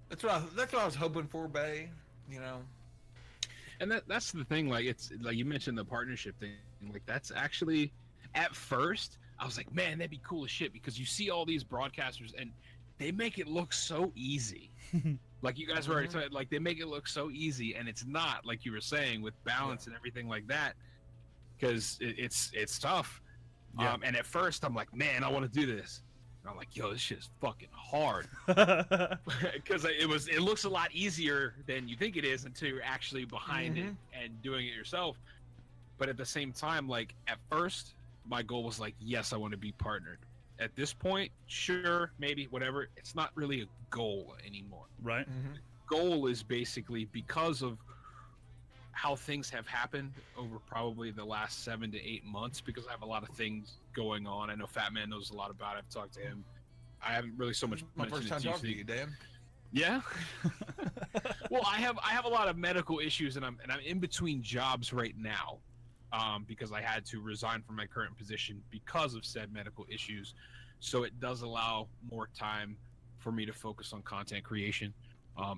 S3: That's what I was hoping for, Bay.
S4: And that's the thing, like it's like you mentioned the partnership thing. Like that's actually at first I was like, man, that'd be cool as shit because you see all these broadcasters and they make it look so easy. Like you guys were already talking, like they make it look so easy, and it's not, like you were saying, with balance and everything like that. Because it's tough.
S2: Yeah.
S4: And at first I'm like, man, I want to do this. And I'm like, yo, this shit is fucking hard. Because it looks a lot easier than you think it is until you're actually behind it and doing it yourself. But at the same time, like at first, my goal was like, yes, I want to be partnered. At this point, sure, maybe, whatever. It's not really a goal anymore.
S2: Right?
S4: Goal is basically because of how things have happened over probably the last 7 to 8 months, because I have a lot of things going on. I know Fat Man knows a lot about it. I've talked to him. I haven't really so much
S3: My
S4: mentioned
S3: first
S4: it
S3: time
S4: to you,
S3: talking to
S4: so
S3: you, Dan.
S4: yeah. Well, I have a lot of medical issues, and I'm in between jobs right now, because I had to resign from my current position because of said medical issues. So it does allow more time for me to focus on content creation,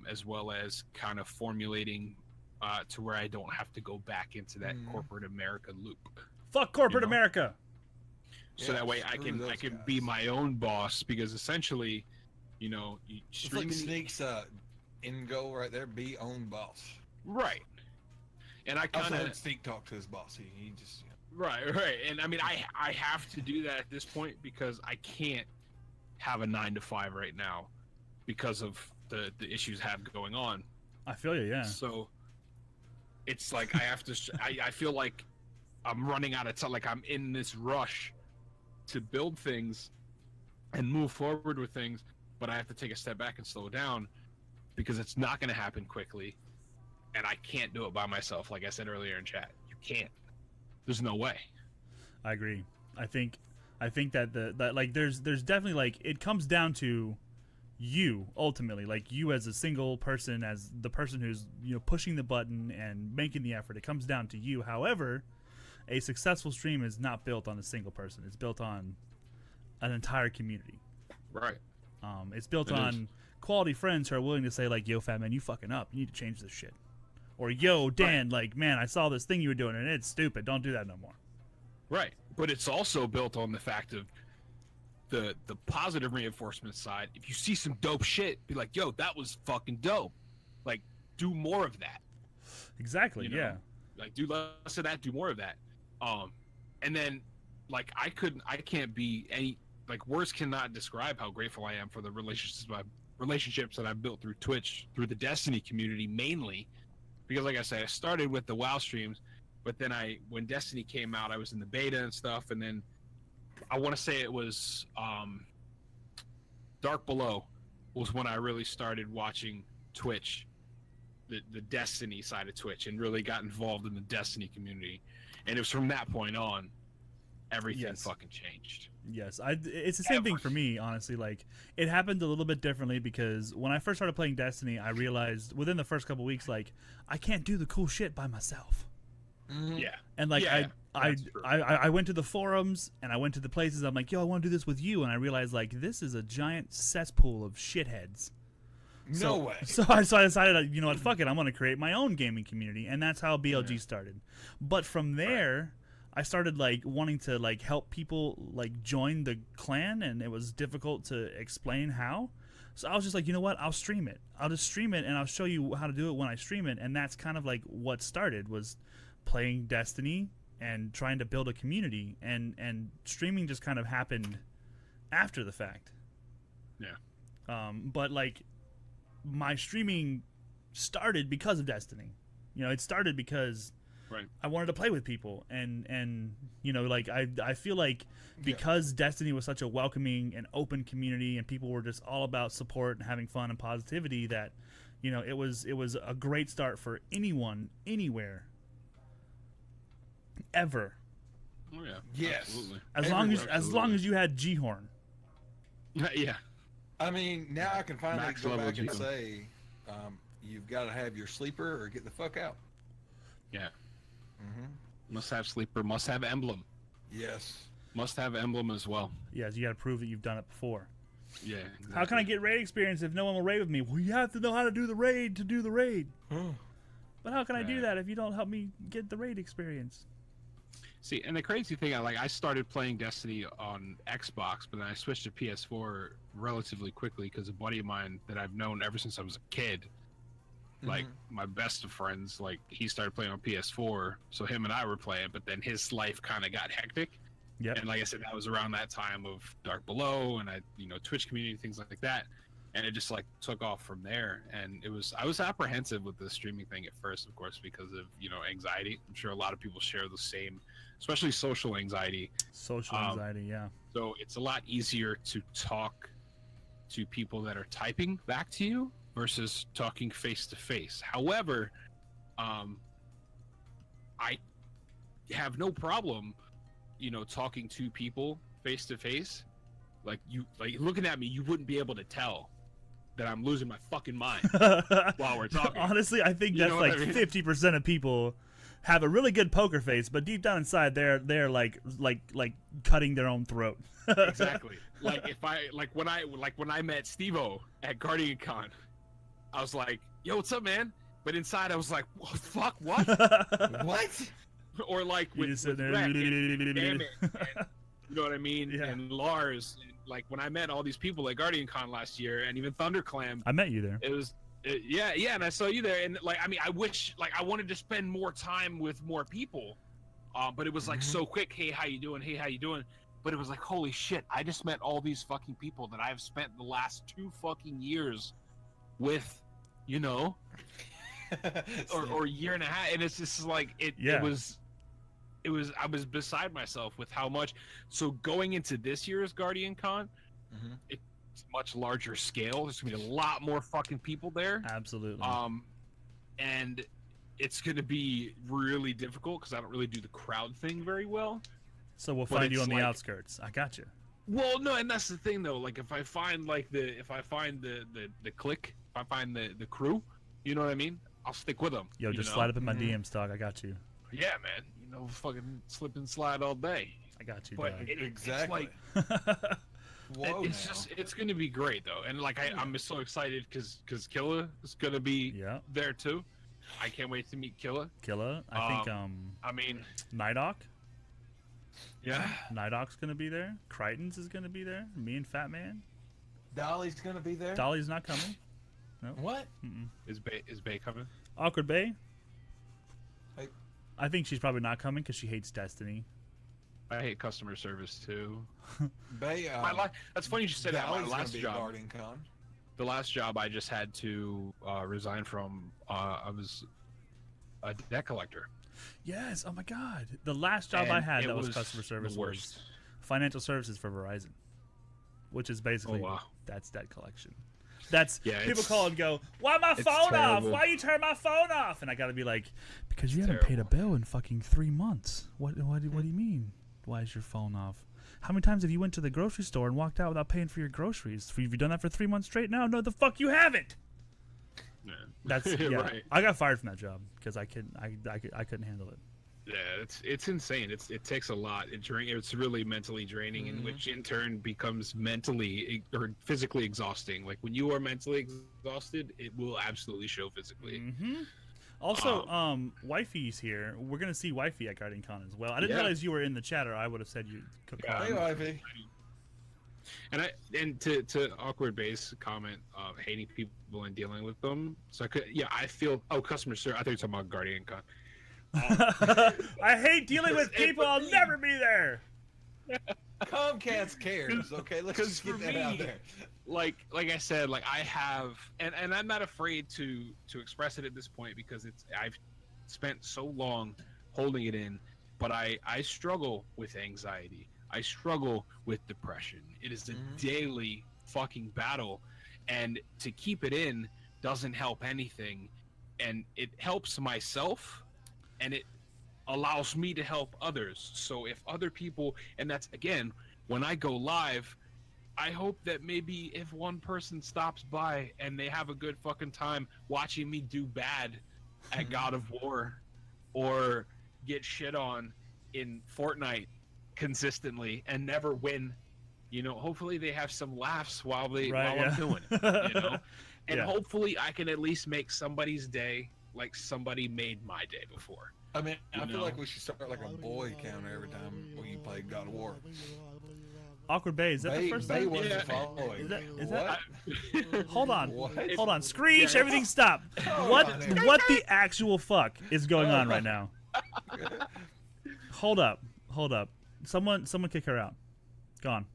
S4: as well as kind of formulating to where I don't have to go back into that corporate America loop.
S2: Fuck corporate
S4: You know?
S2: America.
S4: So
S3: Yeah,
S4: that way I
S3: screw
S4: can
S3: those
S4: be
S3: guys.
S4: my own boss, because essentially, you
S3: It's like
S4: streaming
S3: Sneak's end goal right there, be own boss.
S4: right. And I
S3: I've
S4: kind of
S3: heard Sneak talk to his boss. He just,
S4: right. And I mean, I have to do that at this point because I can't have a 9 to 5 right now because of the issues I have going on.
S2: I feel you, yeah.
S4: So it's like I have to. I feel like I'm running out of time. Like I'm in this rush to build things and move forward with things, but I have to take a step back and slow down because it's not going to happen quickly, and I can't do it by myself. Like I said earlier in chat, you can't. There's no way.
S2: I agree. I think that that like there's definitely like it comes down to you ultimately, like you as a single person, as the person who's pushing the button and making the effort. It comes down to you. However, a successful stream is not built on a single person. It's built on an entire community.
S4: Right.
S2: It's built
S4: It is.
S2: on quality friends who are willing to say like, yo, Fat Man, you fucking up. You need to change this shit. Or yo, Dan, like, man, I saw this thing you were doing and it's stupid. Don't do that no more.
S4: Right. But it's also built on the fact of the positive reinforcement side. If you see some dope shit, be like, yo, that was fucking dope. Like, do more of that.
S2: Exactly.
S4: You know?
S2: Yeah.
S4: Like, do less of that, do more of that. And then like I can't be any, like, words cannot describe how grateful I am for the relationships that I've built through Twitch, through the Destiny community mainly, because like I said, I started with the WoW streams, but then when Destiny came out, I was in the beta and stuff, and then I want to say it was Dark Below was when I really started watching Twitch, the Destiny side of Twitch, and really got involved in the Destiny community. And it was from that point on, everything
S2: Yes.
S4: fucking changed.
S2: Yes, it's the same thing for me, honestly. Like, it happened a little bit differently because when I first started playing Destiny, I realized within the first couple weeks, like, I can't do the cool shit by myself.
S4: Yeah.
S2: And like,
S4: Yeah, that's true.
S2: I went to the forums and I went to the places. I'm like, yo, I want to do this with you, and I realized like this is a giant cesspool of shitheads.
S3: no way.
S2: So I decided, you know what, fuck it, I'm going to create my own gaming community, and that's how BLG started. But from there, I started like wanting to like help people like join the clan, and it was difficult to explain how. So I was just like, you know what, I'll stream it. I'll just stream it, and I'll show you how to do it when I stream it. And that's kind of like what started, was playing Destiny and trying to build a community, and streaming just kind of happened after the fact.
S4: Yeah.
S2: But like my streaming started because of Destiny. You know, it started because
S4: Right.
S2: I wanted to play with people, and you know, like I feel like because Destiny was such a welcoming and open community, and people were just all about support and having fun and positivity, that you know, it was a great start for anyone, anywhere, ever.
S4: Oh yeah.
S3: Yes.
S4: Absolutely.
S2: As long as you had G-Horn.
S4: Yeah.
S3: I mean, now I can finally
S4: Max
S3: go
S4: level
S3: back and
S4: G-Horn.
S3: say, you've got to have your sleeper or get the fuck out.
S4: Yeah.
S3: Mm-hmm.
S4: Must have sleeper. Must have emblem.
S3: Yes.
S4: Must have emblem as well.
S2: Yes, you got to prove that you've done it before.
S4: Yeah.
S2: How can I get raid experience if no one will raid with me? Well, you have to know how to do the raid to do the raid. But how can I do
S4: Right.
S2: that if you don't help me get the raid experience?
S4: See, and the crazy thing, I started playing Destiny on Xbox, but then I switched to PS4 relatively quickly because a buddy of mine that I've known ever since I was a kid, like my best of friends, like he started playing on PS4, so him and I were playing, but then his life kind of got hectic.
S2: Yep.
S4: And like I said, that was around that time of Dark Below and Twitch community, things like that. And it just like took off from there. And I was apprehensive with the streaming thing at first, of course, because of, anxiety. I'm sure a lot of people share the same, especially social anxiety.
S2: Social anxiety, yeah.
S4: So it's a lot easier to talk to people that are typing back to you versus talking face to face. However, I have no problem, talking to people face to face. Like looking at me, you wouldn't be able to tell that I'm losing my fucking mind while we're talking.
S2: Honestly, I think
S4: You
S2: that's
S4: know what
S2: like
S4: I mean?
S2: 50% of people have a really good poker face, but deep down inside, they're like cutting their own throat.
S4: Exactly. When I met Steve-O at Guardian Con, I was like, "Yo, what's up, man?" But inside, I was like, "What the fuck? What?"
S3: What?
S4: Or like
S2: You
S4: with
S2: just sit there.
S4: Rec and Dammit, and, you know what I mean?
S2: Yeah.
S4: And Lars, and, like when I met all these people at Guardian Con last year, and even ThunderClam,
S2: I met you there.
S4: it was yeah, and I saw you there, and I wish I wanted to spend more time with more people, but it was like so quick. Hey, how you doing? Hey, how you doing? But it was like, holy shit! I just met all these fucking people that I've spent the last 2 fucking years with, or year and a half, and it's just like it was I was beside myself with how much. So going into this year's Guardian Con, it's much larger scale. There's gonna be a lot more fucking people there.
S2: Absolutely.
S4: And it's gonna be really difficult because I don't really do the crowd thing very well.
S2: So we'll
S4: but
S2: find you
S4: it's
S2: on the
S4: like-
S2: outskirts. I got you.
S4: Well, no, and that's the thing though. Like if I find the clique, if I find the crew, you know what I mean? I'll stick with them.
S2: Yo, just slide up in my DMs, dog. I got you.
S4: Yeah, man. Fucking slip and slide all day.
S2: I got you,
S4: But
S2: dog.
S3: Exactly.
S4: It's like
S3: Whoa,
S4: it's
S3: now.
S4: just it's gonna be great though, and I'm just so excited because Killa is gonna be
S2: Yeah.
S4: there too. I can't wait to meet Killa.
S2: Killa. I think
S4: I mean,
S2: Nighthawk.
S4: yeah,
S2: Nighthawk's gonna be there. Crichton's is gonna be there. Me and Fat Man.
S3: Dolly's gonna be there.
S2: Dolly's not coming.
S3: What?
S4: is Bay coming?
S2: Awkward Bay.
S3: Hey.
S2: I think she's probably not coming because she hates Destiny.
S4: I hate customer service too.
S3: Bay.
S4: That's funny you just said that. My
S3: Dolly's gonna
S4: last
S3: be at
S4: job,
S3: Guardian Con.
S4: the last job I just had to resign from. I was a debt collector.
S2: Yes. Oh my God. The last job I
S4: And
S2: had
S4: it
S2: that was
S4: was
S2: customer service
S4: the
S2: was
S4: worst.
S2: financial services for Verizon, which is basically
S4: Oh, wow.
S2: that's debt collection. That's
S4: Yeah,
S2: people
S4: it's-
S2: call and go, "Why my
S4: it's
S2: phone off?
S4: terrible.
S2: Why you turn my phone off?" And I gotta be like, "Because you haven't paid a
S4: terrible.
S2: bill in fucking 3 months. What do you mean? Why is your phone off? How many times have you went to the grocery store and walked out without paying for your groceries? Have you done that for 3 months straight now? No, the fuck you haven't."
S4: Yeah.
S2: That's yeah.
S4: right.
S2: I got fired from that job because I couldn't handle it.
S4: Yeah, it's insane. It takes a lot. It's really mentally draining, and which in turn becomes mentally or physically exhausting. Like when you are mentally exhausted, it will absolutely show physically.
S2: Mm-hmm. Also, Wifey's here. We're gonna see Wifey at Guardian Con as well. I didn't
S4: Yeah.
S2: realize you were in the chat, or I would have said you could call.
S3: Hey, Ivy.
S4: And to awkward base comment, hating people and dealing with them. So I feel customer service. I think you're talking about Guardian Con.
S2: I hate dealing with people. I'll never be there.
S3: Comcast cares, okay? Let's just get that out there.
S4: Like I said, like I have, and I'm not afraid to express it at this point because I've spent so long holding it in, but I struggle with anxiety. I struggle with depression. It is a daily fucking battle, and to keep it in doesn't help anything, and it helps myself, and it allows me to help others. So if other people, and that's again, when I go live, I hope that maybe if one person stops by and they have a good fucking time watching me do bad at God of War or get shit on in Fortnite consistently and never win, you know, hopefully they have some laughs while I'm doing it, you know? And hopefully I can at least make somebody's day like somebody made my day before.
S3: I mean, I feel like we should start like a boy counter every time when you play God of War.
S2: Awkward Bay, is that the first
S3: Bay
S2: time?
S3: was the following.
S2: Is that? Hold on.
S3: What?
S2: Hold on. Screech, everything stop. What the actual fuck is going on right now? Hold up. Someone kick her out. Gone.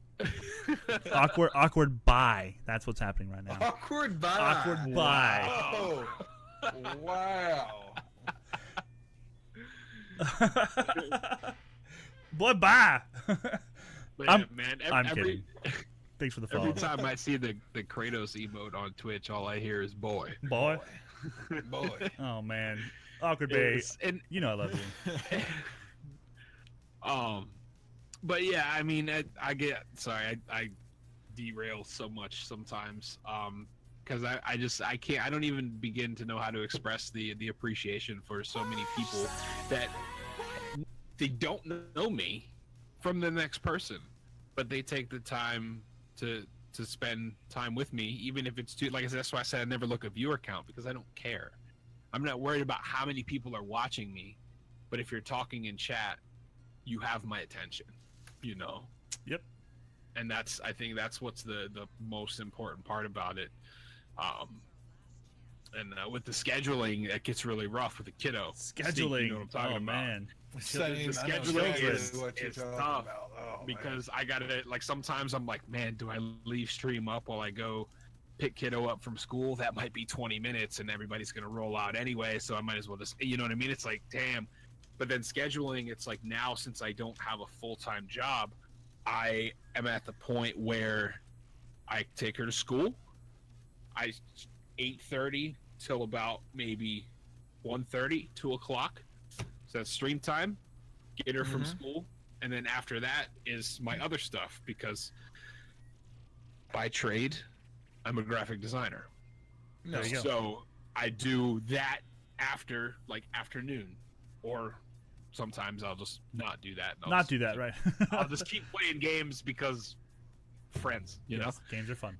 S2: Awkward bye. That's what's happening right now.
S3: Awkward bye.
S2: Awkward bye.
S3: Oh, wow.
S2: Boy, bye.
S4: But
S2: I'm
S4: every
S2: kidding. Thanks for the follow.
S4: every time I see the Kratos emote on Twitch, all I hear is boy.
S2: Boy.
S3: Boy.
S2: Oh man. Awkward Bay.
S4: And
S2: You know I love you.
S4: but yeah, I mean, I get sorry, I derail so much sometimes. Because I can't, I don't even begin to know how to express the appreciation for so many people that they don't know me from the next person, but they take the time to spend time with me, even if it's too, like I said, that's why I said I never look at viewer count, because I don't care. I'm not worried about how many people are watching me, but if you're talking in chat, you have my attention, you know?
S2: Yep.
S4: And I think that's what's the most important part about it. And with the scheduling, it gets really rough with the kiddo.
S2: Scheduling.
S4: Steve, you know what I'm talking about.
S2: Man.
S3: Same,
S4: The scheduling is
S3: it's
S4: tough because I gotta, like, sometimes I'm like, man, do I leave stream up while I go pick kiddo up from school? That might be 20 minutes and everybody's gonna roll out anyway, so I might as well just, you know what I mean? It's like, damn. But then scheduling, it's like, now since I don't have a full-time job, I am at the point where I take her to school. 8:30 till about maybe 1:30, 2 o'clock. So that's stream time. Get her from school, and then after that is my other stuff, because by trade, I'm a graphic designer.
S3: No.
S2: There you go.
S4: So I do that after, like, afternoon, or sometimes I'll just not do that. I'll
S2: Not
S4: just
S2: do that, right?
S4: I'll just keep playing games because friends, you know?
S2: Yes, games are fun.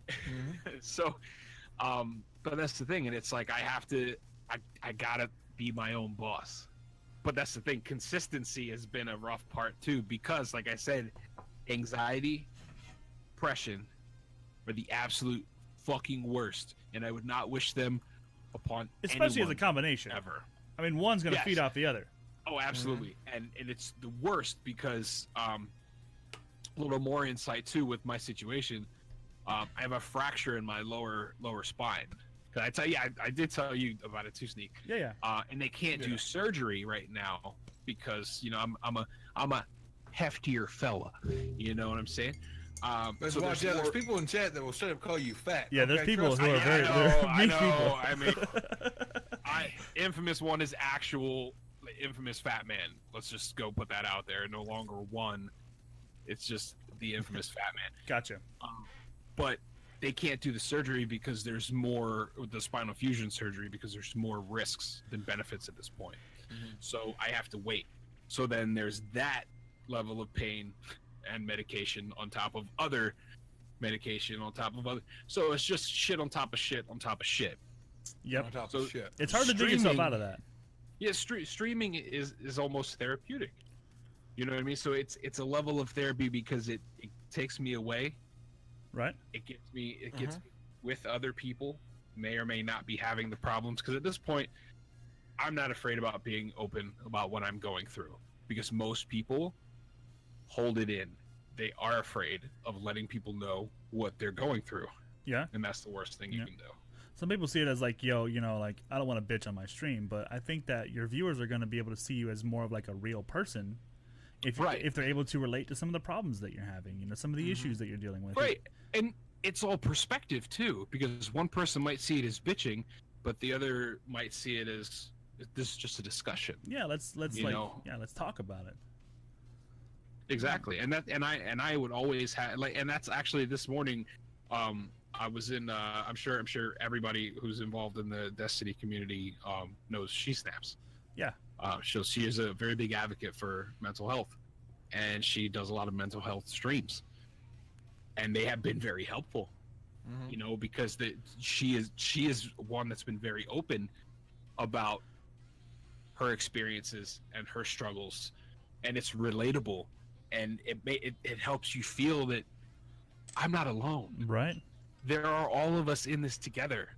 S4: So, but that's the thing, and it's like I gotta be my own boss. But that's the thing, consistency has been a rough part too, because like I said, anxiety, depression are the absolute fucking worst, and I would not wish them upon
S2: Especially as a
S4: anyone
S2: combination.
S4: ever.
S2: I mean, one's going to
S4: Yes.
S2: feed off the other.
S4: Oh, absolutely. And it's the worst because a little more insight too with my situation. I have a fracture in my lower spine. Did I tell you? I did tell you about it too, Sneak.
S2: Yeah.
S4: And they can't do surgery right now because, you know, I'm a heftier fella. You know what I'm saying?
S3: But
S4: so
S3: watch out,
S4: more-
S3: there's people in chat that will straight up call you fat.
S2: Yeah, there's
S3: okay?
S2: people
S3: Trust
S2: who
S3: me.
S2: are very
S4: I
S2: mean
S4: know.
S2: people.
S4: I mean, Infamous One is actual Infamous Fat Man. Let's just go put that out there. No longer one. It's just the Infamous Fat Man.
S2: Gotcha.
S4: But they can't do the surgery because there's more, the spinal fusion surgery, because there's more risks than benefits at this point. So I have to wait. So then there's that level of pain and medication on top of other medication on top of other. So it's just shit on top of shit on top of shit.
S2: Yep.
S3: On top
S4: So-
S3: of shit.
S2: It's hard to dig yourself
S4: Streaming-
S2: out of that.
S4: Yeah, streaming is almost therapeutic. You know what I mean? So it's a level of therapy because it takes me away.
S2: Right?
S4: It gets me with other people, may or may not be having the problems, because at this point I'm not afraid about being open about what I'm going through because most people hold it in. They are afraid of letting people know what they're going through,
S2: Yeah.
S4: and that's the worst thing you
S2: Yeah.
S4: can do.
S2: Some people see it as like, yo, you know, like I don't want to bitch on my stream, but I think that your viewers are going to be able to see you as more of like a real person, if
S4: Right.
S2: if they're able to relate to some of the problems that you're having, you know, some of the issues that you're dealing with.
S4: Right, and it's all perspective too, because one person might see it as bitching, but the other might see it as this is just a discussion.
S2: Yeah, let's
S4: You know.
S2: let's talk about it.
S4: Exactly, and I would always have like, and that's actually this morning. I was in. I'm sure everybody who's involved in the Destiny community knows She Snaps.
S2: Yeah.
S4: She is a very big advocate for mental health, and she does a lot of mental health streams, and they have been very helpful.
S3: Mhm.
S4: You know, because she is one that's been very open about her experiences and her struggles, and it's relatable, and it helps you feel that I'm not alone.
S2: Right?
S4: There are all of us in this together,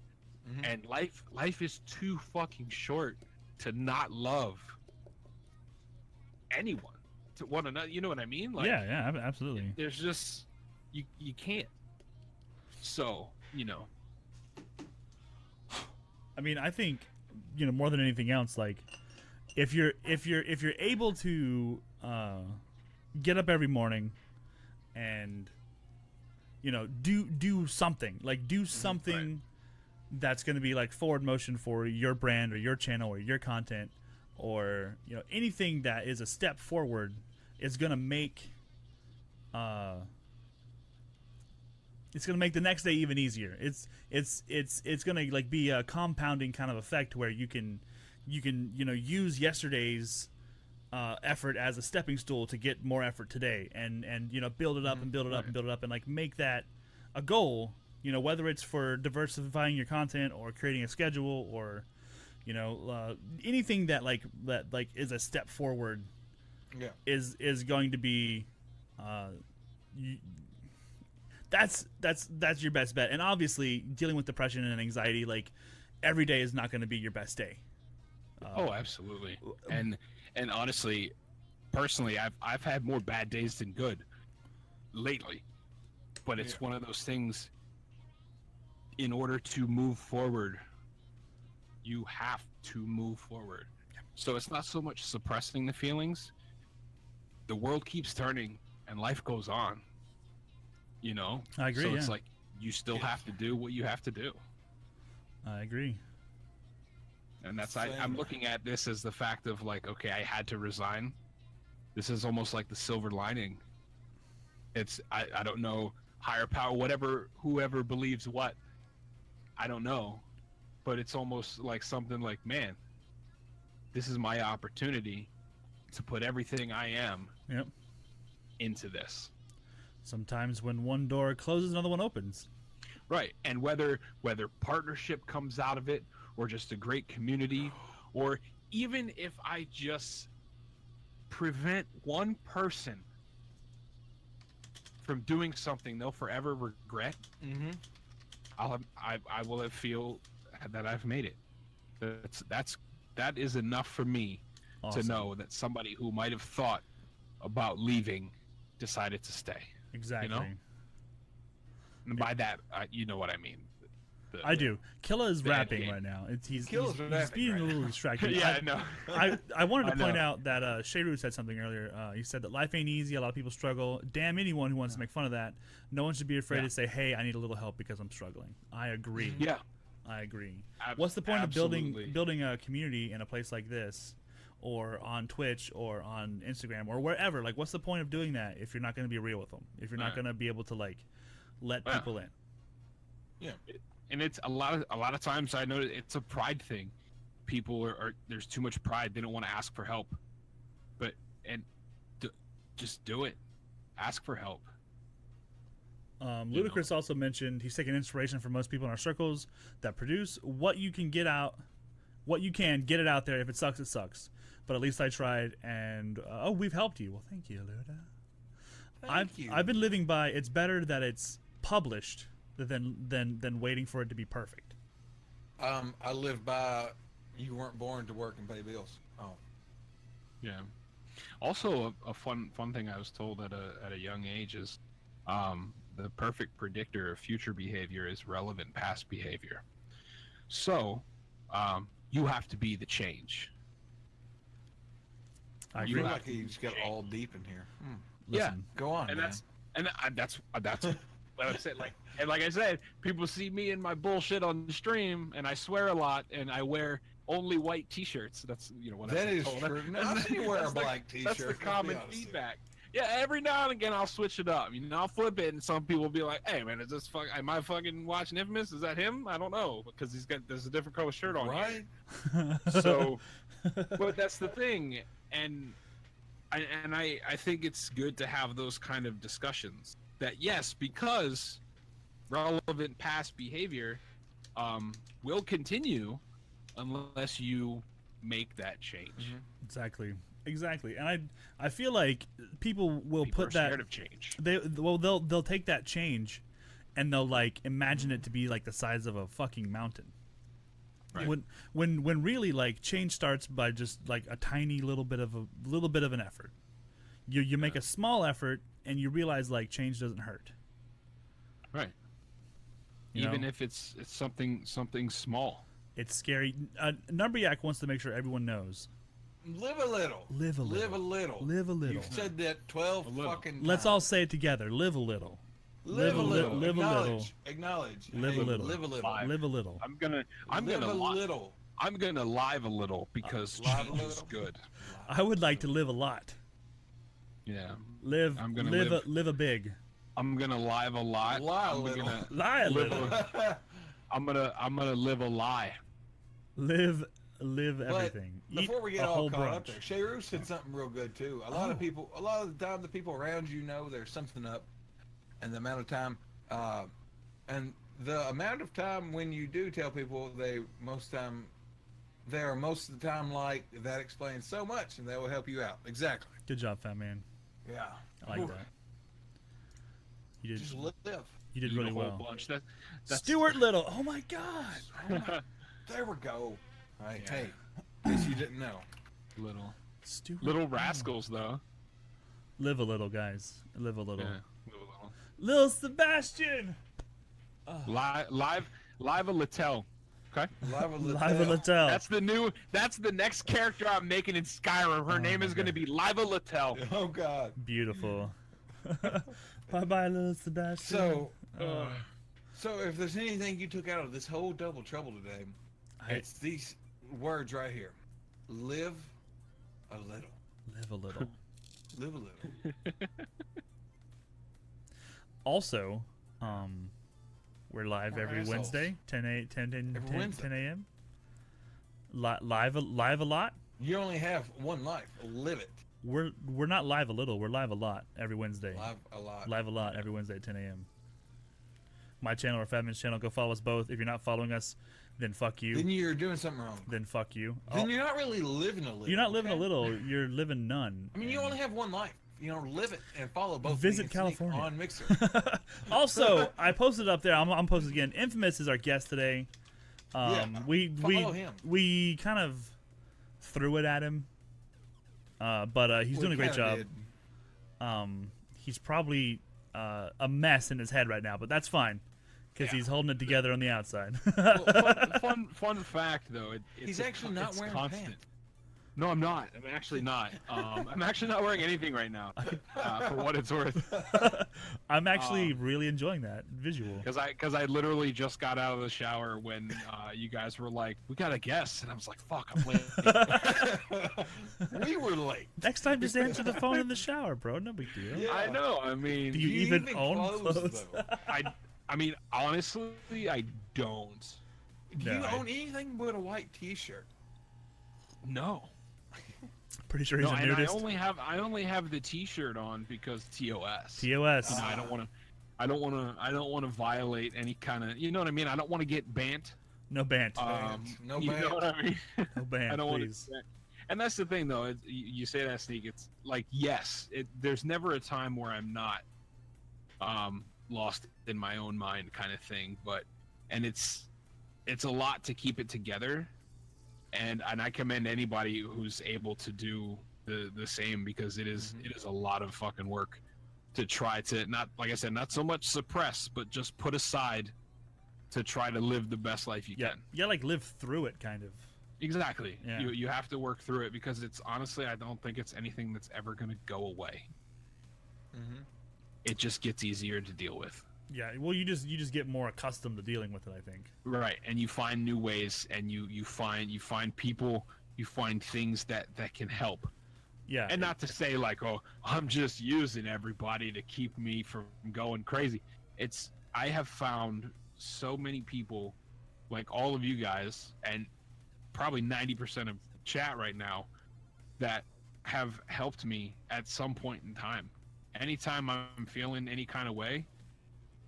S3: Mhm.
S4: and life is too fucking short to not love anyone, to one another. You know what I mean? Like,
S2: yeah, absolutely.
S4: there's just you can't. So, you know.
S2: I mean, I think, you know, more than anything else, like if you're able to get up every morning and, you know, do something, like do something that's going to be like forward motion for your brand or your channel or your content, or, you know, anything that is a step forward is going to make it's gonna make the next day even easier. It's gonna like be a compounding kind of effect where you can you know use yesterday's effort as a stepping stool to get more effort today, and you know build it up and build it up and build it up and like make that a goal. You know, whether it's for diversifying your content or creating a schedule or, you know, anything that is a step forward
S3: Yeah.
S2: is going to be that's your best bet. And obviously dealing with depression and anxiety, like every day is not going to be your best day.
S4: Oh, absolutely. And honestly, personally, I've had more bad days than good lately, but it's one of those things. In order to move forward, you have to move forward. So it's not so much suppressing the feelings. The world keeps turning and life goes on. You know?
S2: I agree,
S4: So it's
S2: yeah.
S4: like you still have to do what you have to do.
S2: I agree.
S4: And that's
S3: Same.
S4: I'm looking at this as the fact of like, okay, I had to resign. This is almost like the silver lining. It's I don't know, higher power, whoever believes what, I don't know. But it's almost like something like, man, this is my opportunity to put everything I am
S2: Yep.
S4: into this.
S2: Sometimes when one door closes, another one opens.
S4: Right. And whether partnership comes out of it or just a great community, or even if I just prevent one person from doing something they'll forever regret,
S3: Mm-hmm.
S4: I will have feel that I've made it. That is enough for me
S2: Awesome.
S4: to know that somebody who might have thought about leaving decided to stay.
S2: Exactly.
S4: You know? And by that, you know what I mean.
S2: I do. Killa is
S4: the end
S2: rapping
S4: game.
S2: right now. He's
S3: Killa's rapping
S2: being
S3: right
S2: a little distracted.
S4: Yeah, I know.
S2: I wanted to
S4: I
S2: point
S4: know.
S2: out that Shayru said something earlier. He said that life ain't easy. A lot of people struggle. Damn anyone who wants to make fun of that. No one should be afraid
S4: Yeah.
S2: to say, "Hey, I need a little help because I'm struggling." I agree.
S4: Yeah.
S2: I agree. What's the point
S4: Absolutely.
S2: of building a community in a place like this, or on Twitch, or on Instagram, or wherever? Like, what's the point of doing that if you're not going to be real with them? If you're not
S4: Right.
S2: going to be able to like let
S4: Yeah.
S2: people in?
S3: Yeah.
S4: And it's a lot of times I know it's a pride thing. People are there's too much pride. They don't want to ask for help, but just do it. Ask for help. You
S2: Ludacris also mentioned he's taking inspiration from most people in our circles that produce what you can get out, what you can get it out there. If it sucks, it sucks. But at least I tried, and we've helped you. Well, thank you, Luda. I've been living by it's better that it's published than waiting for it to be perfect.
S3: I live by You weren't born to work and pay bills. Oh.
S4: Yeah. Also, a fun thing I was told at a young age is, the perfect predictor of future behavior is relevant past behavior. So, you have to be the change.
S2: I
S3: You
S2: agree.
S3: feel like you just got all deep in here.
S2: Listen,
S3: Go on,
S4: And
S3: man.
S4: that's what I said. Like I said, people see me and my bullshit on the stream, and I swear a lot, and I wear only white T-shirts. That's what
S3: That
S4: I've been
S3: is
S4: told.
S3: true. No, I've seen you wear a black T-shirt.
S4: That's the
S3: let's be
S4: common
S3: honest here.
S4: feedback. Yeah, every now and again I'll switch it up. I'll flip it, and some people will be like, "Hey, man, is this am I fucking watching Infamous? Is that him? I don't know because there's a different color shirt on."
S3: Right?
S4: So, but that's the thing, and I think it's good to have those kind of discussions. That yes, because relevant past behavior will continue unless you make that change.
S2: exactly, and I feel like people will
S4: People
S2: put
S4: are
S2: that
S4: scared of change.
S2: they'll take that change, and they'll like imagine it to be like the size of a fucking mountain.
S4: Right.
S2: When really like change starts by just like a tiny little bit of an effort. You make a small effort and you realize like change doesn't hurt.
S4: Right.
S2: You
S4: Even
S2: know?
S4: if it's something small.
S2: It's scary. Numberyak wants to make sure everyone knows.
S3: Live a little.
S2: Live a little.
S3: Live a little.
S2: Live a little.
S3: You've said that 12
S4: little.
S3: fucking times.
S2: Let's all say it together. Live a little.
S3: live a little.
S2: Live a little.
S3: Acknowledge.
S2: Live
S3: Hey,
S2: a little.
S3: Live a little.
S4: Live.
S2: Live a little.
S4: I'm gonna
S3: Live a little.
S4: I'm gonna live a little because
S3: Live a
S4: change is
S3: little.
S4: good.
S2: I would like to live a lot.
S4: Yeah.
S2: Live.
S4: I'm gonna
S2: live.
S4: live.
S2: Live a big.
S4: I'm gonna live a lot.
S3: Lie a
S4: I'm
S3: little.
S4: gonna
S2: Lie a
S4: live
S2: little.
S4: I'm gonna live a lie.
S2: Live
S3: But
S2: everything.
S3: before we
S2: Eat
S3: get
S2: a
S3: all
S2: whole
S3: caught up
S2: brunch.
S3: there, Shayru said something real good too. A lot of the time, the people around you know there's something up, and the amount of time, and the amount of time when you do tell people, they are most of the time like that explains so much, and they will help you out. Exactly.
S2: Good job, fat man.
S3: Yeah.
S2: I like
S3: Ooh,
S2: that. You did.
S3: Just live.
S2: You did
S4: Eat a
S2: really
S4: whole
S2: well.
S4: bunch. That's
S2: Stuart Little. Oh my God.
S3: There we go. Right.
S4: Yeah.
S3: Hey, in case you didn't know.
S2: Stuart.
S4: little rascals though.
S2: Live a little, guys. Live a little.
S4: Yeah. Live a little.
S2: Lil Sebastian.
S4: Live a Littell. Okay.
S3: Live a little.
S2: Live a Littell.
S4: That's the next character I'm making in Skyrim. Her name is going to be Liva Littell.
S3: Oh God.
S2: Beautiful. Bye bye, Lil Sebastian.
S3: So if there's anything you took out of this whole double trouble today, it's these words right here. Live a little.
S2: Live a little.
S3: Live a little.
S2: Also, we're live
S3: We're
S2: every
S3: assholes.
S2: Wednesday, 10
S3: Wednesday.
S2: a.m. Live a lot.
S3: You only have one life. Live it.
S2: We're not live a little. We're live a lot every Wednesday.
S3: Live a lot.
S2: Live a lot every Wednesday at 10 a.m. My channel or Fatman's channel. Go follow us both. If you're not following us, then fuck you.
S3: Then you're doing something wrong.
S2: Then fuck you.
S3: Then you're not really living a little.
S2: You're not living
S3: okay?
S2: a little. You're living none.
S3: I mean, you only have one life. Live it and follow both.
S2: Visit
S3: me and Sneak
S2: California.
S3: on Mixer.
S2: Also, I posted up there. I'm posting again. Infamous is our guest today.
S3: Yeah, follow him.
S2: We kind of threw it at him, but he's doing a great job. He's probably a mess in his head right now, but that's fine because he's holding it together on the outside.
S4: Well, fun fact though.
S3: He's actually not wearing pants.
S4: No, I'm not. I'm actually not. I'm actually not wearing anything right now. For what it's worth.
S2: I'm actually really enjoying that visual.
S4: Because I literally just got out of the shower when you guys were like, we got a guest, and I was like, fuck, I'm late.
S3: We were late.
S2: Next time, just answer the phone in the shower, bro. No big deal.
S3: Yeah.
S4: I know. I mean,
S2: Do you even own clothes?
S3: though?
S4: I mean, honestly, I don't.
S3: Do
S2: No,
S3: you
S2: I-
S3: own anything but a white T-shirt?
S4: No.
S2: Pretty sure he's
S4: No,
S2: a
S4: and
S2: nudist.
S4: I only have the T-shirt on because TOS.
S2: TOS.
S4: You know, I don't want to violate any kind of. You know what I mean? I don't want to get banned.
S2: No bant.
S3: No
S4: You
S3: bant.
S4: know what I mean?
S2: No bant,
S4: I don't want
S2: please.
S4: to. And that's the thing, though. You say that, Sneak. It's like, yes, there's never a time where I'm not lost in my own mind, kind of thing. And it's a lot to keep it together. and I commend anybody who's able to do the same, because it is a lot of fucking work to try to, not, like I said, not so much suppress, but just put aside to try to live the best life you can.
S2: Yeah, like live through it, kind of.
S4: Exactly.
S2: Yeah.
S4: You have to work through it, because it's honestly, I don't think it's anything that's ever going to go away. It just gets easier to deal with.
S2: Yeah, well, you just get more accustomed to dealing with it, I think.
S4: Right, and you find new ways, and you find people, you find things that can help.
S2: Yeah.
S4: And not to say like, oh, I'm just using everybody to keep me from going crazy. I have found so many people, like all of you guys, and probably 90% of chat right now, that have helped me at some point in time. Anytime I'm feeling any kind of way,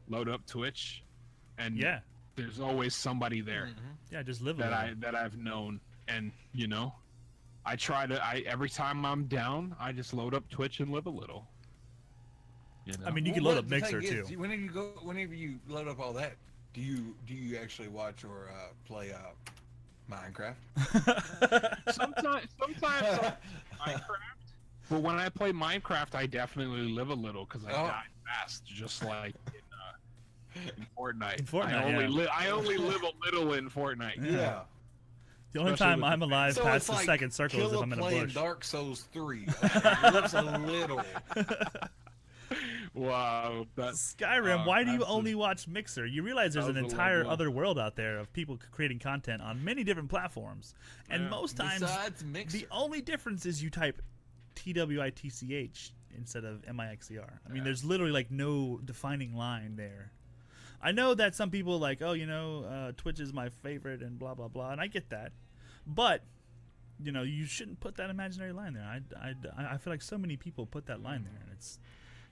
S4: load up Twitch, and
S2: yeah,
S4: there's always somebody there
S2: yeah, just live
S4: that I've known, and you know, I try to. Every time I'm down, I just load up Twitch and live a little. You know?
S2: I mean, you can load up Mixer too.
S3: Whenever you load up all that, do you actually watch or play Minecraft?
S4: Sometimes Minecraft. But when I play Minecraft, I definitely live a little, because I die fast, just like in Fortnite.
S2: In Fortnite,
S3: I
S4: only live a little in Fortnite.
S3: Yeah.
S2: The only
S4: Especially
S2: time I'm alive
S3: So
S2: past
S3: it's
S2: the
S3: like
S2: second circle is if I'm in a
S3: playing
S2: bush.
S3: Dark Souls 3. It lives a little.
S4: Wow.
S2: Skyrim, why do you
S4: that's
S2: only watch Mixer? You realize there's
S4: that
S2: an
S4: was a
S2: entire
S4: level up.
S2: other world out there of people creating content on many different platforms. And
S4: Yeah.
S2: most times,
S3: Besides Mixer.
S2: the only difference is you type TWITCH instead of MIXER. I mean, there's literally like no defining line there. I know that some people like, oh, you know, Twitch is my favorite and blah, blah, blah, and I get that. But, you know, you shouldn't put that imaginary line there. I feel like so many people put that line there, and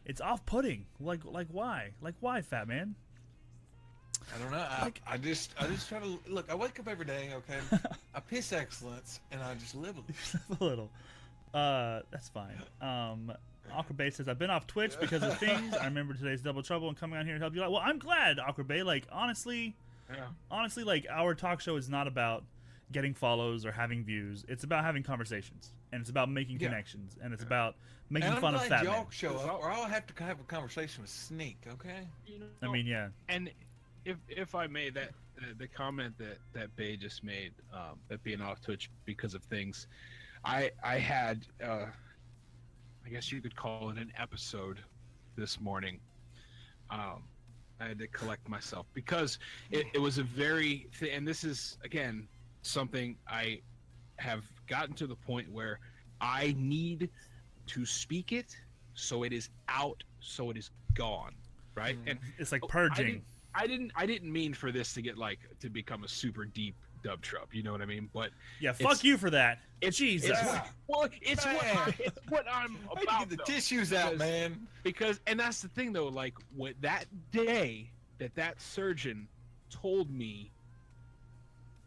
S2: it's off-putting. Like why? Like, why, fat man?
S3: I don't know. I just try to look. I wake up every day. Okay. I piss excellence, and I just live a little.
S2: A little. That's fine. Awkward Bay says, I've been off Twitch because of things. I remember today's Double Trouble and coming on here to help you out. Well, I'm glad, Awkward Bay. Like, honestly, like, our talk show is not about getting follows or having views. It's about having conversations, and it's about making connections, and it's about making
S3: And
S2: fun
S3: I'm
S2: of
S3: glad
S2: fat
S3: y'all
S2: men.
S3: show up, or I'll have to have a conversation with Sneak. Okay.
S4: You know,
S2: I mean, yeah.
S4: and if I may, that the comment that Bay just made, that being off Twitch because of things, I had I guess you could call it an episode this morning. I had to collect myself, because it was a very and this is again something I have gotten to the point where I need to speak it so it is out, so it is gone, right? And
S2: It's like purging.
S4: I didn't mean for this to get like to become a super deep dub trub, you know what I mean? But
S2: Yeah, fuck you for that. Jesus.
S4: it's what I'm
S3: I
S4: about.
S3: get the
S4: though.
S3: tissues out,
S4: Because-
S3: man.
S4: Because, and that's the thing though, like what that day that surgeon told me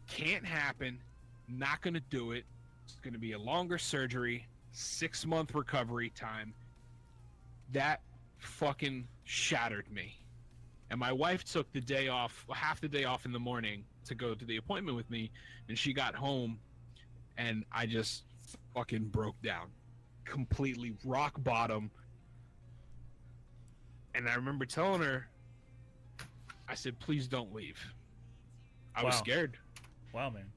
S4: can't happen, not gonna do it. It's gonna be a longer surgery, 6-month recovery time. That fucking shattered me. And my wife took the day off, half the day off in the morning to go to the appointment with me, and she got home, and I just fucking broke down, completely rock bottom. And I remember telling her, I said, please don't leave. I was
S2: Wow.
S4: scared
S2: Wow, man.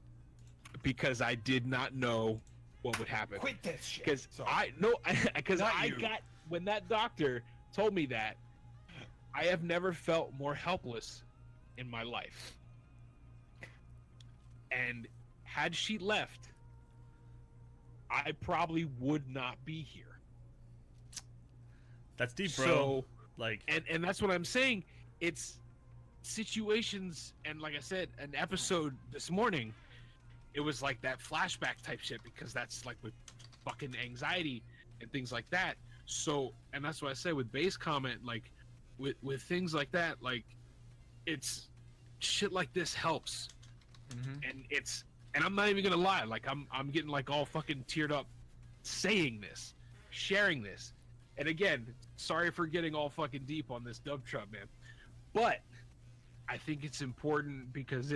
S4: because I did not know what would happen.
S3: Quit that shit.
S4: Because
S3: Sorry.
S4: I
S3: you.
S4: got, when that doctor told me that, I have never felt more helpless in my life. And had she left, I probably would not be here.
S2: That's deep, bro.
S4: So,
S2: Like,
S4: and that's what I'm saying. It's situations, and like I said, an episode this morning, it was like that flashback type shit, because that's like with fucking anxiety and things like that. So, and that's what I say with base comment, like with things like that, like it's shit like this helps. And I'm not even gonna lie, like I'm getting like all fucking teared up saying this, sharing this. And again, sorry for getting all fucking deep on this dub trub, man. But I think it's important because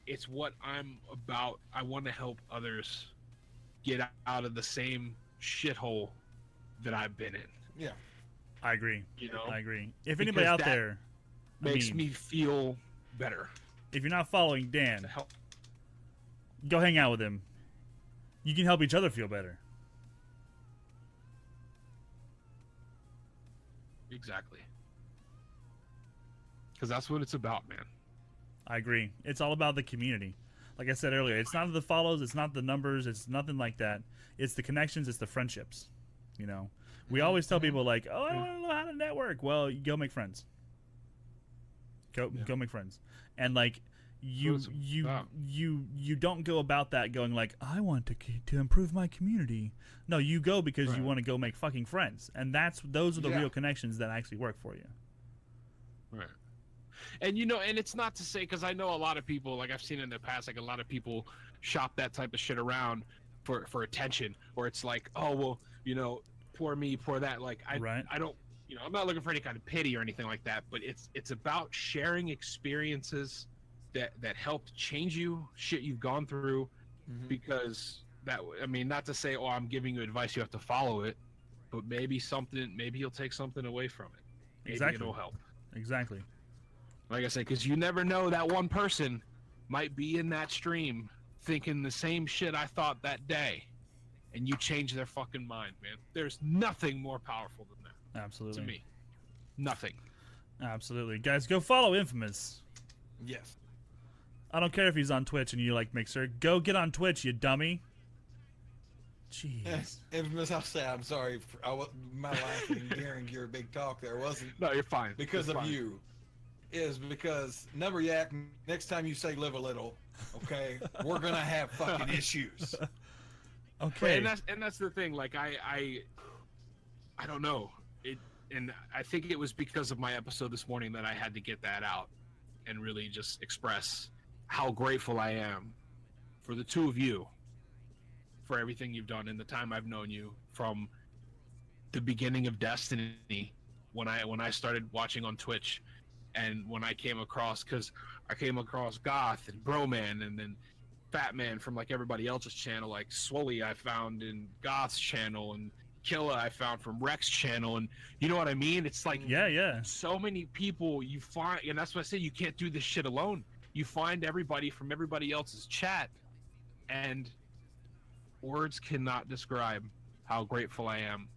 S4: it's what I'm about. I want to help others get out of the same shithole that I've been in.
S3: Yeah.
S2: I agree.
S4: You know,
S2: I agree. If
S4: Because
S2: anybody out
S4: that
S2: there
S4: makes me feel better.
S2: if you're not following Dan,
S4: To help.
S2: go hang out with him. You can help each other feel better.
S4: Exactly. Because that's what it's about, man.
S2: I agree. It's all about the community. Like I said earlier, it's not the follows, it's not the numbers, it's nothing like that. It's the connections, it's the friendships. You know, we always tell people like, "Oh, I don't know how to network." Well, you go make friends. Go make friends, and like you
S4: That's what it's about.
S2: you don't go about that going like, "I want to improve my community." No, you go because you
S4: Right.
S2: want to go make fucking friends, and those are the
S3: Yeah.
S2: real connections that actually work for you.
S4: Right. And you know, and it's not to say, because I know a lot of people, like I've seen in the past, like a lot of people shop that type of shit around for attention, or it's like, oh well, you know, poor me, poor that. Like
S2: Right.
S4: I don't, you know, I'm not looking for any kind of pity or anything like that, but it's about sharing experiences that helped change you, shit you've gone through, because that, I mean, not to say, oh, I'm giving you advice, you have to follow it, but maybe you'll take something away from it. Maybe
S2: Exactly.
S4: it'll help.
S2: Exactly.
S4: Like I said, because you never know, that one person might be in that stream thinking the same shit I thought that day, and you change their fucking mind, man. There's nothing more powerful than that
S2: Absolutely.
S4: to me. Nothing.
S2: Absolutely. Guys, go follow Infamous.
S3: Yes.
S2: I don't care if he's on Twitch and you like Mixer. Go get on Twitch, you dummy. Jeez.
S3: Infamous, I'll say I'm sorry. My life and hearing your big talk there wasn't
S4: No, you're fine.
S3: because
S4: You're
S3: of
S4: fine.
S3: you. Is because Number Yak, next time you say live a little, okay, we're gonna have fucking issues.
S2: Okay.
S4: And that's the thing. Like I don't know it, and I think it was because of my episode this morning that I had to get that out and really just express how grateful I am for the two of you, for everything you've done in the time I've known you, from the beginning of Destiny, when I started watching on Twitch, and when I came across, because I came across Goth and Broman, and then Fat Man from like everybody else's channel, like Swoley I found in Goth's channel, and Killa I found from Rex's channel, and you know what I mean? It's like
S2: yeah.
S4: so many people you find, and that's why I say you can't do this shit alone. You find everybody from everybody else's chat, and words cannot describe how grateful I am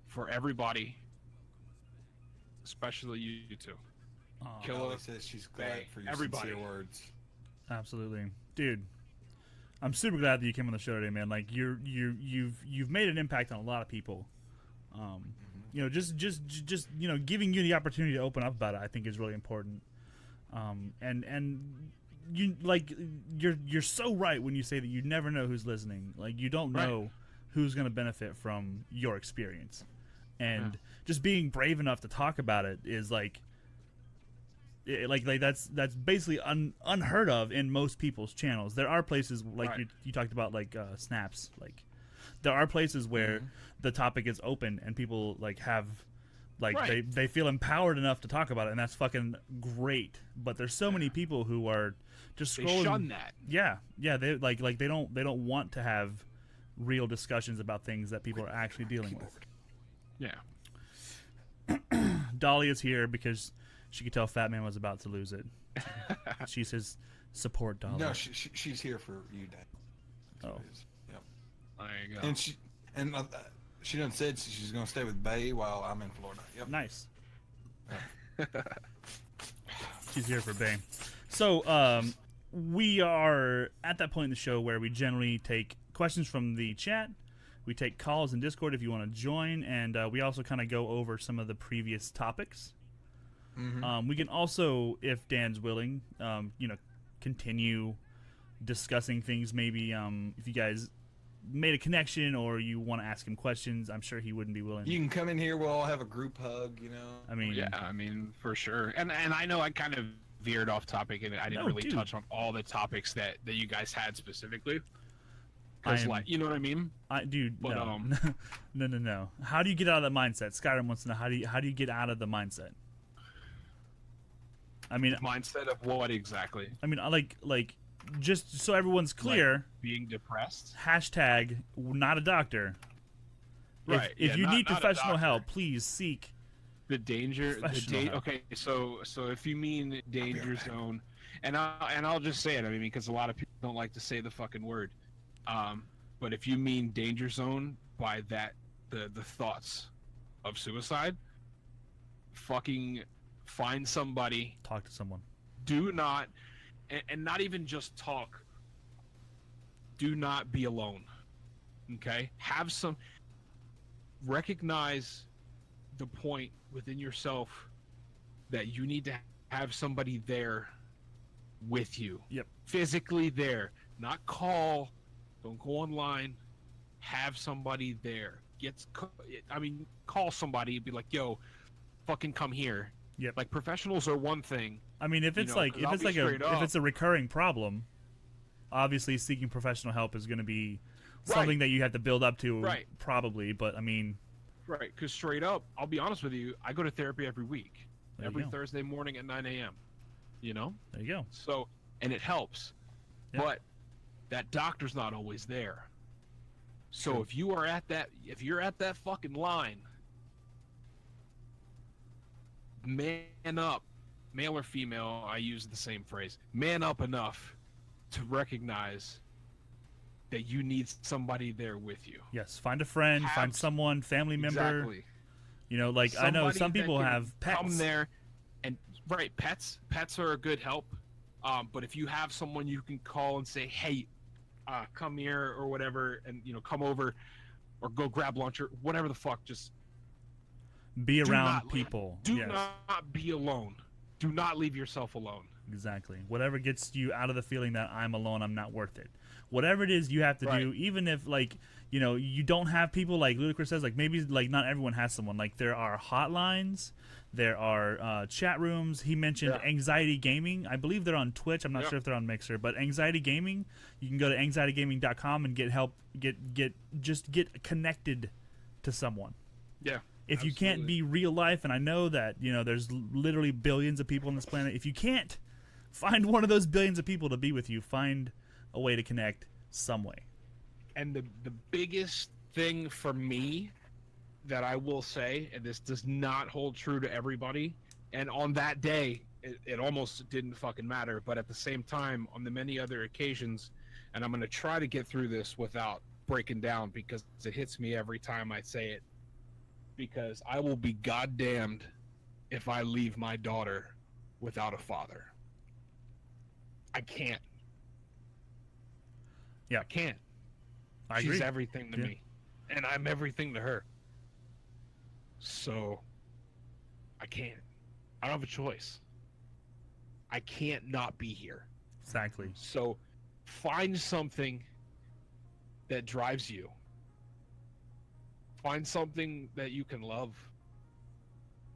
S4: for everybody, especially you two.
S2: Aw,
S4: Killa,
S3: Kelly says she's glad
S4: Bay,
S3: for your
S4: everybody.
S3: sincere words.
S2: absolutely. Dude, I'm super glad that you came on the show today, man. Like you've made an impact on a lot of people. You know, just you know, giving you the opportunity to open up about it, I think is really important. And you like you're so right when you say that you never know who's listening. Like you don't know who's going to benefit from your experience, and just being brave enough to talk about it is like that's basically unheard of in most people's channels. There are places like you talked about, like Snaps. Like there are places where the topic is open and people like have like they feel empowered enough to talk about it, and that's fucking great. But there's so many people who are just
S4: They
S2: scrolling.
S4: shun that.
S2: Yeah, they like they don't want to have real discussions about things that people are actually dealing with.
S4: Yeah.
S2: Dolly is here because she could tell Fat Man was about to lose it. She says, "Support Dolly."
S3: No, she's here for you, Dad. That's what
S2: Oh.
S3: it is. Yep.
S4: There you go.
S3: And she done said she's gonna stay with Bay while I'm in Florida. Yep.
S2: Nice. She's here for Bane. So, we are at that point in the show where we generally take questions from the chat. We take calls in Discord if you want to join, and we also kind of go over some of the previous topics. We can also, if Dan's willing, you know, continue discussing things. Maybe if you guys made a connection or you want to ask him questions, I'm sure he wouldn't be willing.
S3: You can come in here. We'll all have a group hug. You know.
S2: I mean,
S4: Yeah, I mean, for sure. And I know I kind of veered off topic, and I didn't
S2: No,
S4: really
S2: dude.
S4: touch on all the topics that you guys had specifically.
S2: I
S4: Because,
S2: am-
S4: like, you know what I mean?
S2: Dude,
S4: But,
S2: no. no. How do you get out of that mindset? Skyrim wants to know how do you get out of the mindset? I mean,
S4: Mindset of what exactly?
S2: like just so everyone's clear,
S4: being depressed.
S2: hashtag not a doctor.
S4: Right.
S2: If
S4: yeah,
S2: you
S4: not-
S2: need
S4: not a
S2: professional
S4: doctor.
S2: help, please seek.
S4: The danger.
S2: Professional help.
S4: Okay, so if you mean danger zone, and I'll just say it. I mean, because a lot of people don't like to say the fucking word. But if you mean danger zone by that, the thoughts of suicide, fucking find somebody.
S2: Talk to someone.
S4: Do not, and not even just talk. Do not be alone. Okay? Have some. Recognize the point within yourself that you need to have somebody there with you.
S2: Yep.
S4: Physically there. Not call. Don't go online. Have somebody there. Call somebody and be like, yo, fucking come here.
S2: Yep.
S4: Like, professionals are one thing.
S2: I mean, if it's
S4: 'cause
S2: if
S4: I'll
S2: it's
S4: be
S2: like
S4: straight
S2: if
S4: up.
S2: it's a recurring problem, obviously seeking professional help is going to be
S4: Right.
S2: something that you have to build up to,
S4: Right.
S2: probably. But I mean,
S4: Right, because straight up, I'll be honest with you, I go to therapy every week.
S2: There you
S4: Every
S2: go.
S4: Thursday morning at 9 a.m. You know?
S2: there you go.
S4: So, and it helps.
S2: Yeah.
S4: But that doctor's not always there. So
S2: True.
S4: if you're at that fucking line, man up, male or female, I use the same phrase. Man up enough to recognize that you need somebody there with you.
S2: Yes, find a friend, find
S4: Have-
S2: someone, family member.
S4: Exactly.
S2: You know, like I know
S4: Somebody
S2: some
S4: that
S2: people
S4: can
S2: have pets.
S4: Come there, and right, pets are a good help. But if you have someone you can call and say, "Hey, come here" or whatever, and come over, or go grab lunch or whatever the fuck, just
S2: Be
S4: do
S2: around
S4: not-
S2: people.
S4: Do
S2: Yes,
S4: not be alone. Do not leave yourself alone.
S2: exactly. Whatever gets you out of the feeling that I'm alone, I'm not worth it. Whatever it is you have to do,
S4: Right.
S2: even if you don't have people, like Ludacris says, like maybe like not everyone has someone. Like there are hotlines, there are chat rooms. He mentioned
S4: Yeah.
S2: Anxiety Gaming. I believe they're on Twitch. I'm not
S4: Yeah.
S2: sure if they're on Mixer, but Anxiety Gaming. You can go to anxietygaming.com and get help. Get connected to someone.
S4: Yeah.
S2: If you can't
S4: Absolutely.
S2: be real life, and I know that there's literally billions of people on this planet. If you can't find one of those billions of people to be with you, find a way to connect some way.
S4: And the biggest thing for me that I will say, and this does not hold true to everybody, and on that day, it almost didn't fucking matter, but at the same time, on the many other occasions, and I'm going to try to get through this without breaking down because it hits me every time I say it, because I will be goddamned if I leave my daughter without a father. I can't.
S2: Yeah.
S4: I can't.
S2: I
S4: She's
S2: agree.
S4: everything to
S2: Yeah.
S4: me, and I'm everything to her. So I can't. I don't have a choice. I can't not be here.
S2: Exactly.
S4: So find something that drives you. Find something that you can love,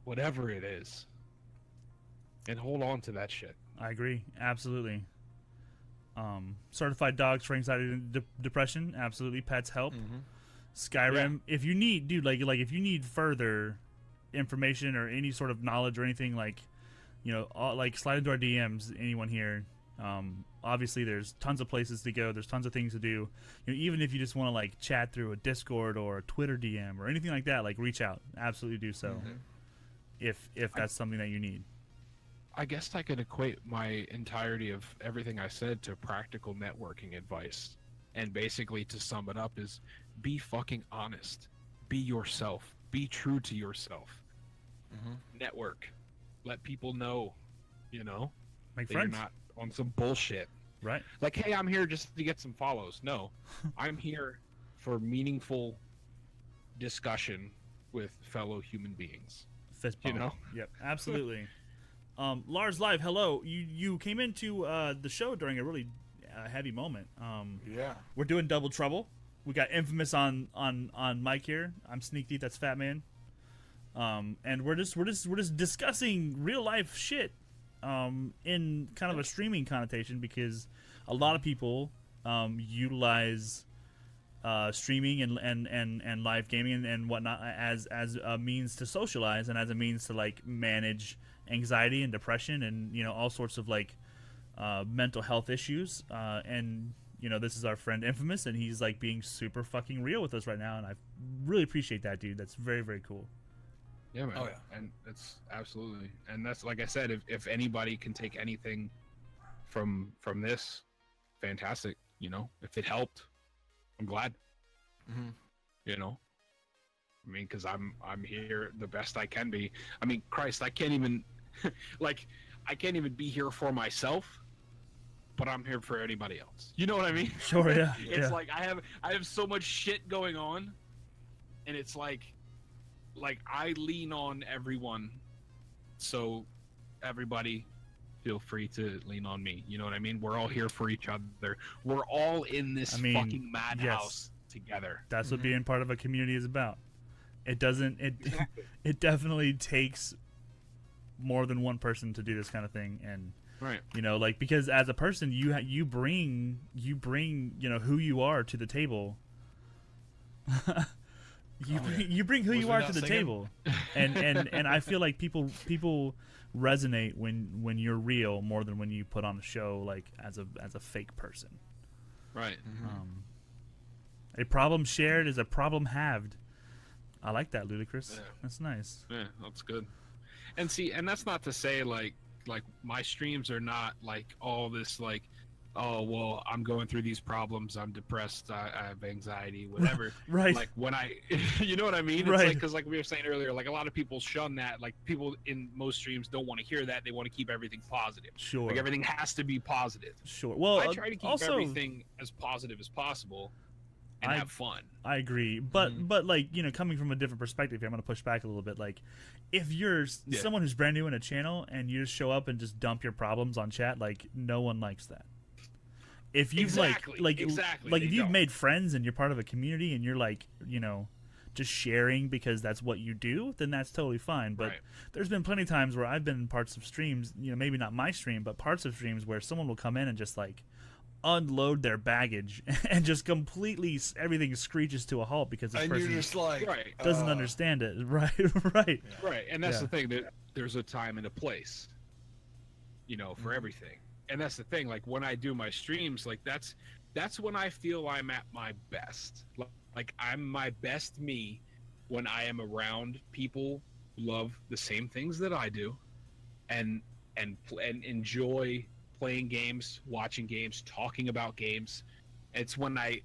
S4: whatever it is, and hold on to that shit.
S2: I agree. Absolutely. Certified dogs for anxiety and depression. Absolutely. Pets help. Skyrim. If you need, dude, like if you need further information or any sort of knowledge or anything, like slide into our DMs. Anyone here. Obviously, there's tons of places to go. There's tons of things to do. Even if you just want to like chat through a Discord or a Twitter DM or anything like that, like reach out. Absolutely do so. If that's something that you need.
S4: I guess I could equate my entirety of everything I said to practical networking advice. And basically, to sum it up, is be fucking honest. Be yourself. Be true to yourself. Network. Let people know,
S2: Make
S4: that
S2: friends.
S4: you're not on some bullshit.
S2: Right.
S4: Like, hey, I'm here just to get some follows. No, I'm here for meaningful discussion with fellow human beings.
S2: Fist
S4: You
S2: bump.
S4: know?
S2: Yep. Absolutely. Lars Live, hello. You came into the show during a really heavy moment.
S3: Yeah.
S2: We're doing Double Trouble. We got Infamous on mic here. I'm Sneak Thief. That's Fat Man. And we're just discussing real life shit. In kind of a streaming connotation, because a lot of people utilize streaming and live gaming and whatnot as a means to socialize and as a means to like manage anxiety and depression and all sorts of like mental health issues, and you know, this is our friend Infamous, and he's like being super fucking real with us right now, and I really appreciate that, dude. That's very, very cool.
S4: Yeah, man.
S3: Oh, yeah.
S4: And that's absolutely, and that's like I said, if anybody can take anything from this, fantastic. You know, if it helped, I'm glad.
S3: Mm-hmm.
S4: You know, I mean, because I'm here the best I can be. I mean, Christ, I can't even like I can't even be here for myself, but I'm here for anybody else. You know what I mean?
S2: Sure, yeah.
S4: It's
S2: yeah.
S4: like I have so much shit going on, and it's like I lean on everyone, so everybody feel free to lean on me. You know what I mean? We're all here for each other. We're all in this fucking madhouse together.
S2: That's what being part of a community is about. It doesn't. It definitely takes more than one person to do this kind of thing, and
S4: Right.
S2: you know, like, because as a person, you bring you know who you are to the table. You bring who
S3: Was
S2: you
S3: we
S2: are
S3: not
S2: to the
S3: singing?
S2: table, and I feel like people resonate when you're real more than when you put on a show like as a fake person.
S4: Right.
S2: A problem shared is a problem halved. I like that, Ludacris.
S4: Yeah.
S2: That's nice.
S4: Yeah, that's good. And see, and that's not to say like my streams are not like all this like, oh well, I'm going through these problems, I'm depressed, I have anxiety, whatever.
S2: Right.
S4: Like when I, you know what I mean? It's
S2: Right.
S4: like, because like we were saying earlier, like a lot of people shun that. Like people in most streams don't want to hear that. They want to keep everything positive.
S2: Sure.
S4: Like everything has to be positive.
S2: Sure. Well,
S4: I try to keep
S2: also,
S4: everything as positive as possible and
S2: I-
S4: have fun.
S2: I agree, but like, you know, coming from a different perspective here, I'm gonna push back a little bit. Like, if you're
S4: Yeah.
S2: someone who's brand new in a channel and you just show up and just dump your problems on chat, like, no one likes that. If you've
S4: Exactly,
S2: like
S4: exactly,
S2: if
S4: they
S2: you've
S4: don't.
S2: made friends and you're part of a community and you're like, you know, just sharing because that's what you do, then that's totally fine. But
S4: Right.
S2: there's been plenty of times where I've been in parts of streams, you know, maybe not my stream, but parts of streams where someone will come in and just like unload their baggage and just completely everything screeches to a halt because this
S3: And
S2: person
S3: you're just like,
S4: Right.
S2: doesn't understand it. Right, right.
S4: Right, and that's
S2: Yeah.
S4: the thing, that there's a time and a place, you know, for everything. And that's the thing, like when I do my streams, like that's when I feel I'm at my best. Like I'm my best me when I am around people who love the same things that I do, and enjoy playing games, watching games, talking about games. It's when I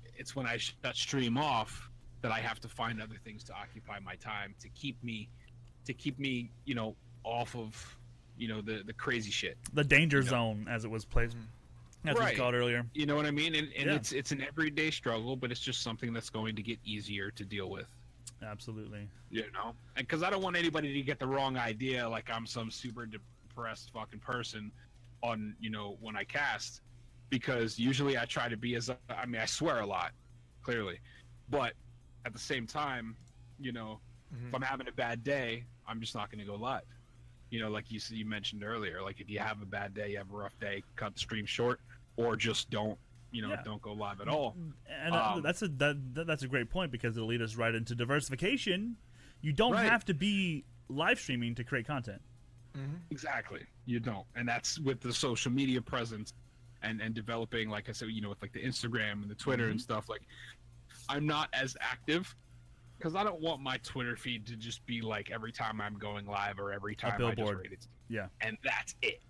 S4: shut stream off that I have to find other things to occupy my time to keep me, you know, off of, you know, the crazy shit.
S2: The danger
S4: You know.
S2: zone, as it was placed, as it was
S4: Right.
S2: called earlier.
S4: You know what I mean? And
S2: Yeah.
S4: it's an everyday struggle, but it's just something that's going to get easier to deal with.
S2: Absolutely.
S4: You know, and because I don't want anybody to get the wrong idea, like I'm some super depressed fucking person on, you know, when I cast, because usually I try to be I mean, I swear a lot, clearly, but at the same time, you know, if I'm having a bad day, I'm just not going to go live. You know, like you mentioned earlier, like if you have a bad day, you have a rough day, cut the stream short, or just don't, you know,
S2: Yeah.
S4: don't go live at all.
S2: And that's a great point, because it'll lead us right into diversification. You don't
S4: Right.
S2: have to be live streaming to create content.
S4: Exactly. You don't. And that's with the social media presence and developing, like I said, you know, with like the Instagram and the Twitter and stuff. Like, I'm not as active because I don't want my Twitter feed to just be like every time I'm going live or every time I just
S2: billboard.
S4: rated.
S2: Yeah.
S4: And that's it.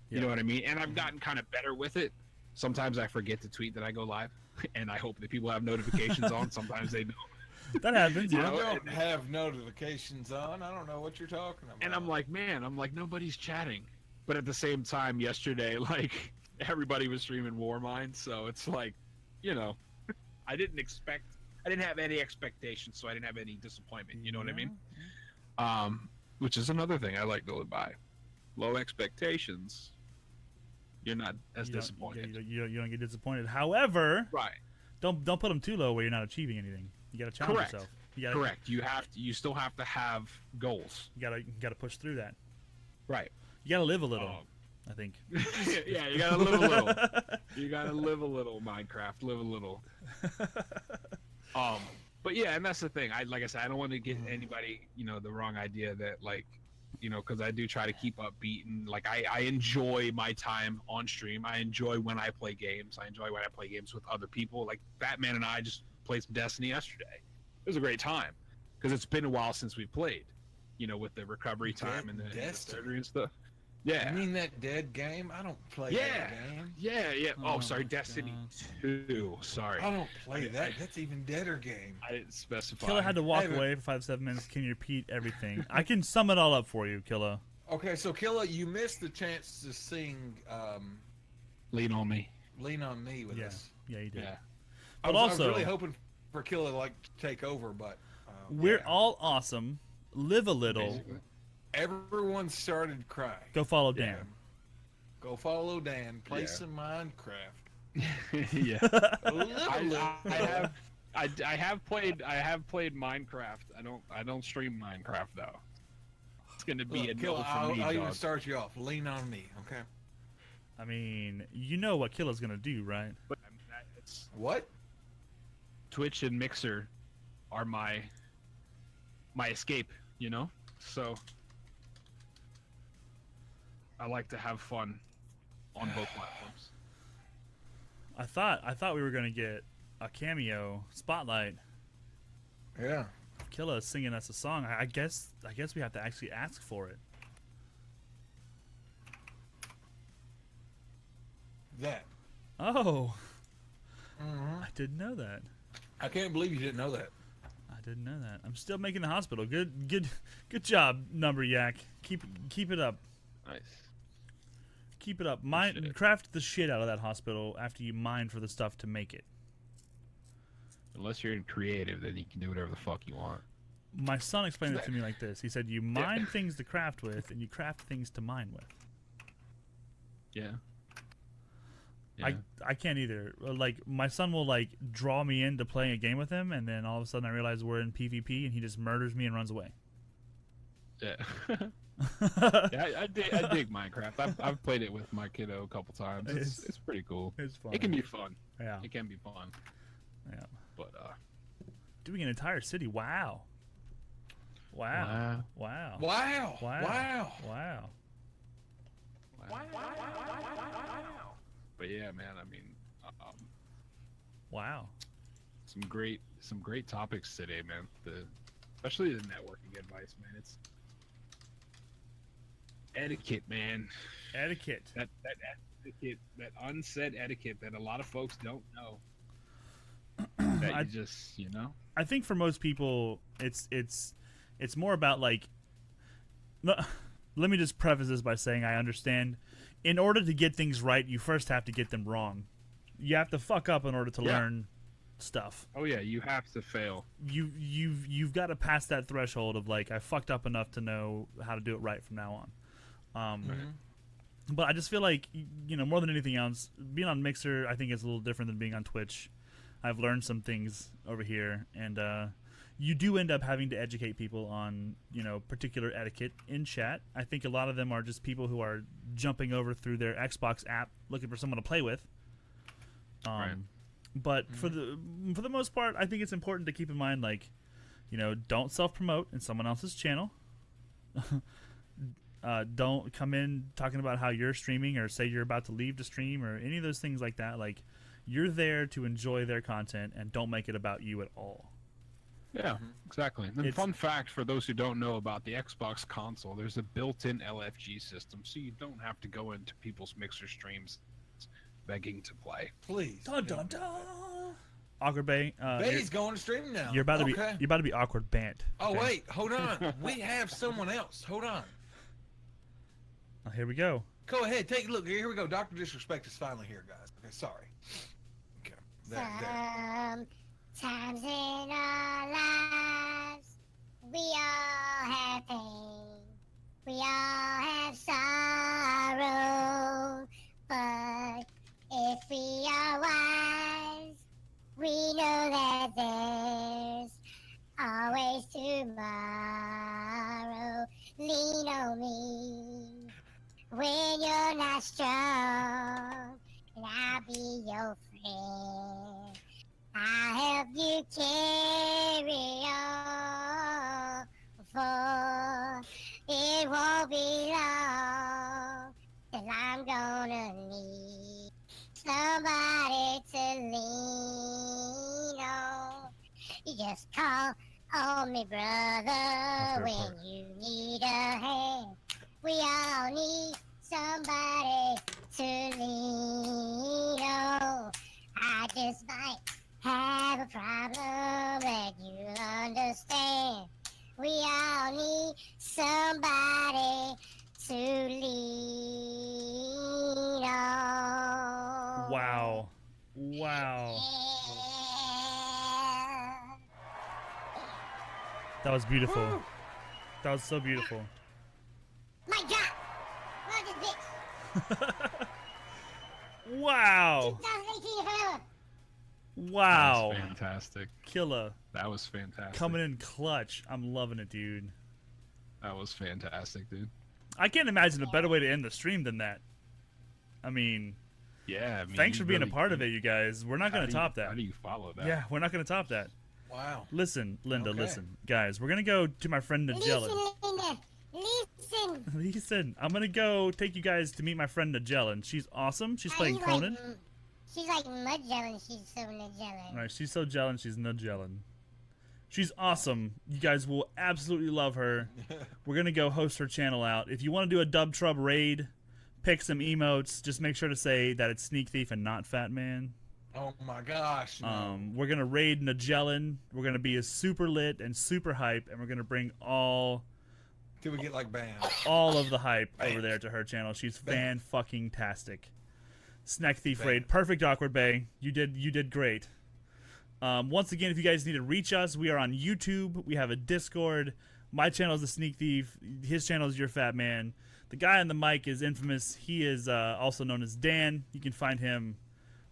S2: Yeah.
S4: You know what I mean? And I've gotten kind of better with it. Sometimes I forget to tweet that I go live, and I hope that people have notifications on. Sometimes they don't.
S2: That happens.
S3: I
S2: Yeah.
S4: know,
S3: don't
S4: and-
S3: have notifications on. I don't know what you're talking about.
S4: And I'm like, man, nobody's chatting. But at the same time, yesterday, like, everybody was streaming Warmind, so it's like, you know, I didn't have any expectations, so I didn't have any disappointment. You know what I mean? Which is another thing I like to live by. Low expectations. You're not as
S2: You don't-
S4: disappointed.
S2: You don't get disappointed. However,
S4: Right.
S2: don't put them too low where you're not achieving anything. You got to challenge
S4: Correct.
S2: yourself. You gotta,
S4: Correct. You still have to have goals.
S2: You gotta push through that.
S4: Right.
S2: You gotta live a little. I think.
S4: Yeah, you gotta live a little. You gotta live a little, Minecraft. Live a little. But yeah, and that's the thing. Like I said, I don't want to get anybody, you know, the wrong idea that, like, you know, because I do try to keep upbeat and like I enjoy my time on stream. I enjoy when I play games. I enjoy when I play games with other people. Like Batman and I just played some Destiny yesterday. It was a great time because it's been a while since we played, you know, with the recovery time and the surgery and stuff. Yeah.
S3: You mean that dead game? I don't play
S4: Yeah.
S3: that game.
S4: Yeah. Oh,
S2: Oh
S4: sorry,
S2: my
S4: Destiny
S2: God.
S4: 2. Sorry.
S3: I don't play that. That's even deader game.
S4: I didn't specify.
S2: Killa had to walk
S3: Hey,
S2: away for 5 to 7 minutes. Can you repeat everything? I can sum it all up for you, Killa.
S3: Okay, so Killa, you missed the chance to sing
S4: Lean on me.
S3: "Lean on Me" with
S2: Yeah.
S3: us.
S2: Yeah, you did.
S4: Yeah.
S3: I
S2: But
S3: was
S2: also,
S3: really hoping for Killa to like take over, but
S2: we're
S3: yeah.
S2: all awesome. Live a little.
S4: Basically.
S3: Everyone started crying.
S2: Go follow Dan.
S3: Go follow Dan. Play
S4: Yeah.
S3: some Minecraft.
S4: Yeah.
S3: A little.
S4: I have played Minecraft. I don't stream Minecraft though. It's gonna be a
S3: Look,
S4: no
S3: Killa,
S4: for me,
S3: I'll even
S4: dog.
S3: start you off. Lean on me, okay?
S2: I mean, you know what Killa's gonna do, right?
S4: But I mean, it's
S3: What?
S4: Twitch and Mixer are my escape, you know. So I like to have fun on both platforms.
S2: I thought we were gonna get a cameo spotlight.
S3: Yeah.
S2: Killa is singing us a song. I guess we have to actually ask for it.
S3: That.
S2: Oh,
S3: Mm-hmm.
S2: I didn't know that.
S3: I can't believe you didn't know that.
S2: I didn't know that. I'm still making the hospital. Good job, Number Yak. Keep it up.
S4: Nice.
S2: Keep it up.
S4: Shit.
S2: Craft the shit out of that hospital after you mine for the stuff to make it.
S4: Unless you're creative, then you can do whatever the fuck you want.
S2: My son explained it to me like this. He said, "You mine things to craft with, and you craft things to mine with."
S4: Yeah.
S2: I can't either. Like my son will like draw me into playing a game with him, and then all of a sudden I realize we're in PvP, and he just murders me and runs away.
S4: Yeah. Yeah, I dig Minecraft. I've played it with my kiddo a couple times. It's pretty cool.
S2: It's fun.
S4: It can be fun.
S2: Yeah.
S4: It can be fun.
S2: Yeah.
S4: But
S2: Doing an entire city. Wow. Wow. Wow.
S3: Wow.
S2: Wow.
S3: Wow.
S2: Wow.
S4: but yeah, man. I mean,
S2: Wow.
S4: some great topics today, man. Especially the networking advice, man. It's etiquette, man.
S2: Etiquette.
S4: That etiquette, that unsaid etiquette that a lot of folks don't know. That you just, you know.
S2: I think for most people, it's more about like. Let me just preface this by saying I understand. In order to get things right, you first have to get them wrong. You have to fuck up in order to learn stuff.
S4: Oh yeah, you have to fail.
S2: You've got to pass that threshold of like I fucked up enough to know how to do it right from now on. But I just feel like more than anything else, being on Mixer I think is a little different than being on Twitch. I've learned some things over here, and you do end up having to educate people on particular etiquette in chat. I think a lot of them are just people who are jumping over through their Xbox app looking for someone to play with.
S4: Right.
S2: But for the most part, I think it's important to keep in mind, like, don't self-promote in someone else's channel. Don't come in talking about how you're streaming or say you're about to leave to stream or any of those things like that. Like, you're there to enjoy their content and don't make it about you at all.
S4: Yeah, exactly. And fun fact for those who don't know about the Xbox console, there's a built-in LFG system, so you don't have to go into people's Mixer streams begging to play.
S3: Please.
S2: Dun dun dun. Awkward Bay.
S3: Bay's going to stream now.
S2: You're about to be awkward banned.
S3: Oh
S2: okay?
S3: wait, hold on. We have someone else. Hold on.
S2: Oh, here we go.
S3: Go ahead, take a look. Here we go. Dr. Disrespect is finally here, guys. Okay, sorry. Okay. There.
S5: Sometimes in our lives, we all have pain, we all have sorrow, but if we are wise, we know that there's always tomorrow. Lean on me when you're not strong, and I'll be your friend. I'll help you carry on, for it won't lean on. You just call on me, brother, when you need a hand. We all need somebody to lean on. I just might have a problem that you'll understand. We all need somebody to lean on.
S2: Wow. Wow.
S5: Yeah.
S2: That was beautiful. That was so beautiful.
S5: My God! Love this bitch!
S2: Wow.
S5: 2018 forever!
S2: Wow.
S4: That was fantastic.
S2: Killer.
S4: That was fantastic.
S2: Coming in clutch. I'm loving it, dude.
S4: That was fantastic, dude.
S2: I can't imagine a better way to end the stream than that. I mean,
S4: Yeah. I mean,
S2: thanks
S4: you
S2: for being
S4: really-
S2: a part of it, you guys. We're not going to top
S4: How
S2: that.
S4: do you follow that?
S2: Yeah, we're not going to top that.
S3: Wow.
S2: Listen, Linda,
S3: Okay.
S2: listen. Guys, we're going to go to my friend Nagellan.
S5: Listen, Linda! Listen!
S2: Listen, I'm going to go take you guys to meet my friend Nagellan. She's awesome. She's playing
S5: She's
S2: Conan.
S5: She's like Mudgellan, she's so Nagellan.
S2: Right, she's so Jellin, she's Nagellan. She's awesome. You guys will absolutely love her. We're going to go host her channel out. If you want to do a Dub Trub raid, pick some emotes, just make sure to say that it's Sneak Thief and not Fat Man.
S3: Oh my gosh. No.
S2: We're going to raid Nagellan. We're going to be a super lit and super hype, and we're going to bring all
S3: Till we get like banned.
S2: of the hype over
S3: Bam.
S2: there to her channel. She's
S3: Bam.
S2: fan-fucking-tastic. Snack Thief
S3: Bam.
S2: raid. Perfect, Awkward Bay. You did great. Once again, if you guys need to reach us, we are on YouTube. We have a Discord. My channel is The Sneak Thief. His channel is Your Fat Man. The guy on the mic is infamous. He is also known as Dan. You can find him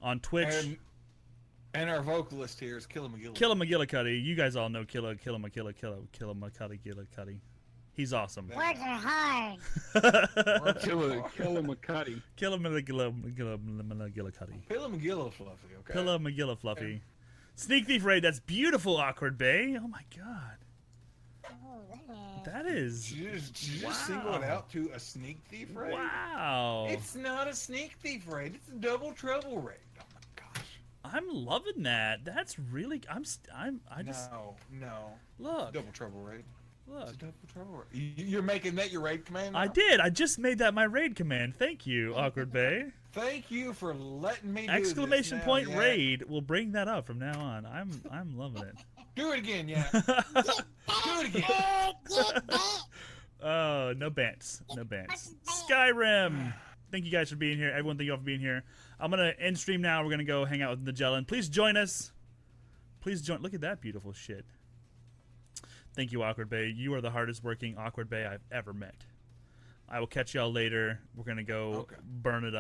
S2: on Twitch.
S3: And our vocalist here is Killer McGill.
S2: Killa McGillicuddy. You guys all know Killa McGillicuddy. He's awesome.
S5: Words are hard.
S4: Killer McCuddy.
S2: Killa McGillicuddy.
S3: Killer McGill Fluffy, okay?
S2: Killa McGillifluffy. Sneak Thief raid. That's beautiful, Awkward Bay. Oh my god.
S5: Oh, goodness.
S2: That is.
S3: Did you just single it
S2: Wow.
S3: out to a sneak thief raid?
S2: Wow.
S3: It's not a sneak thief raid. It's a double trouble raid. Oh my gosh.
S2: I'm loving that. That's really. I just
S3: No.
S2: look.
S3: Double trouble raid.
S2: Look.
S3: It's a double trouble raid. You're making that your raid command?
S2: I
S3: now?
S2: did. I just made that my raid command. Thank you, Awkward Bay.
S3: Thank you for letting me do
S2: Exclamation
S3: this now,
S2: point
S3: yeah.
S2: raid. We'll bring that up from now on. I'm loving it.
S3: Do it again, yeah. Do it again.
S5: Get that.
S2: Oh, no bants. No bants. Skyrim. Thank you guys for being here. Everyone, thank you all for being here. I'm going to end stream now. We're going to go hang out with Nagellan. Please join us. Please join. Look at that beautiful shit. Thank you, Awkward Bay. You are the hardest working Awkward Bay I've ever met. I will catch y'all later. We're going to go
S3: Okay.
S2: burn it up.